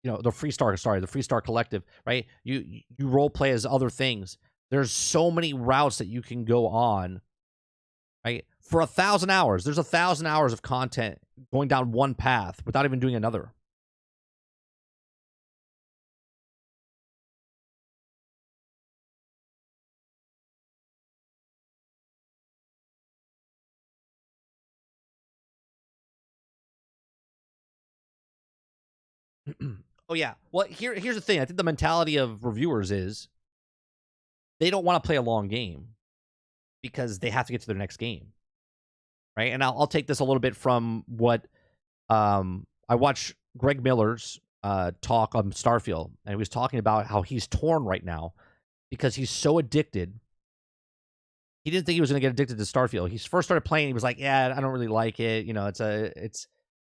Freestar Collective, right? You role play as other things. There's so many routes that you can go on, right? For 1,000 hours, there's 1,000 hours of content going down one path without even doing another. Oh yeah. Well, here's the thing. I think the mentality of reviewers is they don't want to play a long game because they have to get to their next game, right? And I'll take this a little bit from what I watched Greg Miller's talk on Starfield, and he was talking about how he's torn right now because he's so addicted. He didn't think he was going to get addicted to Starfield. He first started playing. He was like, "Yeah, I don't really like it. It's a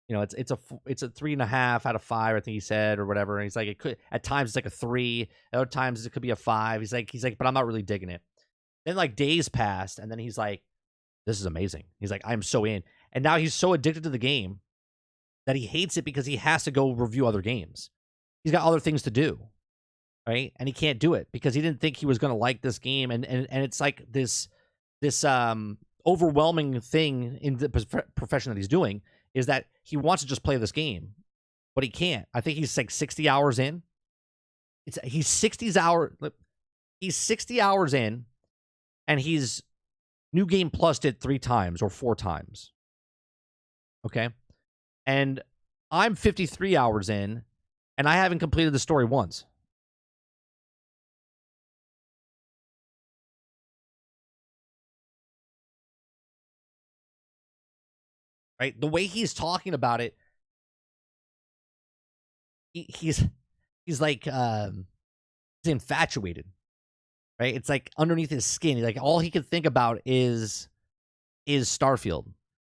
3.5 out of 5, I think he said, or whatever." And he's like, it could at times it's like a 3, at other times it could be a 5. He's like, but I'm not really digging it. Then like days passed, and then he's like, this is amazing. He's like, I'm so in, and now he's so addicted to the game that he hates it because he has to go review other games. He's got other things to do, right? And he can't do it because he didn't think he was going to like this game, and it's like this overwhelming thing in the profession that he's doing is that he wants to just play this game, but he can't. I think he's like 60 hours in. He's 60 hours in, and he's New Game Plused it 3 times or 4 times. Okay? And I'm 53 hours in, and I haven't completed the story once. Right? The way he's talking about it, he's like he's infatuated. Right? It's like underneath his skin. Like all he can think about is Starfield.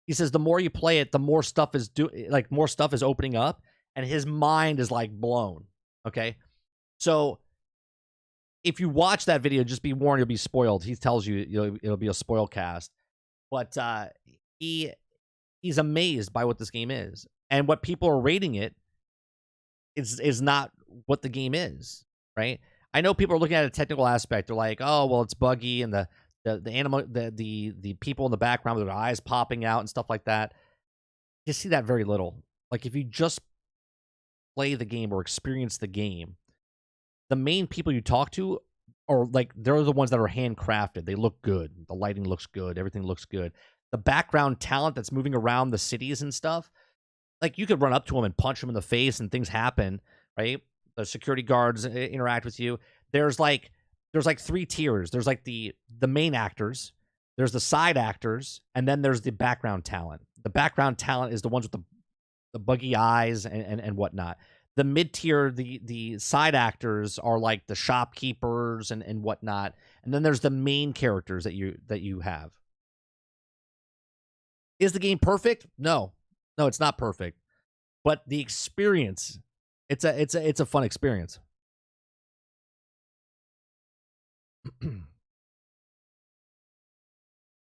He says the more you play it, the more stuff is more stuff is opening up, and his mind is like blown. Okay? So if you watch that video, just be warned, you'll be spoiled. He tells you it'll be a spoil cast. But he's amazed by what this game is. And what people are rating it is not what the game is, right? I know people are looking at a technical aspect. They're like, oh, well, it's buggy, and the animal, the people in the background with their eyes popping out and stuff like that. you see that very little. Like if you just play the game or experience the game, the main people you talk to are like they're the ones that are handcrafted. They look good. The lighting looks good. Everything looks good. The background talent that's moving around the cities and stuff, like you could run up to them and punch them in the face and things happen, right? The security guards interact with you. There's like three tiers. There's like the main actors, there's the side actors, and then there's the background talent. The background talent is the ones with the buggy eyes and whatnot. The mid tier, the side actors are like the shopkeepers and whatnot. And then there's the main characters that you have. Is the game perfect? No, it's not perfect. But the experience, it's a fun experience.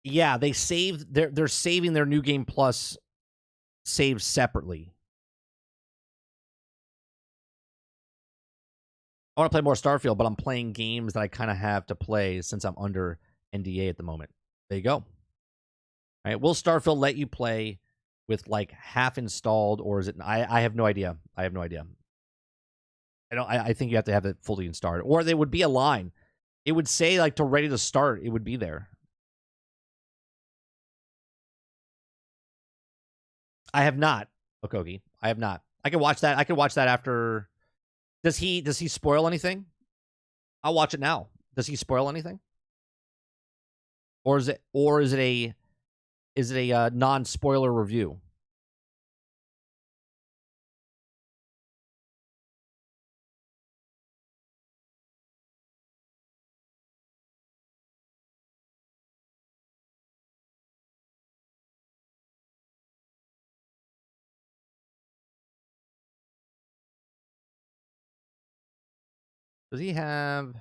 Yeah, they're saving their new game plus saves separately. I want to play more Starfield, but I'm playing games that I kind of have to play since I'm under NDA at the moment. There you go. All right, will Starfield let you play with like half installed, or is it? I have no idea. I have no idea. I think you have to have it fully installed, or there would be a line. It would say like to ready to start. It would be there. I have not, Okogi. I have not. I can watch that. I can watch that after. Does he spoil anything? I'll watch it now. Does he spoil anything? Or is it a non-spoiler review? Does he have?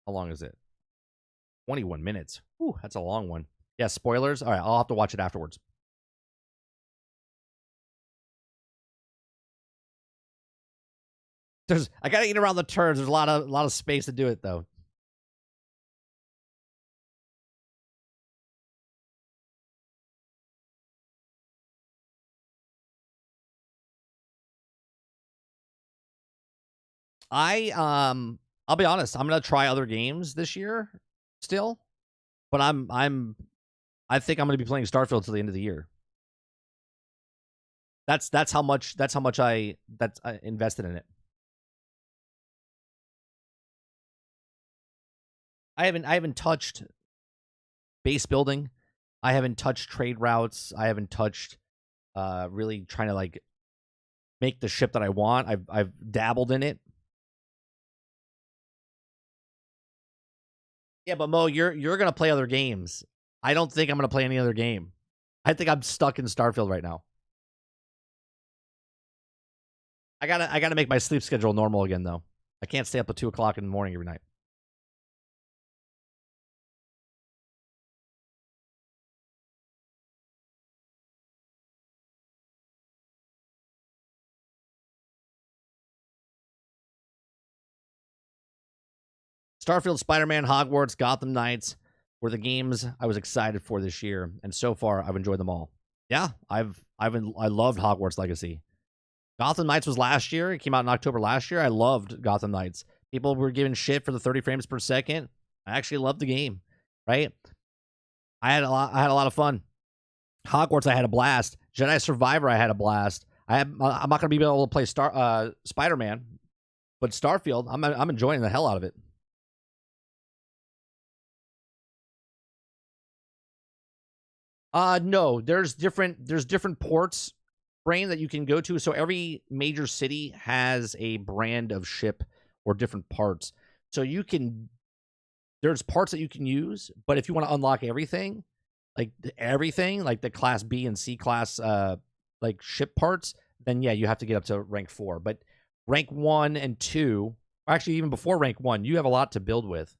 How long is it? 21 minutes. Ooh, that's a long one. Yeah, spoilers. All right, I'll have to watch it afterwards. I gotta eat around the turns. There's a lot of space to do it though. I'll be honest. I'm gonna try other games this year still, but I think I'm gonna be playing Starfield till the end of the year. That's how much I invested in it. I haven't touched base building. I haven't touched trade routes. I haven't touched really trying to like make the ship that I want. I've dabbled in it. Yeah, but Mo, you're gonna play other games. I don't think I'm gonna play any other game. I think I'm stuck in Starfield right now. I gotta make my sleep schedule normal again though. I can't stay up till 2 o'clock in the morning every night. Starfield, Spider-Man, Hogwarts, Gotham Knights were the games I was excited for this year, and so far I've enjoyed them all. Yeah, I loved Hogwarts Legacy. Gotham Knights was last year. It came out in October last year. I loved Gotham Knights. People were giving shit for the 30 frames per second. I actually loved the game. Right? I had a lot of fun. Hogwarts, I had a blast. Jedi Survivor, I had a blast. I'm not gonna be able to play Spider-Man, but Starfield, I'm enjoying the hell out of it. No, there's different ports, Brain, that you can go to. So every major city has a brand of ship or different parts. So there's parts that you can use, but if you want to unlock everything, like the class B and C class like ship parts, then yeah, you have to get up to rank 4. But rank 1 and 2, or actually even before rank 1, you have a lot to build with.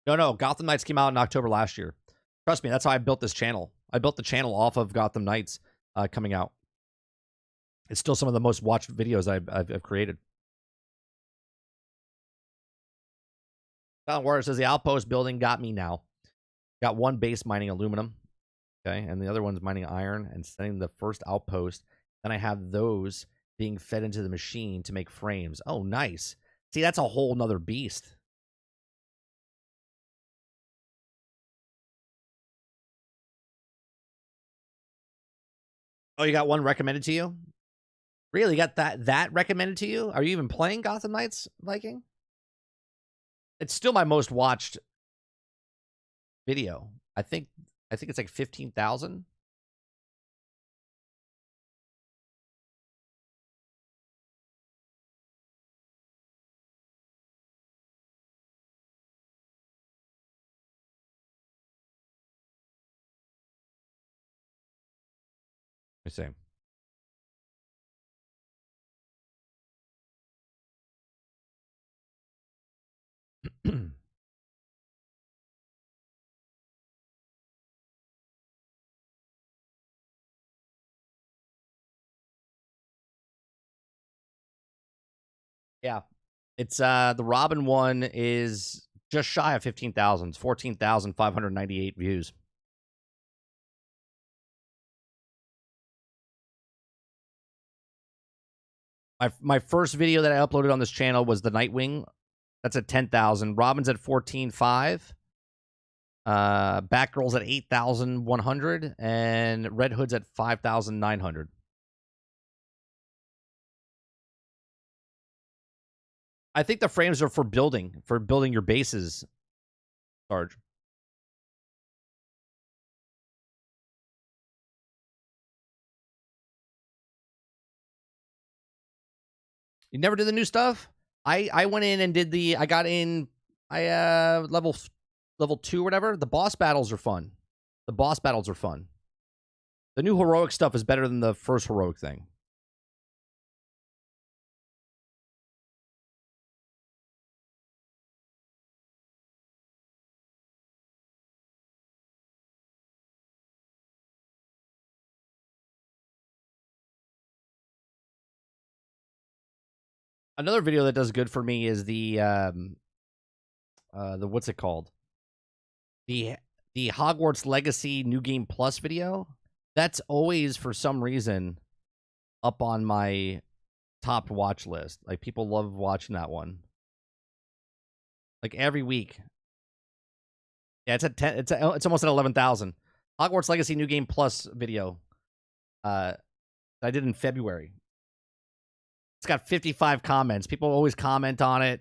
No, Gotham Knights came out in October last year. Trust me, that's how I built this channel. I built the channel off of Gotham Knights coming out. It's still some of the most watched videos I've created. Don Warner says the outpost building got me now. Got one base mining aluminum, okay, and the other one's mining iron and setting the first outpost. Then I have those being fed into the machine to make frames. Oh, nice. See, that's a whole nother beast. Oh, you got one recommended to you? Really? You got that recommended to you? Are you even playing Gotham Knights, Viking? It's still my most watched video. I think it's like 15,000. Let me see. Yeah. It's the Robin one is just shy of 15,000. It's 14,598 views. My first video that I uploaded on this channel was the Nightwing. That's at 10,000. Robin's at 14,500. Batgirl's at 8,100, and Red Hood's at 5,900. I think the frames are for building your bases, Sarge. You never did the new stuff? I went in and did the I got in level 2 or whatever. The boss battles are fun. The new heroic stuff is better than the first heroic thing. Another video that does good for me is the what's it called? The Hogwarts Legacy New Game Plus video. That's always, for some reason, up on my top watch list. Like, people love watching that one. Like, every week. Yeah, it's at 10. It's almost at 11,000. Hogwarts Legacy New Game Plus video. I did in February. It's got 55 comments. People always comment on it.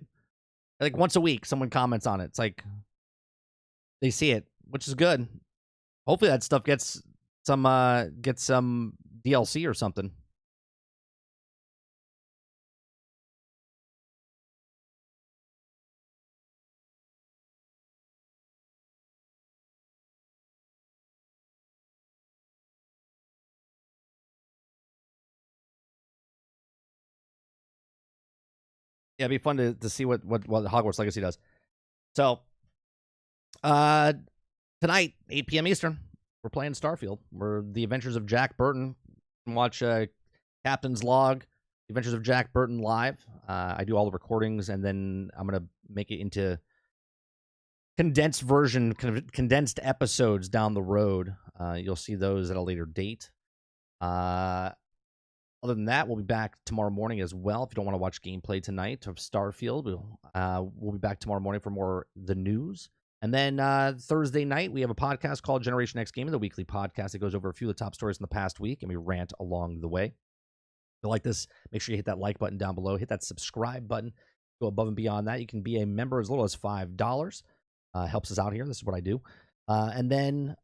Like, once a week, someone comments on it. It's like they see it, which is good. Hopefully that stuff gets some DLC or something. Yeah, it'd be fun to see what Hogwarts Legacy does. So, tonight, 8 p.m. Eastern, we're playing Starfield. We're the Adventures of Jack Burton. You can watch Captain's Log, Adventures of Jack Burton live. I do all the recordings, and then I'm gonna make it into condensed version, condensed episodes down the road. You'll see those at a later date. Other than that, we'll be back tomorrow morning as well. If you don't want to watch gameplay tonight of Starfield, we'll be back tomorrow morning for more the news. And then Thursday night, we have a podcast called Generation X Gaming, the weekly podcast that goes over a few of the top stories in the past week, and we rant along the way. If you like this, make sure you hit that like button down below. Hit that subscribe button. Go above and beyond that. You can be a member as little as $5. Helps us out here. This is what I do. And then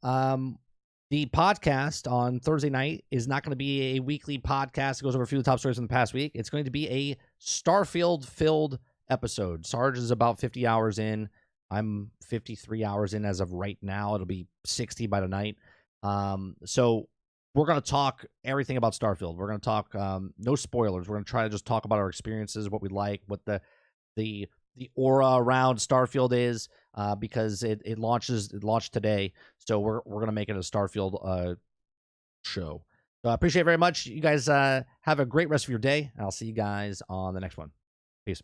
the podcast on Thursday night is not going to be a weekly podcast. It goes over a few of the top stories from the past week. It's going to be a Starfield-filled episode. Sarge is about 50 hours in. I'm 53 hours in as of right now. It'll be 60 by tonight. So we're going to talk everything about Starfield. We're going to talk no spoilers. We're going to try to just talk about our experiences, what we like, what the aura around Starfield is, because it launched today. So we're going to make it a Starfield show. So I appreciate it very much. You guys have a great rest of your day, and I'll see you guys on the next one. Peace.